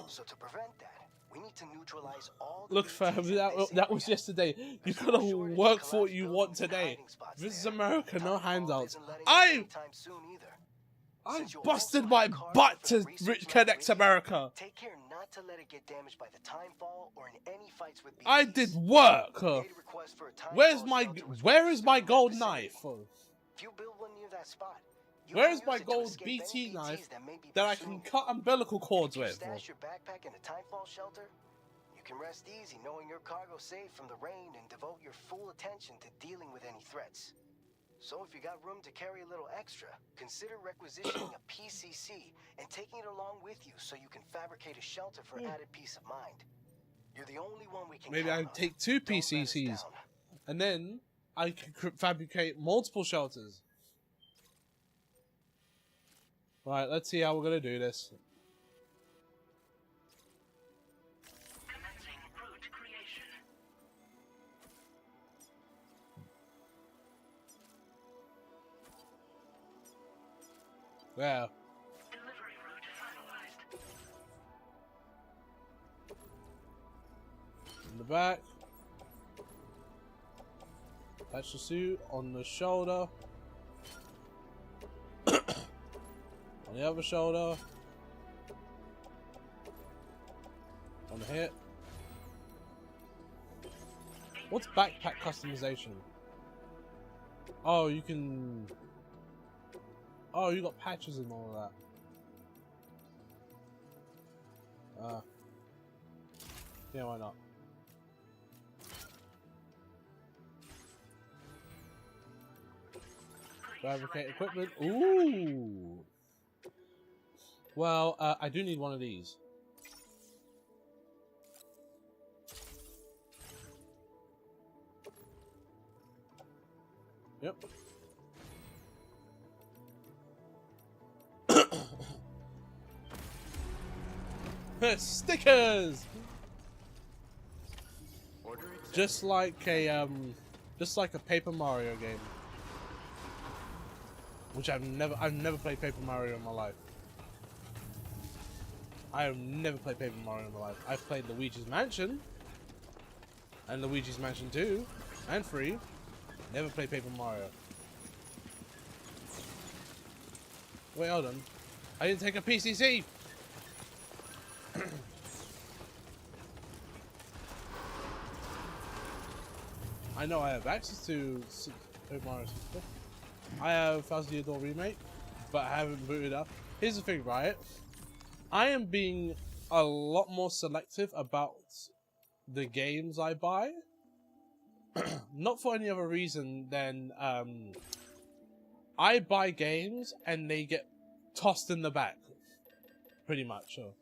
So to prevent that, we need to neutralize all the Look, BTs fam, in this that was area. yesterday. You There's gotta no shortage of work for what collapsed you buildings want and today. hiding spots This is there. America, no Timefall handouts. isn't letting up anytime soon either. I Since you busted also my have cargo butt for to the research lab connect with you, America. Take care not to let it get damaged by the timefall or in any fights with BTs. I did work. Made a request for a Where's timefall my shelter was where is registered my in that gold vicinity. knife? If you build one near that spot, you Where can is use my it to gold escape BT any knife BTs that may be that I pursuing can you. cut umbilical cords If you with? stash your backpack in the timefall shelter, you can rest easy knowing your cargo's safe from the rain and devote your full attention to dealing with any threats. So if you got room to carry a little extra, consider requisitioning a PCC and taking it along with you so you can fabricate a shelter for added peace of mind. You're the only one we can Maybe I count can on. take 2 Don't let us PCCs, down. and then I can fabricate multiple shelters. Right, let's see how we're gonna do this. Commencing route creation. Yeah. Delivery route finalized. In the back. Attach the suit on the shoulder. On the other shoulder. On the hip. What's backpack customization? Oh, you can... Oh, you got patches and all of that. Yeah, why not? Fabricate equipment. Ooh. Well, I do need one of these. Yep. Stickers. Just like a Paper Mario game. Which I've never played Paper Mario in my life. I have never played Paper Mario in my life. I've played Luigi's Mansion and Luigi's Mansion 2 and 3. Never played Paper Mario. Wait, hold on. I didn't take a PCC. I know I have access to Paper Mario 64. I have Thousand Year Door Remake, but I haven't booted up. Here's the thing, right? I am being a lot more selective about the games I buy. Not for any other reason than I buy games and they get tossed in the back. Pretty much, so.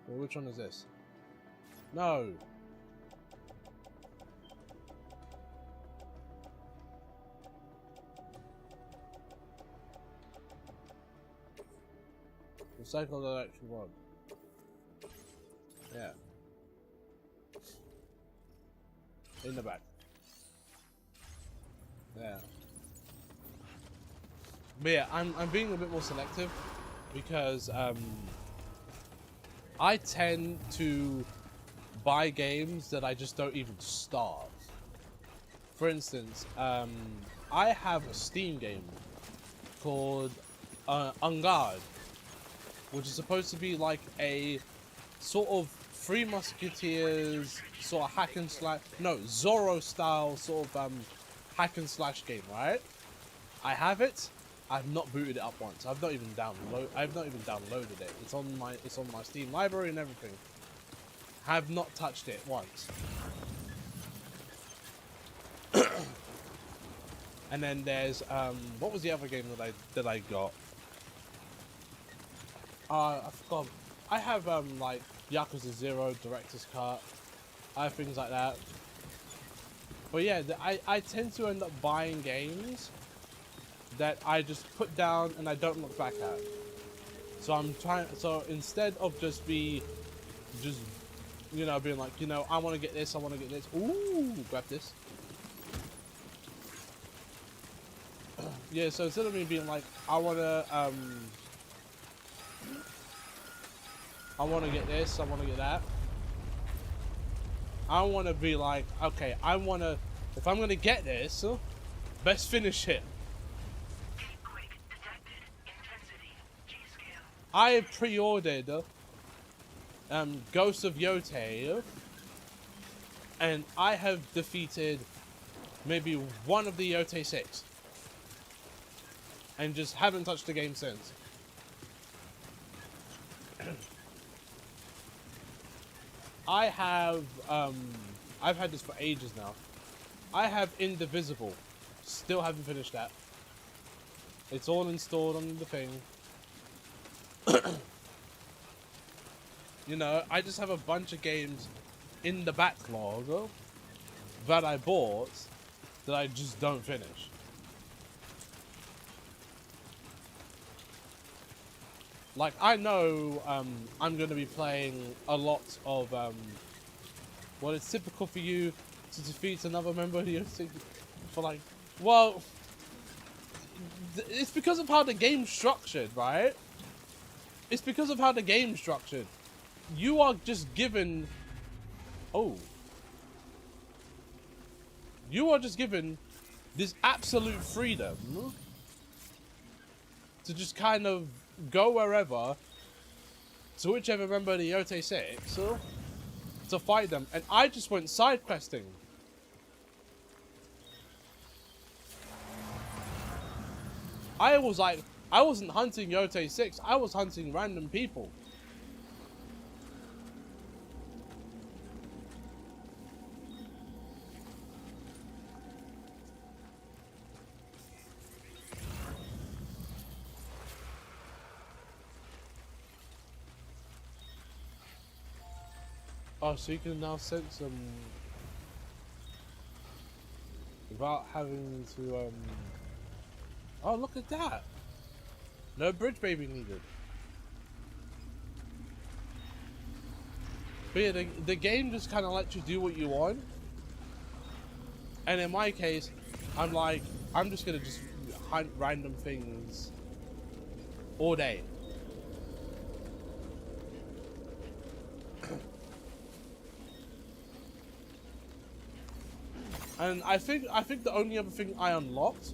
Well, which one is this? No. Recycle the electric rod. Yeah. In the back. Yeah. But yeah, I'm being a bit more selective because I tend to buy games that I just don't even start. For instance, I have a Steam game called Ungard, which is supposed to be like a sort of Three Musketeers sort of hack and slash, no, Zorro style sort of hack and slash game, right? I have it. I've not booted it up once. I've not even downloaded it. It's on my Steam library and everything. Have not touched it once. And then there's what was the other game that I got? I forgot. I have like Yakuza 0 Director's Cut. I have things like that. But yeah, I tend to end up buying games that I just put down and I don't look back at. So instead of just you know, being like, you know, I want to get this, I want to get this. Ooh, grab this. Yeah, so instead of me being like, I want to get this, I want to get that. I want to be like, okay, if I'm going to get this, best finish it. I pre-ordered Ghost of Yotei, and I have defeated maybe one of the Yotei 6. And just haven't touched the game since. I have, I've had this for ages now. I have Indivisible. Still haven't finished that. It's all installed on the thing. You know, I just have a bunch of games in the backlog that I bought that I just don't finish. Like, I know I'm going to be playing a lot of, well, it's typical for you to defeat another member of your team for like, well, it's because of how the game's structured, right? It's because of how the game's structured. You are just given, you are just given this absolute freedom to just kind of go wherever, to whichever member of the Yotei 6, to fight them. And I just went side questing. I was like, I wasn't hunting Yotei 6, I was hunting random people. Oh, so you can now sense them without having to, Oh, look at that! No bridge baby needed. But yeah, the game just kind of lets you do what you want. And in my case, I'm like, I'm just gonna just hunt random things all day. And I think the only other thing I unlocked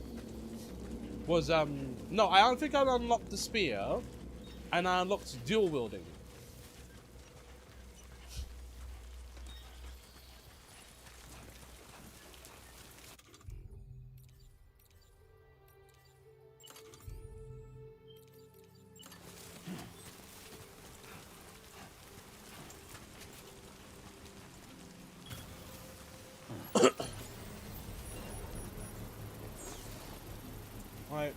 was no, I don't think I unlocked the spear, and I unlocked dual wielding. Right.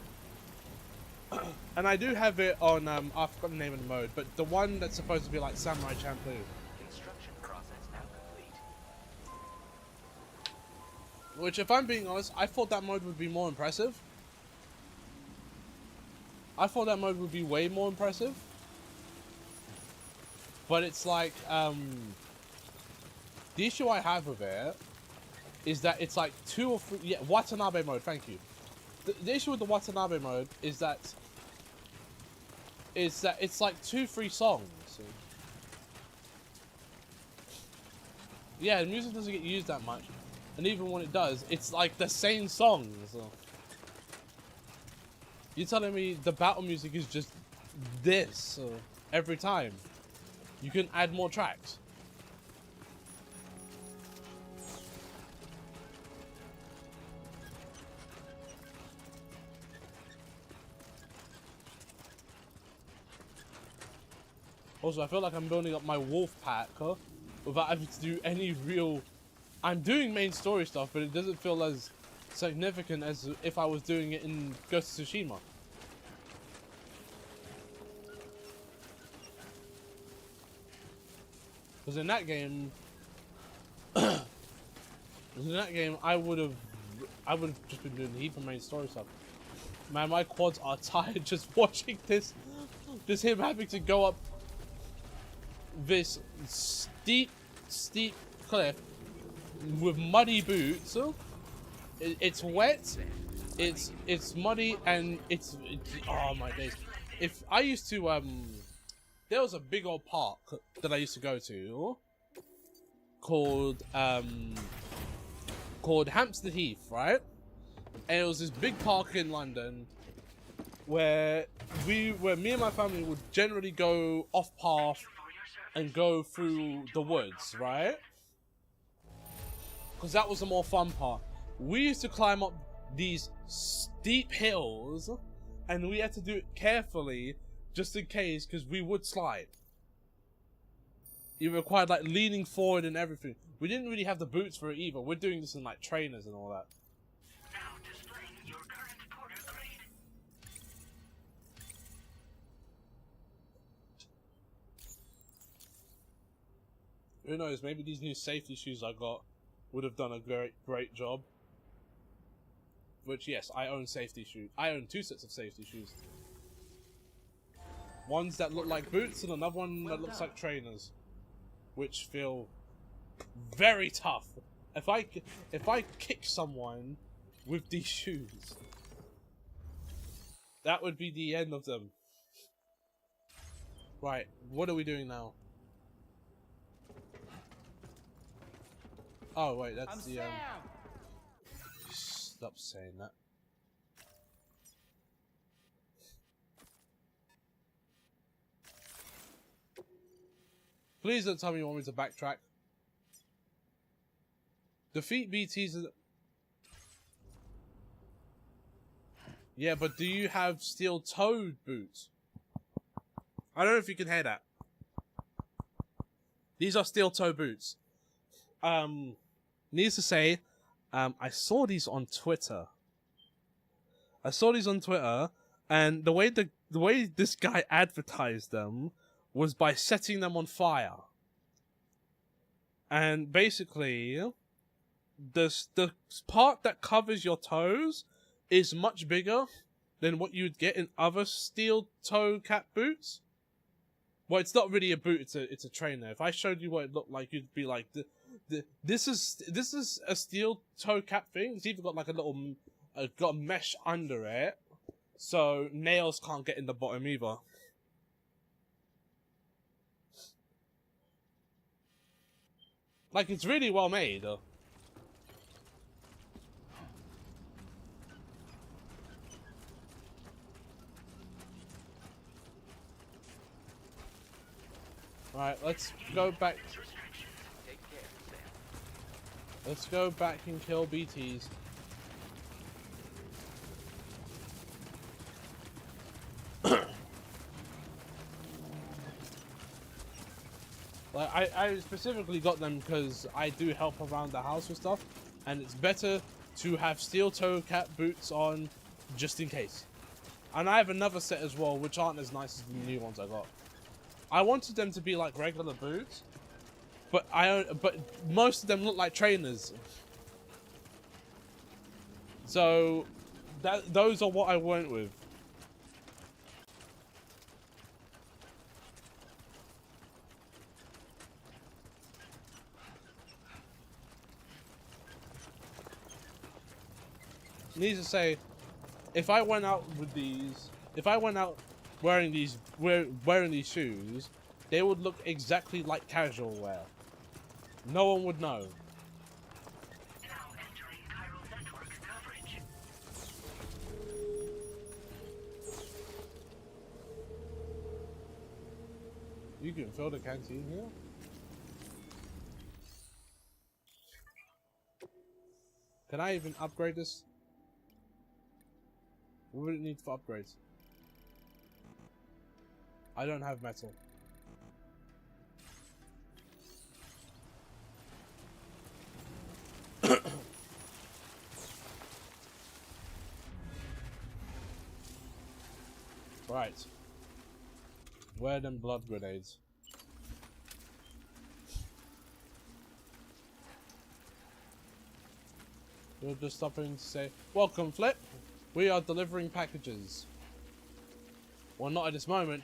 And I do have it on, I forgot the name of the mode, but the one that's supposed to be like Samurai Champloo. Construction process now complete. Which, if I'm being honest, I thought that mode would be more impressive. I thought that mode would be way more impressive. But it's like, the issue I have with it is that it's like 2 or 3, yeah, Watanabe mode, thank you. The issue with the Watanabe mode is that it's like 2-3 songs. Yeah, the music doesn't get used that much, and even when it does, it's like the same songs. You're telling me the battle music is just this every time? You can add more tracks. Also, I feel like I'm building up my wolf pack without having to do any real... I'm doing main story stuff, but it doesn't feel as significant as if I was doing it in Ghost of Tsushima. Because in that game... I would have just been doing a heap of main story stuff. Man, my quads are tired just watching this. Just him having to go up this steep cliff with muddy boots. It's wet, it's muddy, and it's oh my days. If I used to there was a big old park that I used to go to called Hampstead Heath, right? And it was this big park in London where me and my family would generally go off path and go through the woods, right? Because that was the more fun part. We used to climb up these steep hills, and we had to do it carefully just in case, because we would slide. It required like leaning forward and everything. We didn't really have the boots for it either. We're doing this in like trainers and all that. Now displaying your current porter grade. Who knows, maybe these new safety shoes I got would have done a great job. Which, yes, I own safety shoes. I own 2 sets of safety shoes. Ones that look like boots and another one that looks like trainers. Which feel very tough. If I kick someone with these shoes, that would be the end of them. Right, what are we doing now? Oh wait, that's the Stop saying that. Please don't tell me you want me to backtrack. Defeat BTs. Yeah, but do you have steel-toed boots? I don't know if you can hear that. These are steel-toe boots. Needs to say, I saw these on Twitter. And the way this guy advertised them was by setting them on fire. And basically, the part that covers your toes is much bigger than what you'd get in other steel toe cap boots. Well, it's not really a boot; it's a trainer. If I showed you what it looked like, you'd be like, "This is a steel toe cap thing. It's even got like a little, got a mesh under it, so nails can't get in the bottom either." Like, it's really well made. Right, let's go back. Let's go back and kill BTs. Like, I specifically got them because I do help around the house with stuff, and it's better to have steel toe cap boots on just in case. And I have another set as well, which aren't as nice as the new ones I got. I wanted them to be like regular boots, but most of them look like trainers. So those are what I went with. Needs to say, if I went out with these, if I went out wearing these shoes, they would look exactly like casual wear. No one would know. Now entering chiral network coverage. You can fill the canteen here. Can I even upgrade this? What would it need for upgrades? I don't have metal. Right. Where them blood grenades? We're just stopping to say, welcome, Flip. We are delivering packages. Well, not at this moment,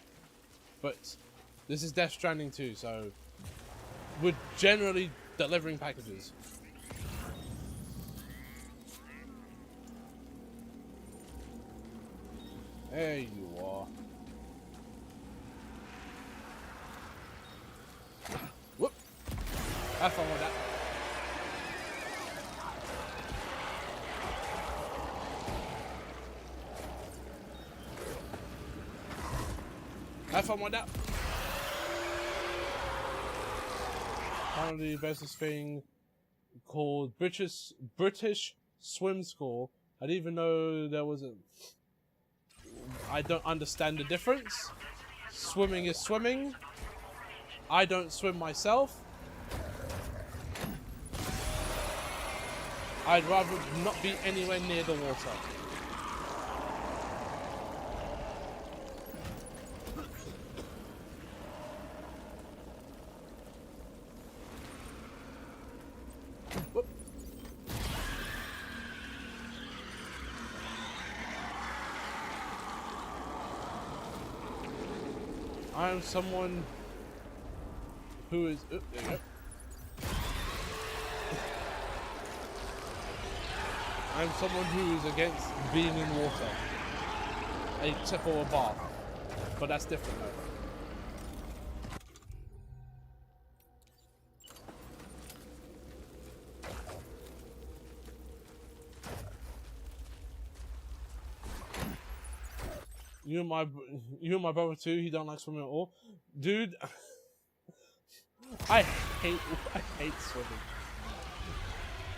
but this is Death Stranding 2, so we're generally delivering packages. There you are. Whoop! Have fun with that. Have fun with that. Apparently there's this thing called British Swim School. I didn't even know there was a... I don't understand the difference. Swimming is swimming. I don't swim myself. I'd rather not be anywhere near the water. Whoop. I am someone who is... Oh, there you go. I'm someone who is against being in water. Except for a bath. But that's different though. You and my brother too, he don't like swimming at all. Dude, I hate swimming.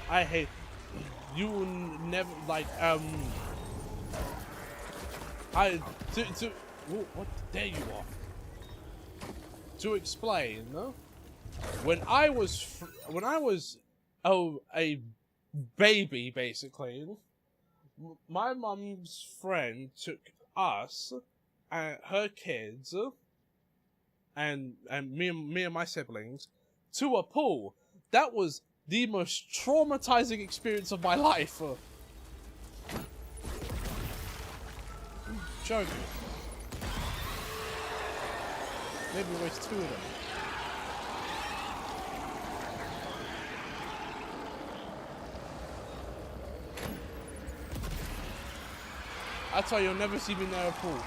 I hate... You will never, like, what, there you are. To explain, when I was a baby, basically, my mum's friend took us and her kids and me and my siblings to a pool. That was the most traumatizing experience of my life. Joking. Maybe waste 2 of them. That's why you'll never see me near a pool.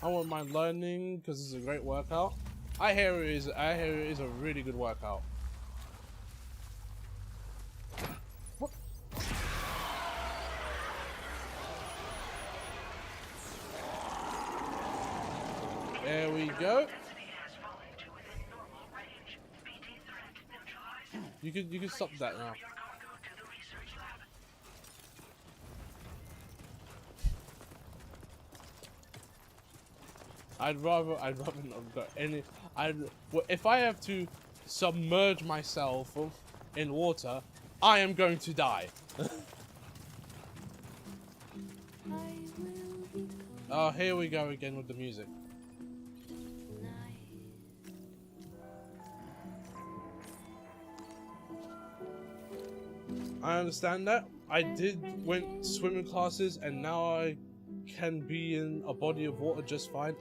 I won't mind learning because it's a great workout. I hear it is a really good workout. What? There we go. You can stop that now. I'd rather not go any. If I have to submerge myself in water, I am going to die. Oh, here we go again with the music. I understand that. I went swimming classes and now I can be in a body of water just fine.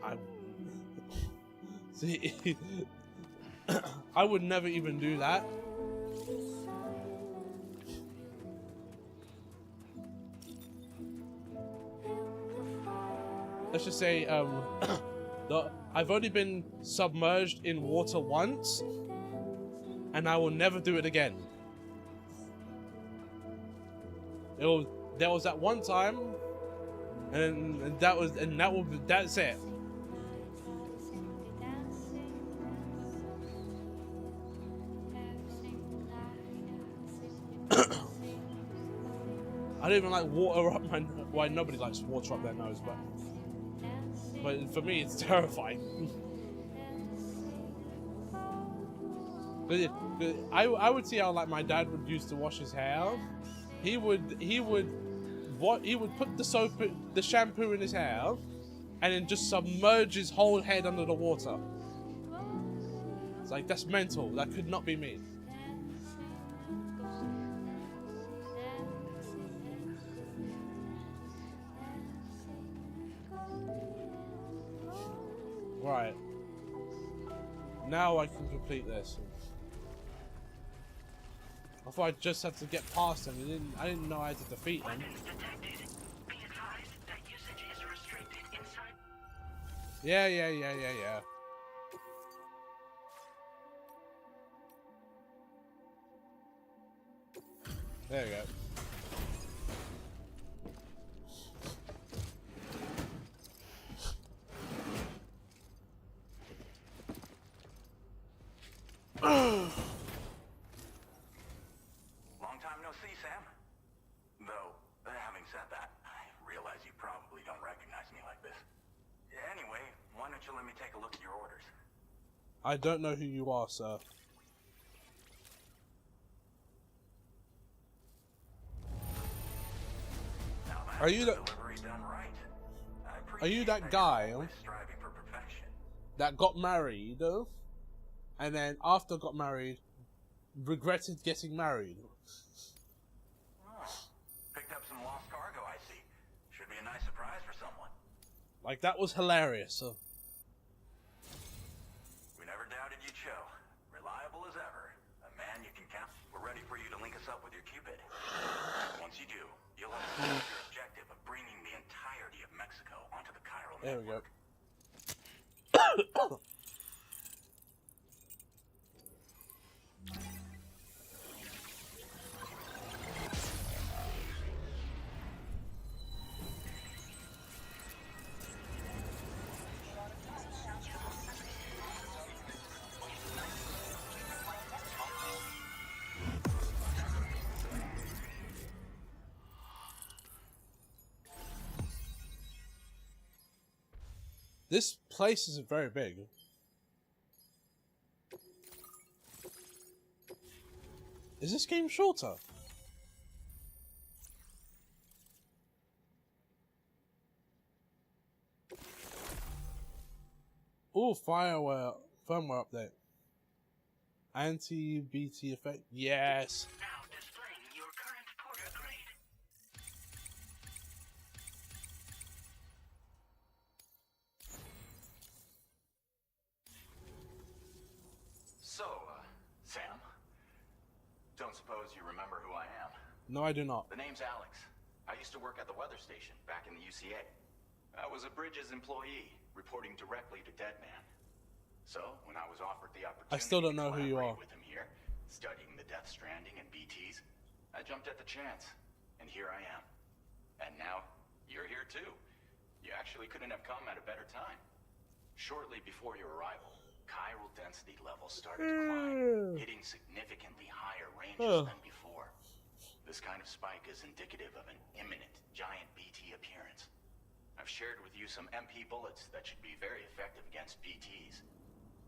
See, I would never even do that. Let's just say, I've only been submerged in water once, and I will never do it again. There was that one time, and that's it. I don't even like water up my nose. Well, nobody likes water up their nose, but for me, it's terrifying. I would see how like my dad would used to wash his hair. He would what he would put the soap, the shampoo in his hair, and then just submerge his whole head under the water. It's like, that's mental. That could not be me. Right. Now I can complete this. I thought I just had to get past him. I didn't know I had to defeat him. Be advised that usage is restricted inside. Yeah. There you go. Long time no see, Sam. Though, having said that, I realize you probably don't recognize me like this. Anyway, why don't you let me take a look at your orders? I don't know who you are, sir. Now that's Are you the delivery done right. Are you that Appreciate guy you're always striving for perfection. that got married, and then after got married, regretted getting married? Oh, picked up some lost cargo, I see. Should be a nice surprise for someone. Like, that was hilarious. We never doubted you'd show. Reliable as ever. A man you can count. We're ready for you to link us up with your Cupid. Once you do, you'll have your objective of bringing the entirety of Mexico onto the Chiral There we go. network. This place is very big. Is this game shorter? Oh, firmware update. Anti-BT effect. Yes. Now displaying your current porter grade. So, Sam, don't suppose you remember who I am? No, I do not. The name's Alex. I used to work at the weather station back in the UCA. I was a Bridges employee, reporting directly to Deadman. So, when I was offered the opportunity I still don't know to who you are. collaborate with him here, studying the Death Stranding and BTs, I jumped at the chance, and here I am. And now, you're here too. You actually couldn't have come at a better time. Shortly before your arrival, chiral density levels started to climb, hitting significantly higher ranges than before. This kind of spike is indicative of an imminent giant BT appearance. I've shared with you some MP bullets that should be very effective against BTs.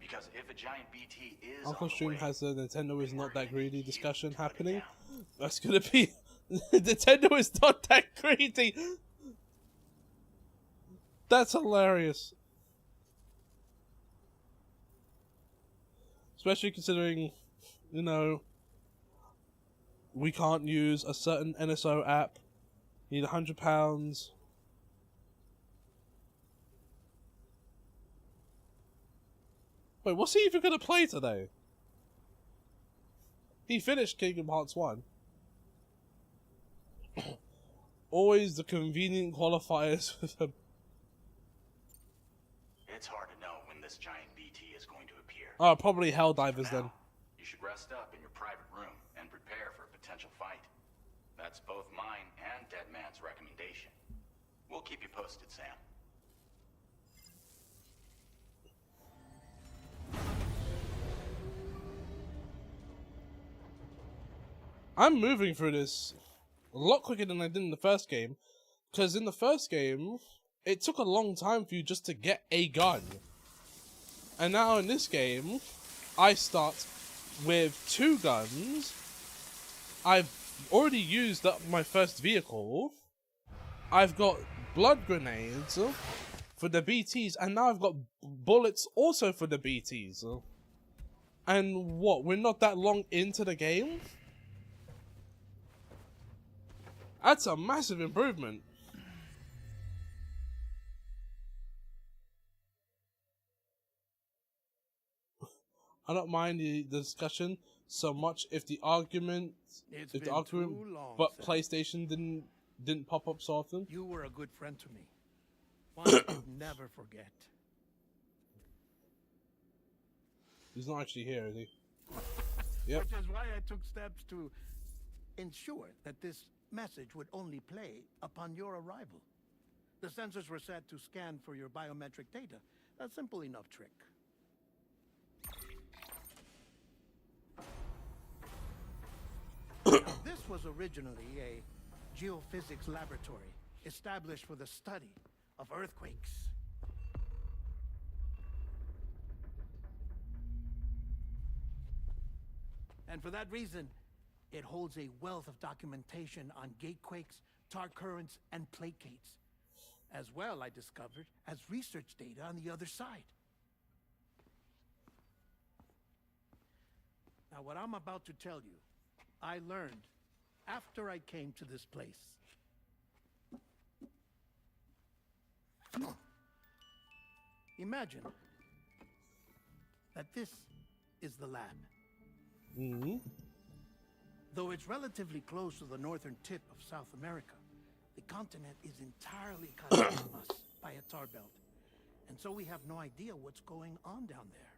Because if a giant BT is Uncle on the Stream way, has the Nintendo is not that greedy discussion to put it happening. down. That's gonna be Nintendo is not that greedy. That's hilarious. Especially considering, you know, we can't use a certain NSO app. Need £100. Wait, what's he even gonna play today? He finished Kingdom Hearts 1. Always the convenient qualifiers with him. It's hard to know when this giant BT is going to appear. Oh, probably Helldivers For then. now, you should rest up in your private room and prepare for a potential fight. That's both mine and Deadman's recommendation. We'll keep you posted, Sam. I'm moving through this a lot quicker than I did in the first game. Because in the first game, it took a long time for you just to get a gun. And now in this game, I start with 2 guns. I've already used up my first vehicle. I've got blood grenades for the BTs, and now I've got bullets also for the BTs. And what? We're not that long into the game? That's a massive improvement. I don't mind the discussion so much if the argument, but PlayStation didn't pop up so often. You were a good friend to me. One I could never forget. He's not actually here, is he? Yep. Which is why I took steps to ensure that this message would only play upon your arrival. The sensors were set to scan for your biometric data. A simple enough trick. This was originally a geophysics laboratory established for the study of earthquakes. And for that reason, it holds a wealth of documentation on gatequakes, tar currents, and placates. As well, I discovered, as research data on the other side. Now, what I'm about to tell you, I learned after I came to this place. Imagine that this is the lab. Mm-hmm. Though it's relatively close to the northern tip of South America, the continent is entirely cut off from us by a tar belt. And so we have no idea what's going on down there.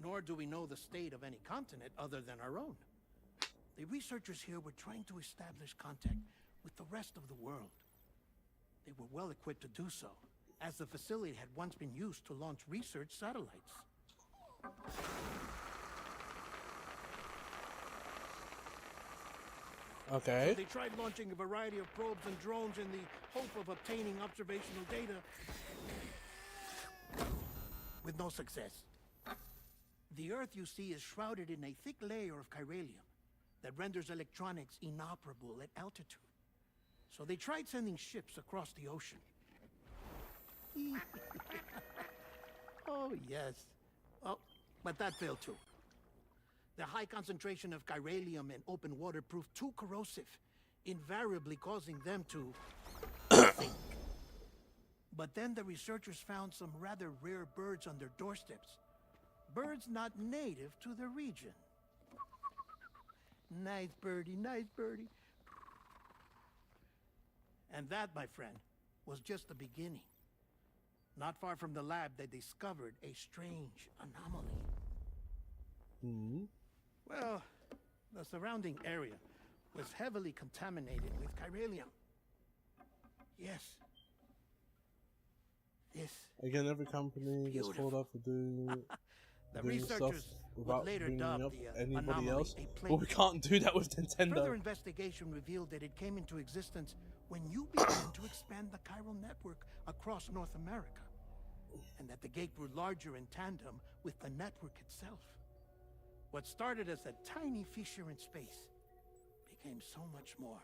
Nor do we know the state of any continent other than our own. The researchers here were trying to establish contact with the rest of the world. They were well equipped to do so, as the facility had once been used to launch research satellites. Okay. So they tried launching a variety of probes and drones in the hope of obtaining observational data, with no success. The Earth, you see, is shrouded in a thick layer of chiralium that renders electronics inoperable at altitude. So they tried sending ships across the ocean. Oh, yes. Oh, but that failed too. The high concentration of chiralium in open water proved too corrosive, invariably causing them to sink. But then the researchers found some rather rare birds on their doorsteps. Birds not native to the region. Nice birdie, nice birdie. And that, my friend, was just the beginning. Not far from the lab, they discovered a strange anomaly. Mm-hmm. Well, the surrounding area was heavily contaminated with chiralium. Yes. This. Again, every company gets called up for doing The doing stuff researchers without would later bringing dub up the anybody anomaly else. a But we can't do that with Nintendo. Further investigation revealed that it came into existence when you began to expand the chiral network across North America, and that the gate grew larger in tandem with the network itself. What started as a tiny fissure in space became so much more.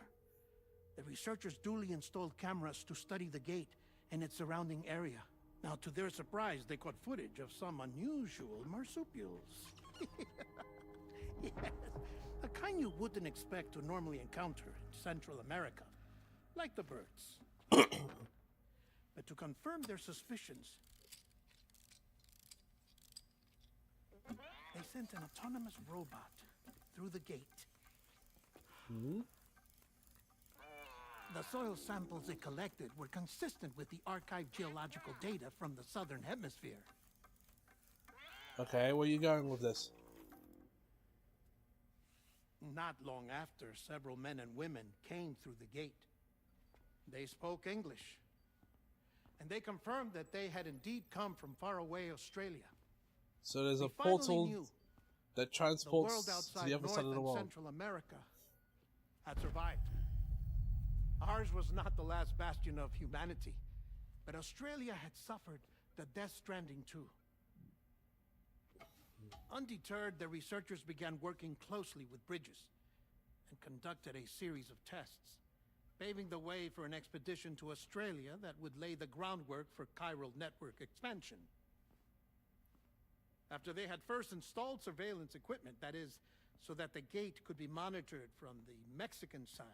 The researchers duly installed cameras to study the gate and its surrounding area. Now, to their surprise, they caught footage of some unusual marsupials. Yes, a kind you wouldn't expect to normally encounter in Central America, like the birds. But to confirm their suspicions, they sent an autonomous robot through the gate. Mm-hmm. The soil samples they collected were consistent with the archived geological data from the southern hemisphere. Okay, where are you going with this? Not long after, several men and women came through the gate. They spoke English, and they confirmed that they had indeed come from faraway Australia. So there's a We finally portal knew that the world transports to outside the other North side of the and world. Central America had survived. Ours was not the last bastion of humanity, but Australia had suffered the death stranding too. Undeterred, the researchers began working closely with Bridges and conducted a series of tests. paving the way for an expedition to Australia that would lay the groundwork for chiral network expansion. After they had first installed surveillance equipment, that is, so that the gate could be monitored from the Mexican side,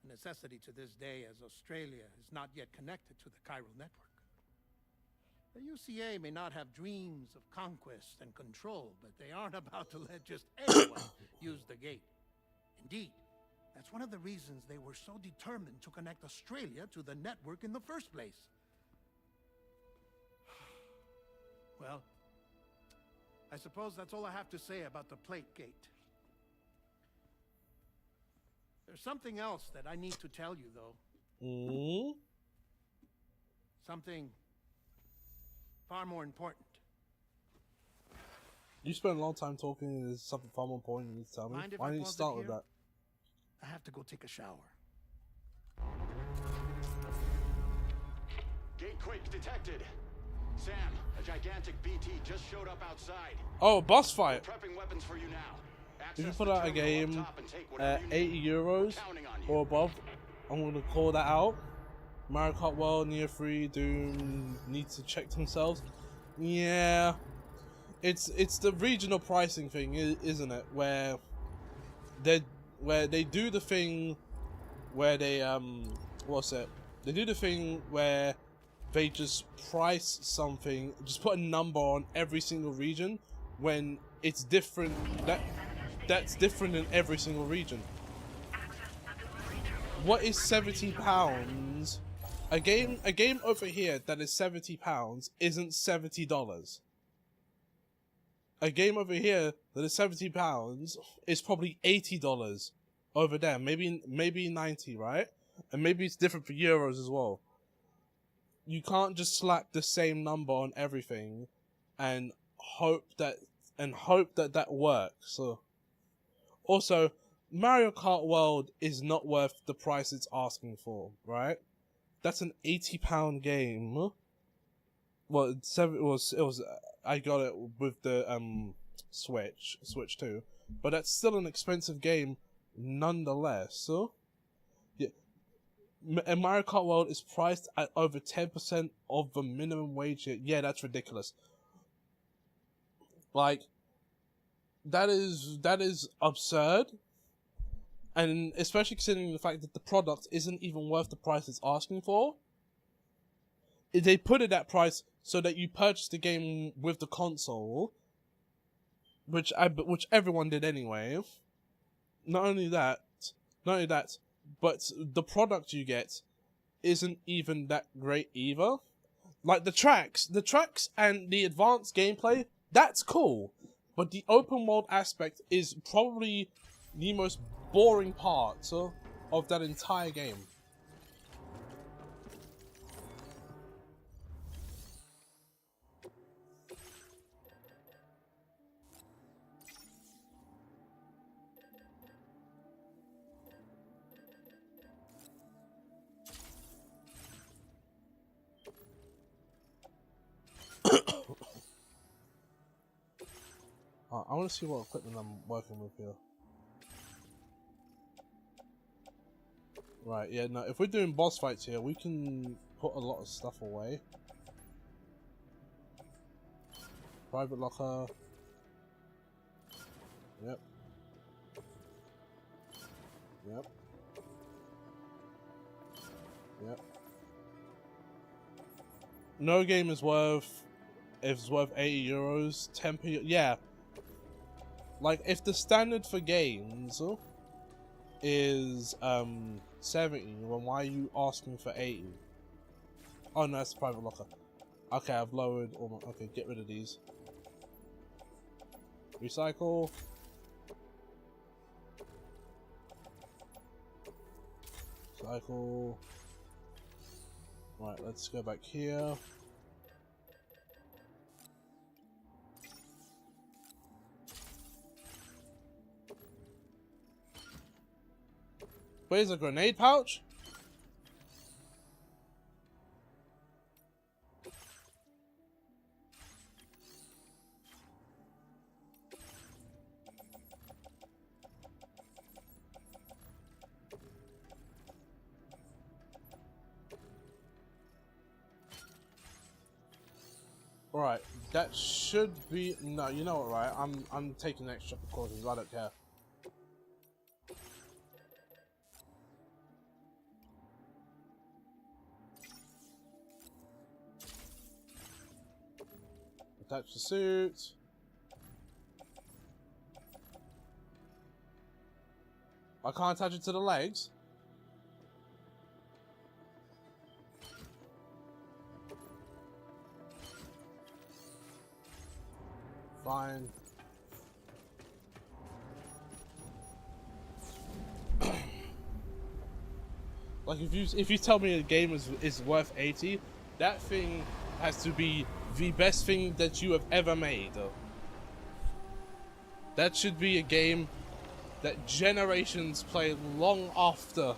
a necessity to this day as Australia is not yet connected to the chiral network. The UCA may not have dreams of conquest and control, but they aren't about to let just anyone use the gate. Indeed, that's one of the reasons they were so determined to connect Australia to the network in the first place. Well, I suppose that's all I have to say about the plate gate. There's something else that I need to tell you, though. Mm? Something far more important. You spent a long time talking. There's something far more important you need to tell me. Mind if Why I didn't you pause it start with here? that? I have to go take a shower. Gate quake detected. Sam, a gigantic BT just showed up outside. Oh, boss fight. Prepping weapons for you now. If you Access put the out a terminal up game top and take whatever you need. 80 euros Counting on you. or above, I'm going to call that out. Mario Kart World, Neo 3, Doom need to check themselves. Yeah, it's the regional pricing thing, isn't it? Where they do the thing where they They do the thing where they just price something, just put a number on every single region when it's different. That's different in every single region. What is £70? A game over here that is £70 isn't $70. A game over here that is £70 is probably $80 over there. Maybe 90, right? And maybe it's different for euros as well. You can't just slap the same number on everything and hope that that works. So also, Mario Kart World is not worth the price it's asking for, right? That's an £80 game. Well, it was I got it with the Switch 2, but that's still an expensive game nonetheless. So yeah, and Mario Kart World is priced at over 10% of the minimum wage here. Yeah, that's ridiculous. Like, that is absurd. And especially considering the fact that the product isn't even worth the price it's asking for. They put it at price so that you purchase the game with the console, which everyone did anyway. Not only that, but the product you get isn't even that great either. Like the tracks and the advanced gameplay, that's cool, but the open world aspect is probably the most boring part of that entire game. I want to see what equipment I'm working with here. Right, yeah, no, if we're doing boss fights here, we can put a lot of stuff away. Private locker. Yep. Yep. Yep. No game is worth, if it's worth 80 euros, 10 per, yeah. Like, if the standard for games is 70, then why are you asking for 80? Oh no, that's the private locker. Okay, I've lowered all my, okay, get rid of these. Recycle. Cycle. Right, let's go back here. Where's a grenade pouch? Alright, that should be... No, you know what, right? I'm taking extra precautions, I don't care. Attach the suit. I can't attach it to the legs. Fine. Like if you tell me a game is worth 80, that thing has to be the best thing that you have ever made. That should be a game that generations play long after.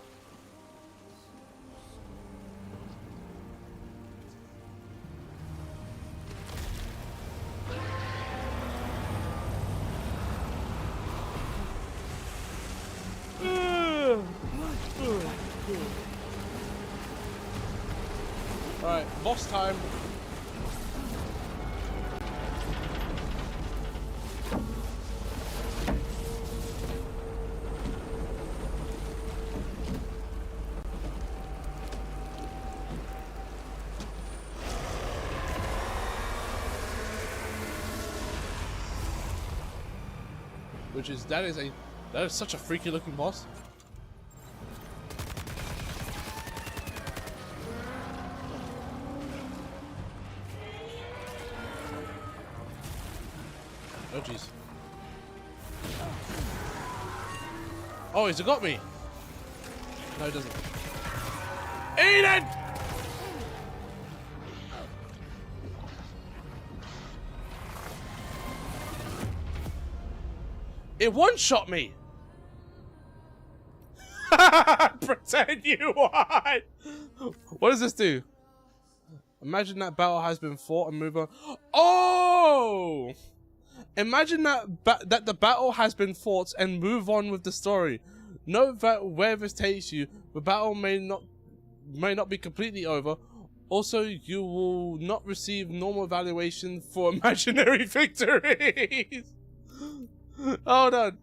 Alright, boss time. Which is that is such a freaky looking boss. Oh jeez. Oh, he's got me. No, he doesn't. Eat it! It one-shot me! Pretend you won! What does this do? Imagine that battle has been fought and move on. Oh! Imagine that the battle has been fought and move on with the story. Note that where this takes you, the battle may not be completely over. Also, you will not receive normal evaluation for imaginary victories. Hold on.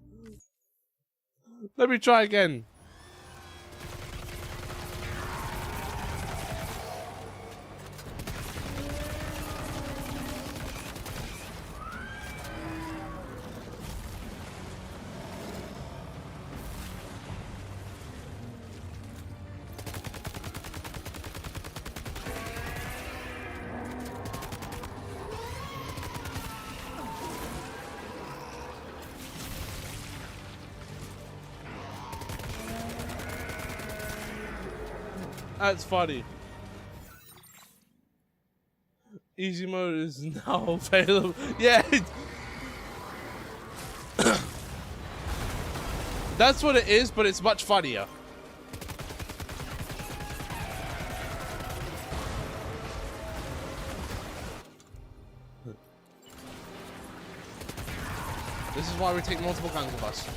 Let me try again. That's funny. Easy mode is now available. Yeah. That's what it is, but it's much funnier. This is why we take multiple guns with us.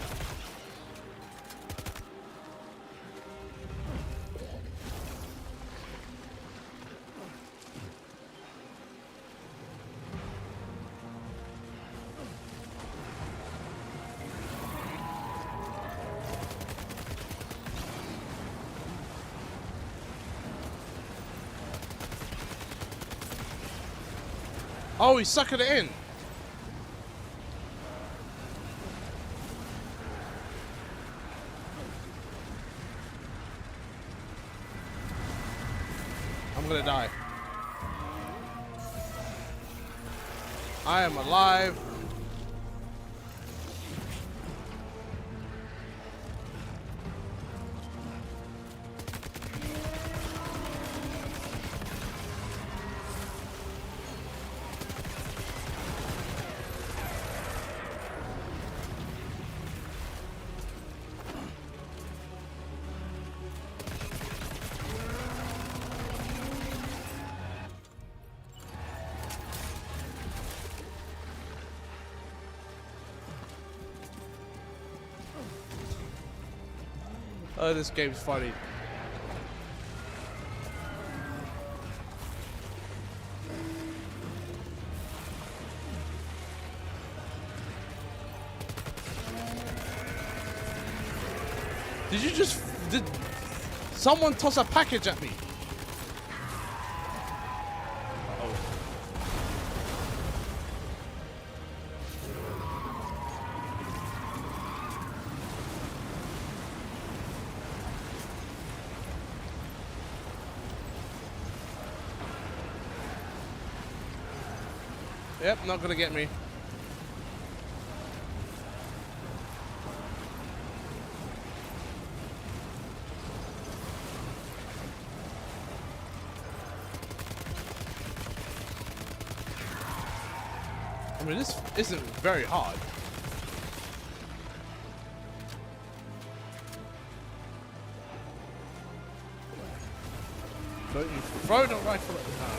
Oh, he's sucking it in. I'm gonna die. I am alive. Oh, this game's funny. Did someone toss a package at me? Yep, not gonna get me. I mean, this isn't very hard. So you throw the rifle at the town.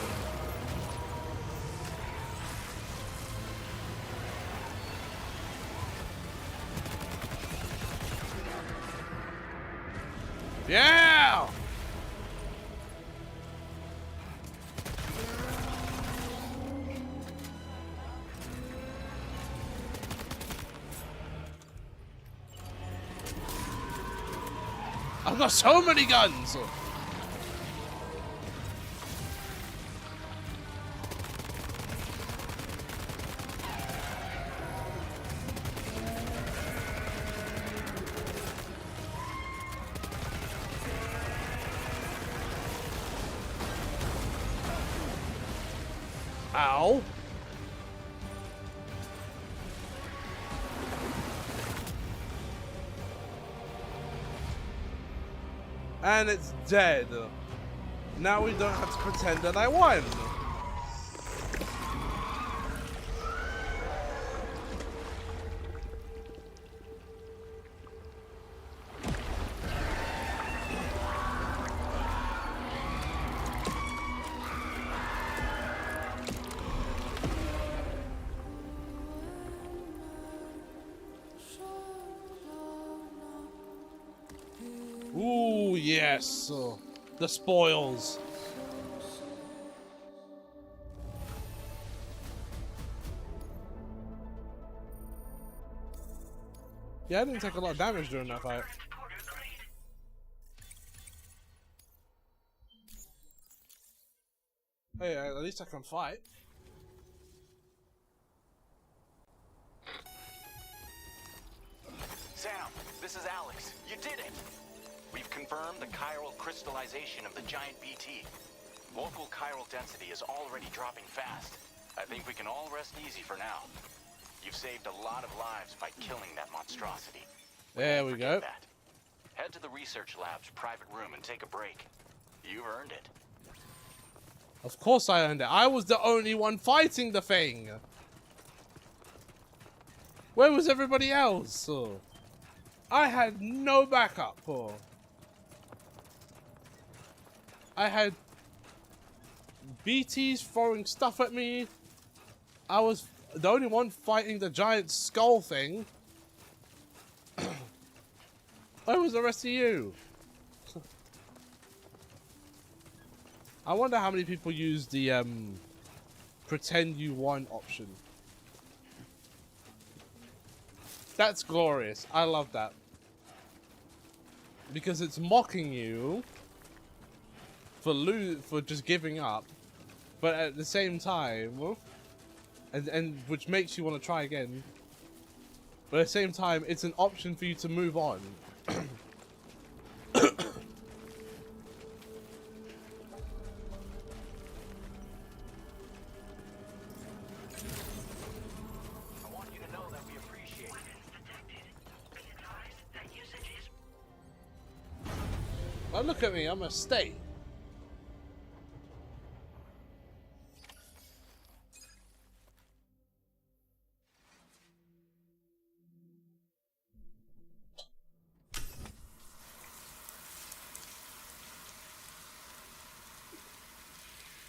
Yeah! I've got so many guns! Ow. And it's dead. Now we don't have to pretend that I won. Ooh, yes. The spoils. Yeah, I didn't take a lot of damage during that fight. Hey, at least I can fight. Sam, this is Alex. You did it! We've confirmed the chiral crystallization of the giant BT. Local chiral density is already dropping fast. I think we can all rest easy for now. You've saved a lot of lives by killing that monstrosity. There we go. That. Head to the research lab's private room and take a break. You've earned it. Of course I earned it. I was the only one fighting the thing. Where was everybody else? I had no backup. I had BTs throwing stuff at me. I was the only one fighting the giant skull thing. Where was the rest of you? I wonder how many people use the pretend you won option. That's glorious. I love that. Because it's mocking you for just giving up, but at the same time, and which makes you want to try again. But at the same time, it's an option for you to move on. Oh, look at me, I'm a state.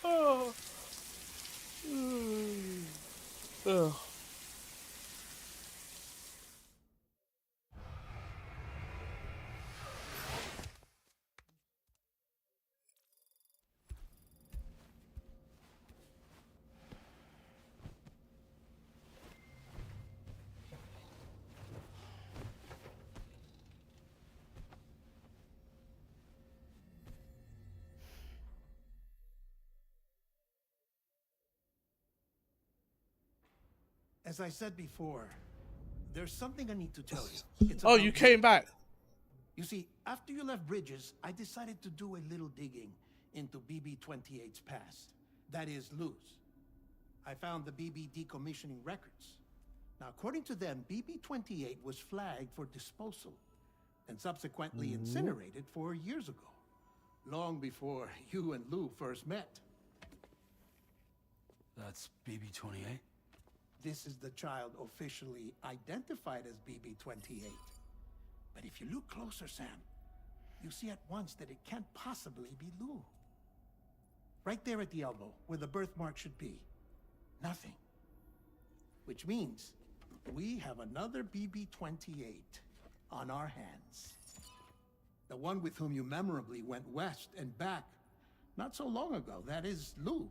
Oh. Oh. As I said before, there's something I need to tell you. It's Oh, about you came back. You see, after you left Bridges, I decided to do a little digging into BB-28's past. That is, Lou's. I found the BB decommissioning records. Now, according to them, BB-28 was flagged for disposal and subsequently incinerated 4 years ago, long before you and Lou first met. That's BB-28? This is the child officially identified as BB-28. But if you look closer, Sam, you see at once that it can't possibly be Lou. Right there at the elbow, where the birthmark should be. Nothing. Which means we have another BB-28 on our hands. The one with whom you memorably went west and back not so long ago. That is Lou.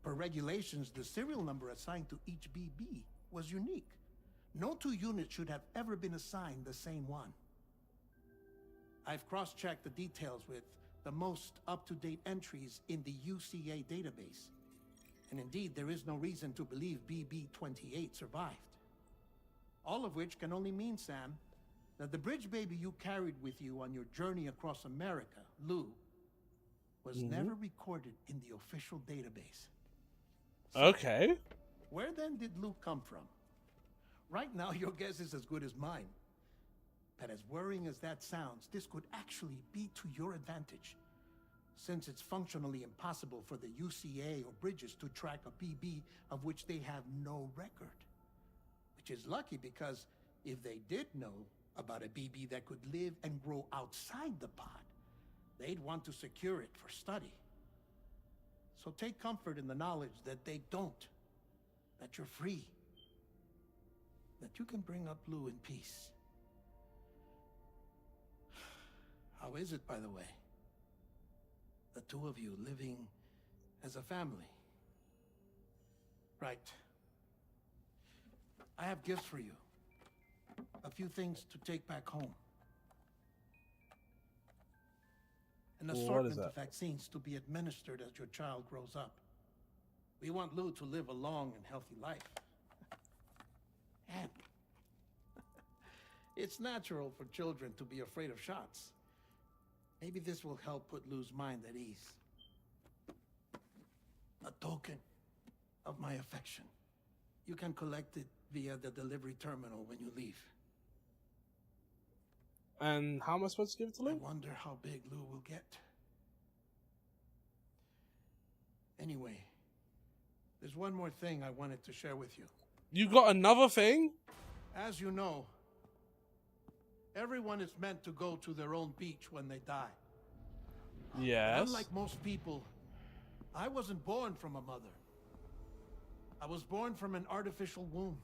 Per regulations, the serial number assigned to each BB was unique. No two units should have ever been assigned the same one. I've cross-checked the details with the most up-to-date entries in the UCA database. And indeed, there is no reason to believe BB-28 survived. All of which can only mean, Sam, that the bridge baby you carried with you on your journey across America, Lou, was never recorded in the official database. So, Okay. where then did Lou come from? Right now, your guess is as good as mine. But as worrying as that sounds, this could actually be to your advantage, since it's functionally impossible for the UCA or Bridges to track a BB of which they have no record. Which is lucky, because if they did know about a BB that could live and grow outside the pod, they'd want to secure it for study. So take comfort in the knowledge that they don't, that you're free, that you can bring up Lou in peace. How is it, by the way? The two of you living as a family. Right. I have gifts for you. A few things to take back home. An assortment of vaccines to be administered as your child grows up. We want Lou to live a long and healthy life. And it's natural for children to be afraid of shots. Maybe this will help put Lou's mind at ease. A token of my affection. You can collect it via the delivery terminal when you leave. And how am I supposed to give it to Lou? I wonder how big Lou will get. Anyway, there's one more thing I wanted to share with you. You got another thing? As you know, everyone is meant to go to their own beach when they die. Yes. But unlike most people, I wasn't born from a mother. I was born from an artificial womb.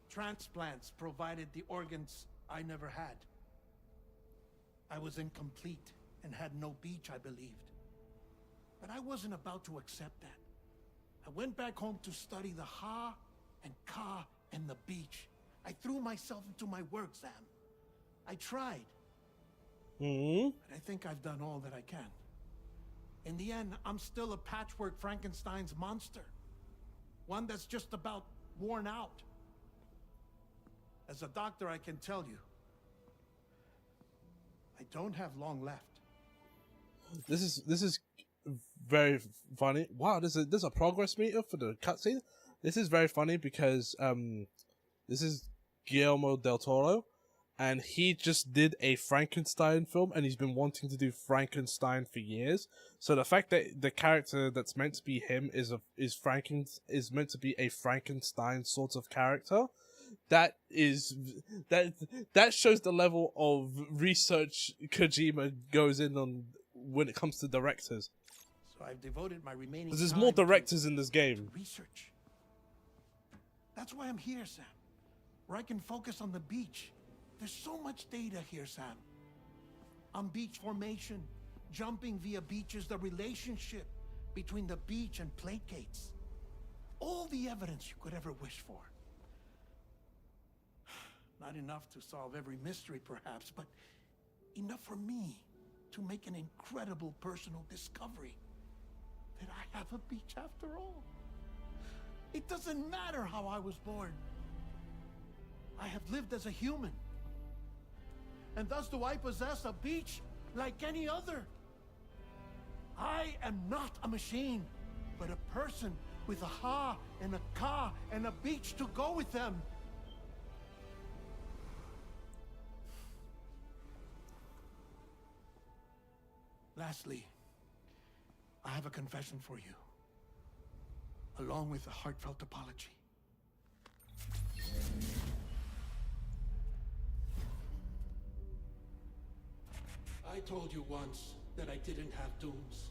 Transplants provided the organs I never had. I was incomplete and had no beach, I believed. But I wasn't about to accept that. I went back home to study the Ha and Ka and the beach. I threw myself into my work, Sam. I tried. But I think I've done all that I can. In the end, I'm still a patchwork Frankenstein's monster. One that's just about worn out. As a doctor, I can tell you, I don't have long left. This is very funny. Wow, there's a progress meter for the cutscene. This is very funny because this is Guillermo del Toro, and he just did a Frankenstein film, and he's been wanting to do Frankenstein for years. So the fact that the character that's meant to be him is meant to be a Frankenstein sort of character, that shows the level of research Kojima goes in on when it comes to directors. So I've devoted my remaining Because there's time more directors in this game. to research. That's why I'm here, Sam. Where I can focus on the beach. There's so much data here, Sam. On beach formation, jumping via beaches, the relationship between the beach and plate gates. All the evidence you could ever wish for. Not enough to solve every mystery, perhaps, but enough for me to make an incredible personal discovery. That I have a beach after all. It doesn't matter how I was born. I have lived as a human. And thus do I possess a beach like any other. I am not a machine, but a person with a ha and a ka and a beach to go with them. Lastly, I have a confession for you, along with a heartfelt apology. I told you once that I didn't have dooms.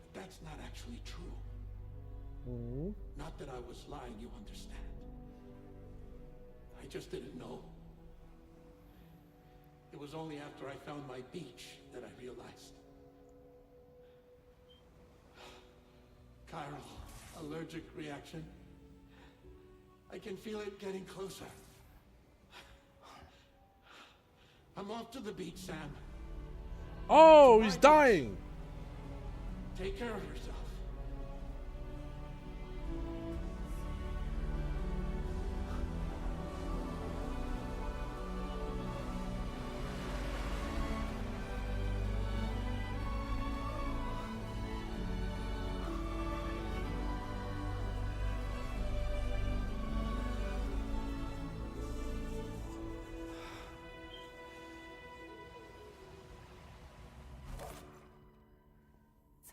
But that's not actually true. Not that I was lying, you understand. I just didn't know. It was only after I found my beach that I realized. Chiral allergic reaction. I can feel it getting closer. I'm off to the beach, Sam. Oh, he's dying. Take care of yourself.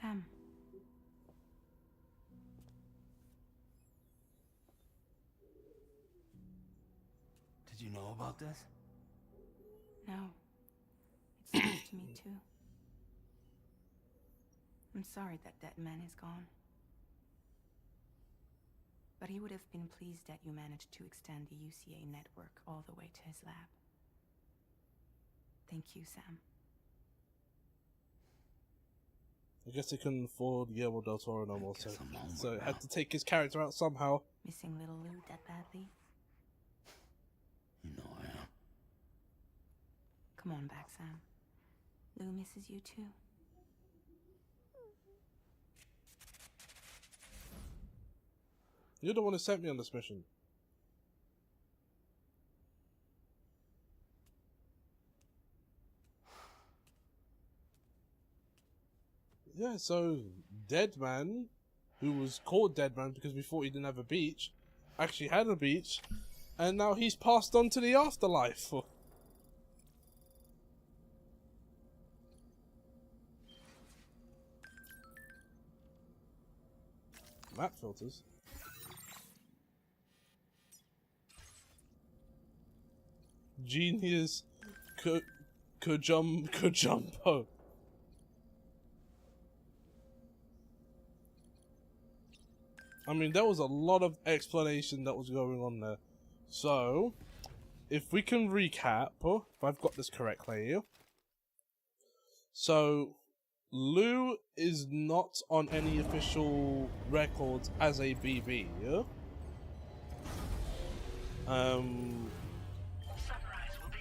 Sam. Did you know about this? No. It's news to me too. I'm sorry that man is gone. But he would have been pleased that you managed to extend the UCA network all the way to his lab. Thank you, Sam. I guess he couldn't afford Guillermo del Toro no more, so he had to take his character out somehow. Missing little Lou that badly? You know I am. Come on back, Sam. Lou misses you too. You're the one who sent me on this mission. Yeah, so Deadman, who was called Deadman because we thought he didn't have a beach, actually had a beach, and now he's passed on to the afterlife. Map filters. Genius Kujumpo. I mean, there was a lot of explanation that was going on there. So, if we can recap, if I've got this correctly. So, Lou is not on any official records as a BB.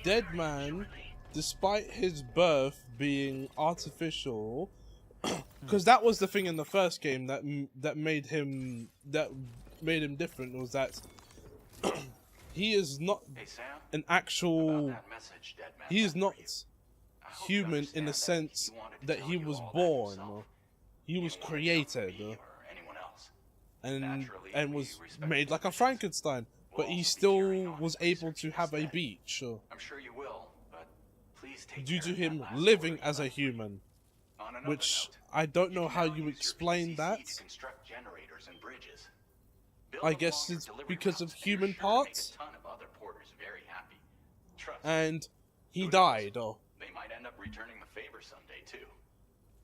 Deadman, despite his birth being artificial, because that was the thing in the first game that made him different, was that he is not an actual. He is not human in the sense that he was born. He was created, and was made like a Frankenstein. But he still was able to have a beach. I'm sure you will, but please take due to care of him that living last as a order. human. On another Which note, I don't know how now you use your explain PCC that. to construct generators and bridges. Build I them guess along it's your delivery because of routes, and you're human sure to make parts. a ton of other porters very happy. Trust me. And he Who knows? died. They might end up returning the favor someday too.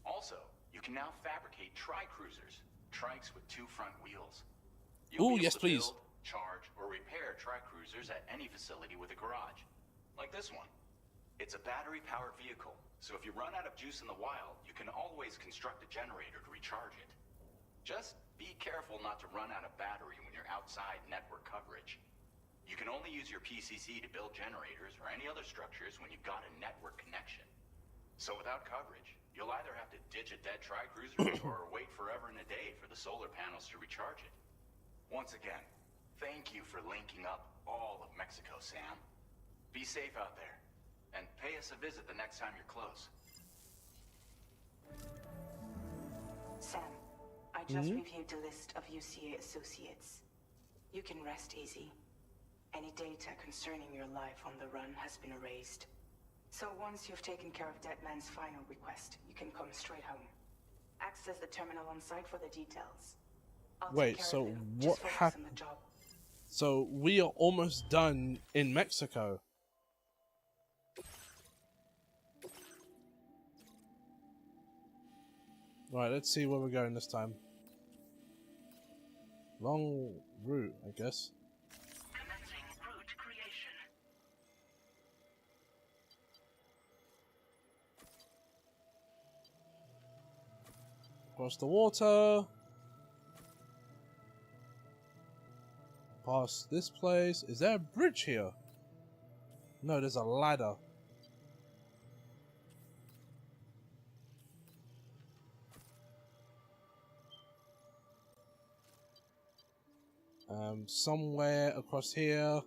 Also, you can now fabricate tri-cruisers, trikes with 2 front wheels. Ooh, You'll be yes, able to please. build, charge, or repair tri-cruisers at any facility with a garage, like this one. It's a battery-powered vehicle, so if you run out of juice in the wild, you can always construct a generator to recharge it. Just be careful not to run out of battery when you're outside network coverage. You can only use your PCC to build generators or any other structures when you've got a network connection. So without coverage, You'll either have to ditch a dead tri-cruiser or wait forever and a day for the solar panels to recharge it. Once again, thank you for linking up all of Mexico, Sam. Be safe out there, and pay us a visit the next time you're close. Sam, I just reviewed the list of UCA associates. You can rest easy. Any data concerning your life on the run has been erased. So once you've taken care of Deadman's final request, you can come straight home. Access the terminal on site for the details. Wait, so what happened? So we are almost done in Mexico. Right, let's see where we're going this time. Long route, I guess. Commencing route creation. Across the water. Past this place. Is there a bridge here? No, there's a ladder. Somewhere across here,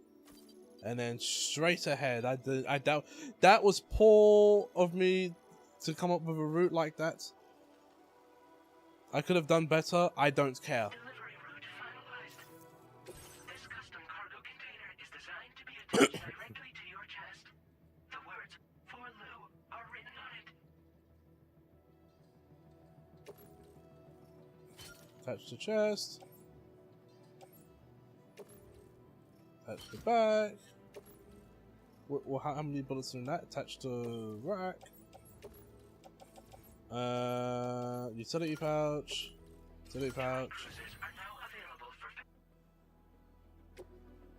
and then straight ahead. I doubt that was poor of me to come up with a route like that. I could have done better. I don't care. Delivery route finalized. This custom cargo container is designed to be attached directly to your chest. The words "For Lou" are written on it. Attach the chest. Attach the back. How many bullets in that? Attached to rack. Utility pouch. Utility pouch.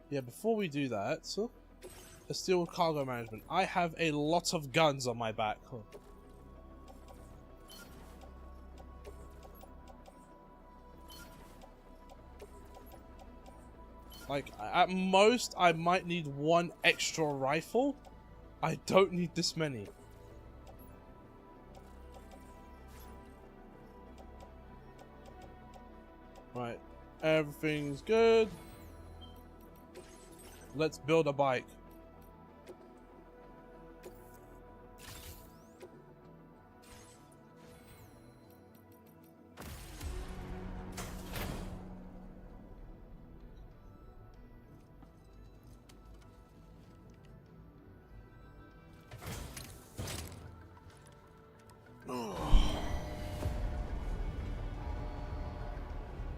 Yeah, before we do that, let's deal with cargo management. I have a lot of guns on my back. Like, at most, I might need one extra rifle. I don't need this many. Right, everything's good. Let's build a bike.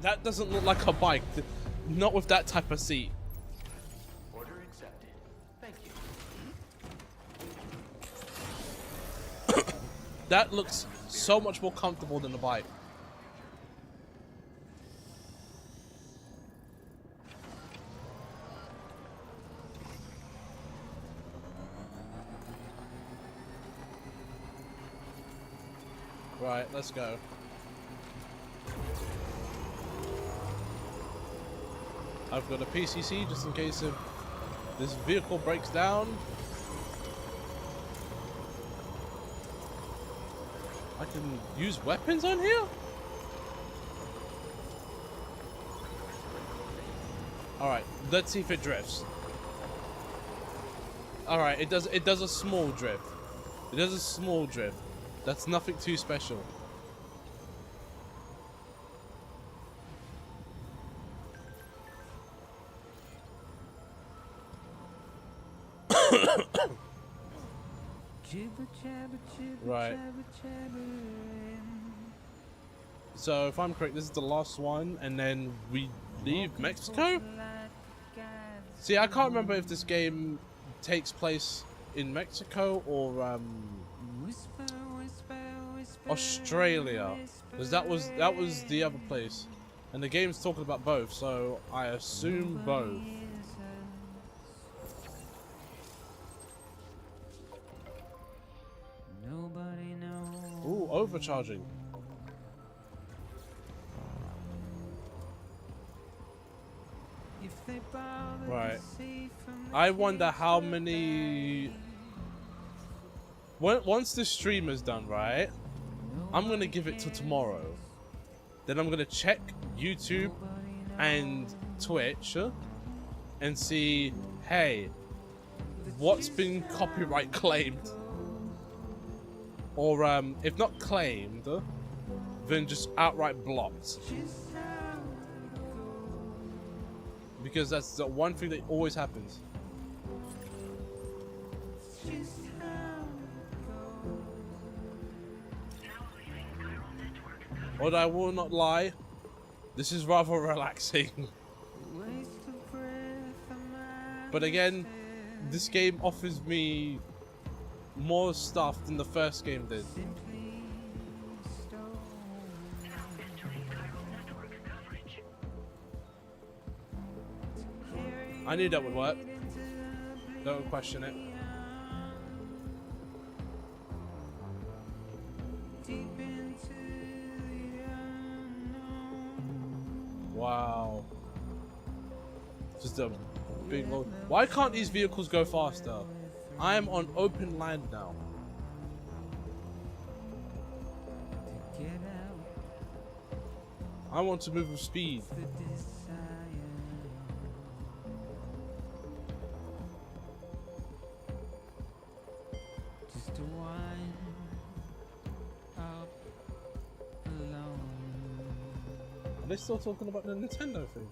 That doesn't look like a bike. Not with that type of seat. Order accepted. Thank you. That looks so much more comfortable than a bike. Right, let's go. I've got a PCC just in case if this vehicle breaks down. I can use weapons on here? Alright, let's see if it drifts. Alright, it does a small drift. It does a small drift. That's nothing too special. Right. So if I'm correct, this is the last one, and then we leave Mexico? See, I can't remember if this game takes place in Mexico or Australia, because that was the other place, and the game's talking about both, so I assume both. Ooh, overcharging. Right. I wonder how many... Once the stream is done, right? I'm gonna give it till tomorrow. Then I'm gonna check YouTube and Twitch and see, hey, what's been copyright claimed, or if not claimed, then just outright blocked. Because that's the one thing that always happens. But I will not lie, this is rather relaxing. But again, this game offers me more stuff than the first game did. I knew that would work. Don't question it. Wow. Just a big load. Why can't these vehicles go faster? I am on open land now. I want to move with speed. Are they still talking about the Nintendo thing?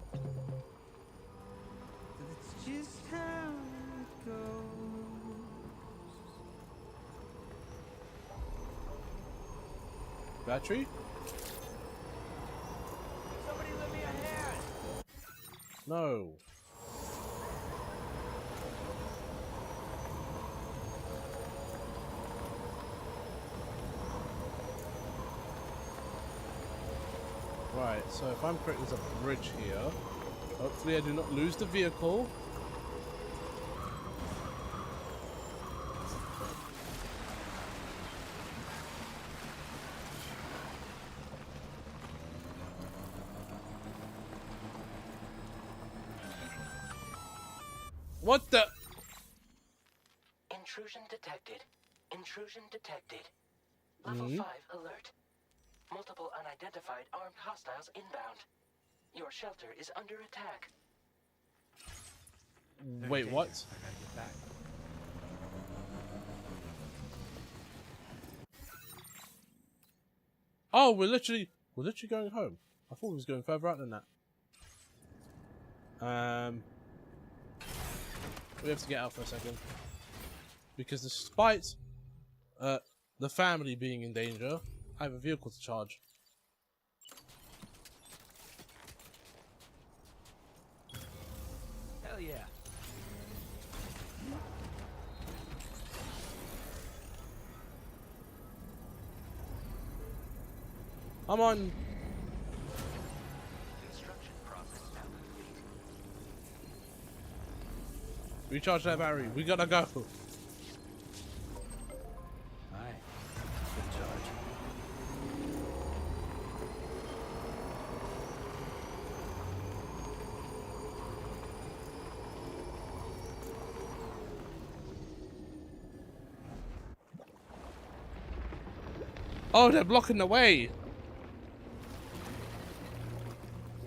That's just how it goes. Battery? Somebody lend me a hand. No. Right, so if I'm correct, there's a bridge here. Hopefully I do not lose the vehicle. What the? Intrusion detected. Intrusion detected. Level 5 alert. Multiple unidentified armed hostiles inbound. Your shelter is under attack. Wait, what? I gotta get back. Oh, we're literally going home. I thought we was going further out than that. We have to get out for a second. Because despite the family being in danger, I have a vehicle to charge. Hell yeah. I'm on. Construction process now complete. Recharge that battery. We gotta go. Alright. Good charge. Oh, they're blocking the way.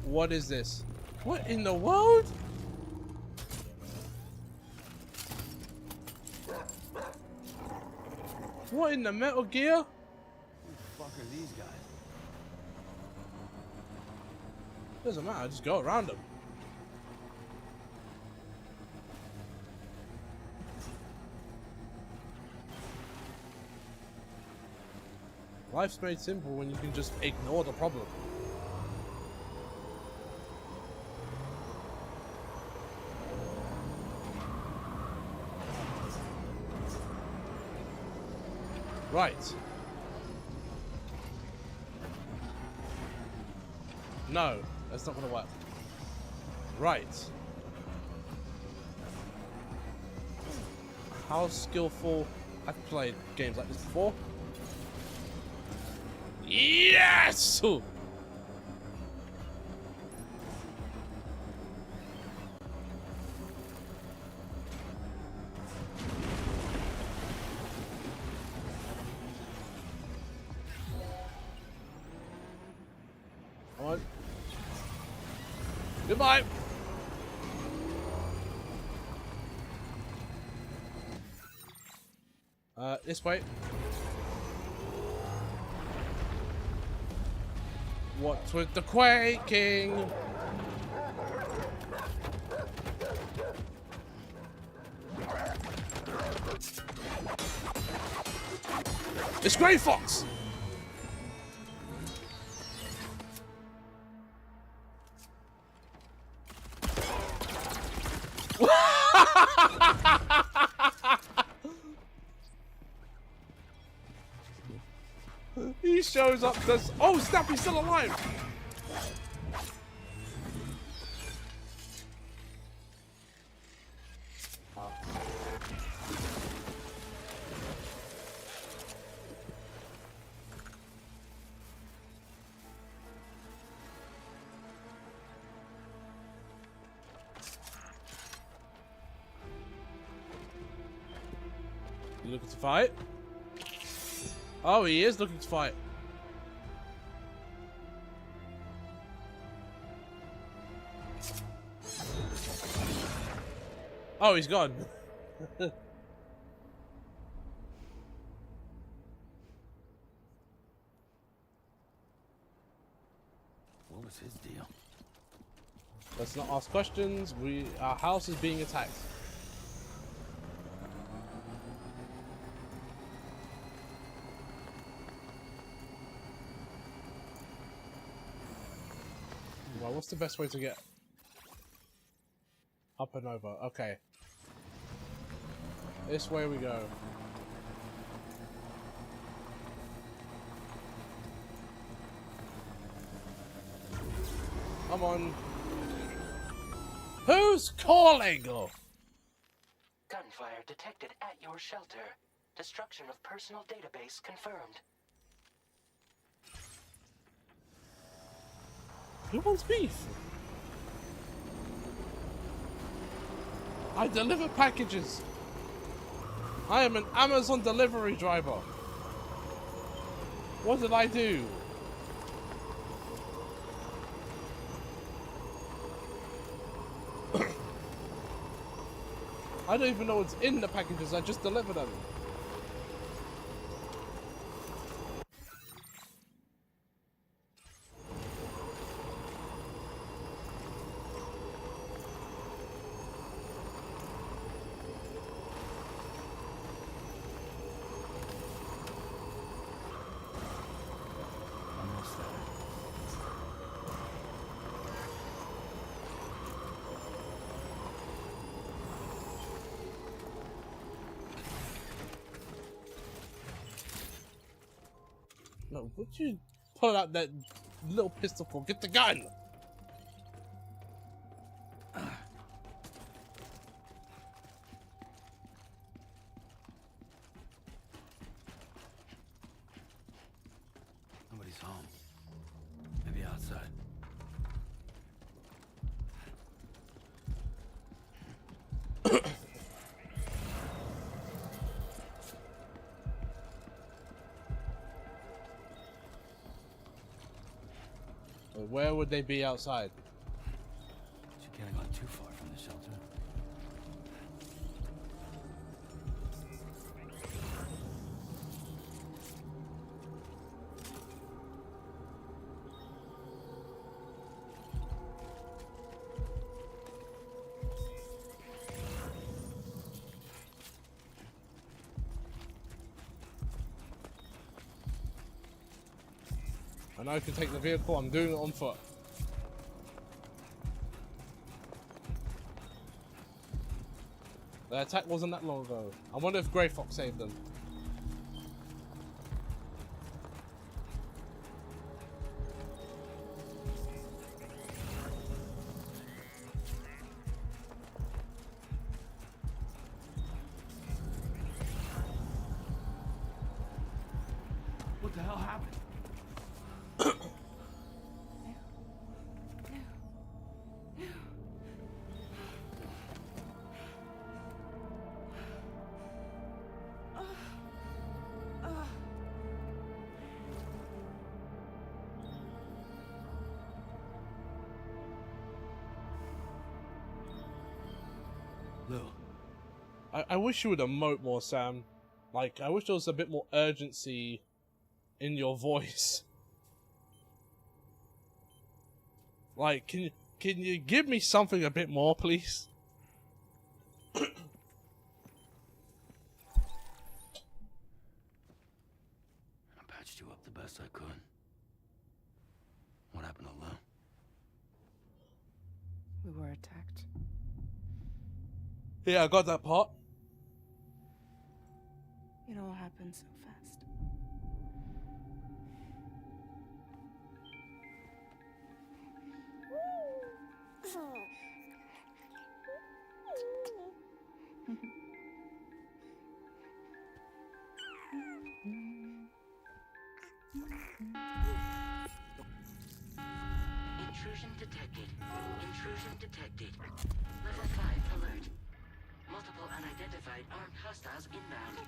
What is this? What in the world? What in the Metal Gear? Who the fuck are these guys? Doesn't matter, just go around them. Life's made simple when you can just ignore the problem. Right. No, that's not gonna work. Right. How skillful? I've played games like this before. Yes! survive. This way. What's with the quaking? It's Grey Fox! He shows up, does. Oh, snap, he's still alive! You looking to fight? Oh, he is looking to fight. Oh, he's gone. What was his deal? Let's not ask questions. Our house is being attacked. Well, what's the best way to get up and over? Okay. This way we go. Come on. Who's calling? Gunfire detected at your shelter. Destruction of personal database confirmed. Who wants beef? I deliver packages. I am an Amazon delivery driver. What did I do? I don't even know what's in the packages. I just deliver them. No, would you pull out that little pistol for? Get the gun! Nobody's home. Maybe outside. Where would they be outside? She can't have gone too far from the shelter. I know I can take the vehicle. I'm doing it on foot. The attack wasn't that long ago. I wonder if Grey Fox saved them. What the hell happened? Lou. I wish you would emote more, Sam. Like, I wish there was a bit more urgency in your voice. Like, can you give me something a bit more, please? I patched you up the best I could. What happened to Lou? We were attacked. Yeah, I got that part. It all happened so fast. Intrusion detected. Intrusion detected. Level 5 alert. Multiple unidentified armed hostiles inbound.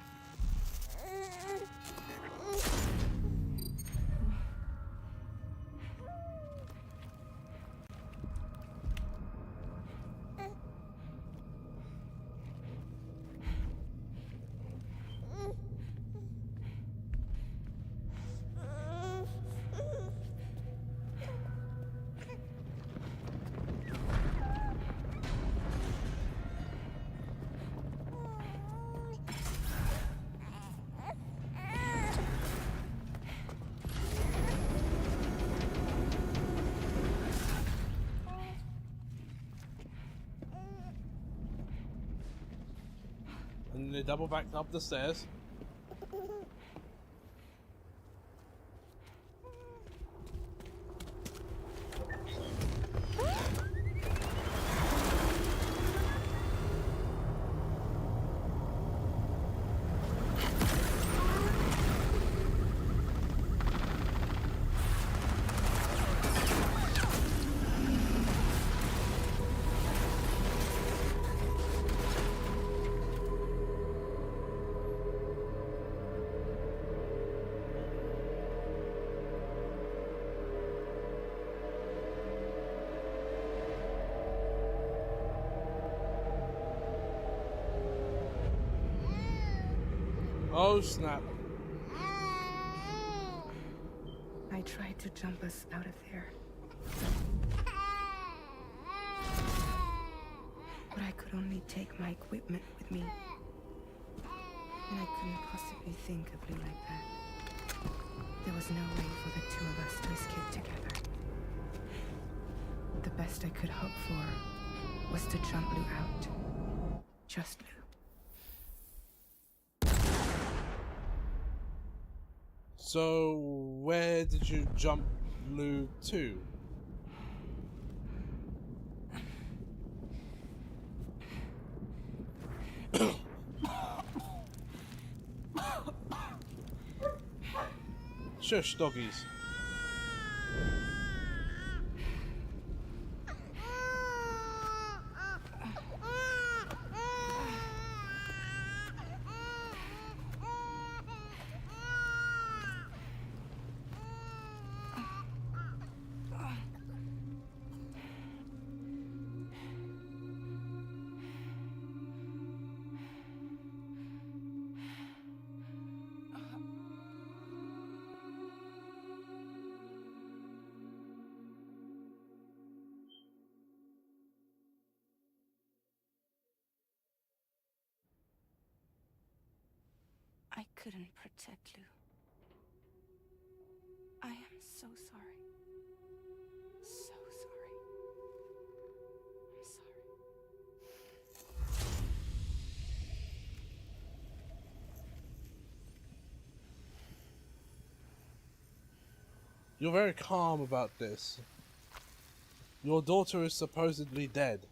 And they double backed up the stairs. Oh snap. I tried to jump us out of there. But I could only take my equipment with me. And I couldn't possibly think of Lou like that. There was no way for the two of us to escape together. The best I could hope for was to jump Lou out. Just Lou. So, where did you jump Lou to? Shush, doggies. I couldn't protect Lou. I am so sorry. So sorry. I'm sorry. You're very calm about this. Your daughter is supposedly dead.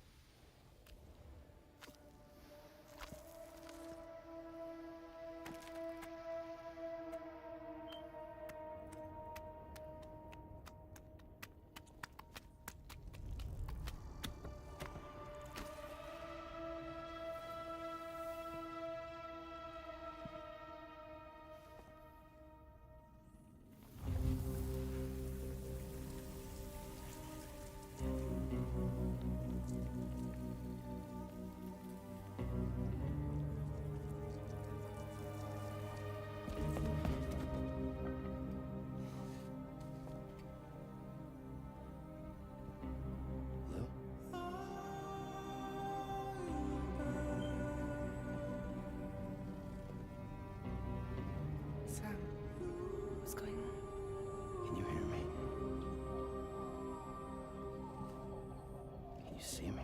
You see me?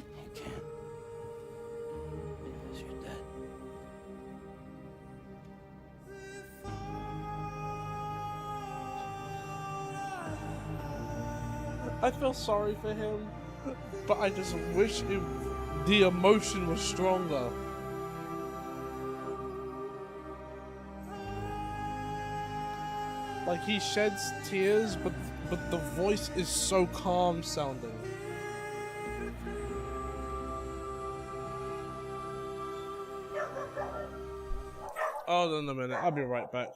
You can't. Because you're dead. I feel sorry for him, but I just wish the emotion was stronger. Like, he sheds tears, but the voice is so calm sounding. Hold on a minute, I'll be right back.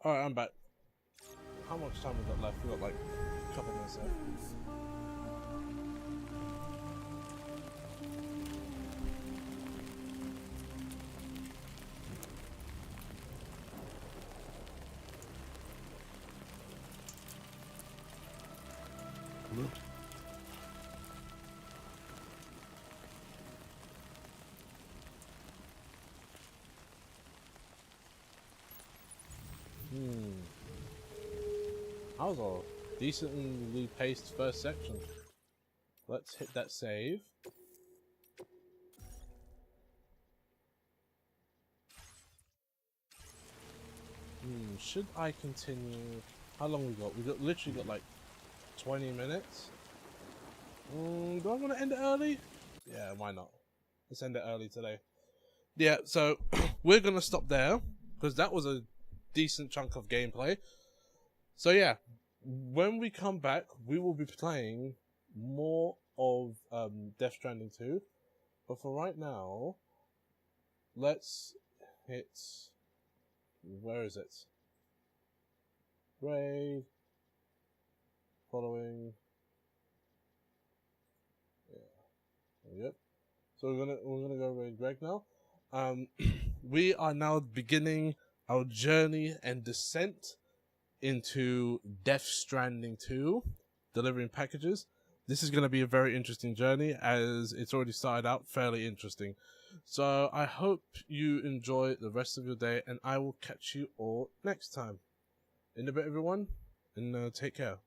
Alright, I'm back. How much time we got left? We got like a couple minutes left. That was a decently paced first section. Let's hit that save. Should I continue? How long we got? We literally got like 20 minutes. Do I want to end it early? Yeah, why not? Let's end it early today. Yeah, so we're gonna stop there because that was a decent chunk of gameplay. So yeah, when we come back, we will be playing more of Death Stranding 2. But for right now, let's hit... Where is it? Raid. Following. Yeah. Yep. So we're gonna go raid Greg now. We are now beginning our journey and descent into Death Stranding 2, delivering packages. This is going to be a very interesting journey, as it's already started out fairly interesting. So I hope you enjoy the rest of your day, and I will catch you all next time. In a bit, everyone, and take care.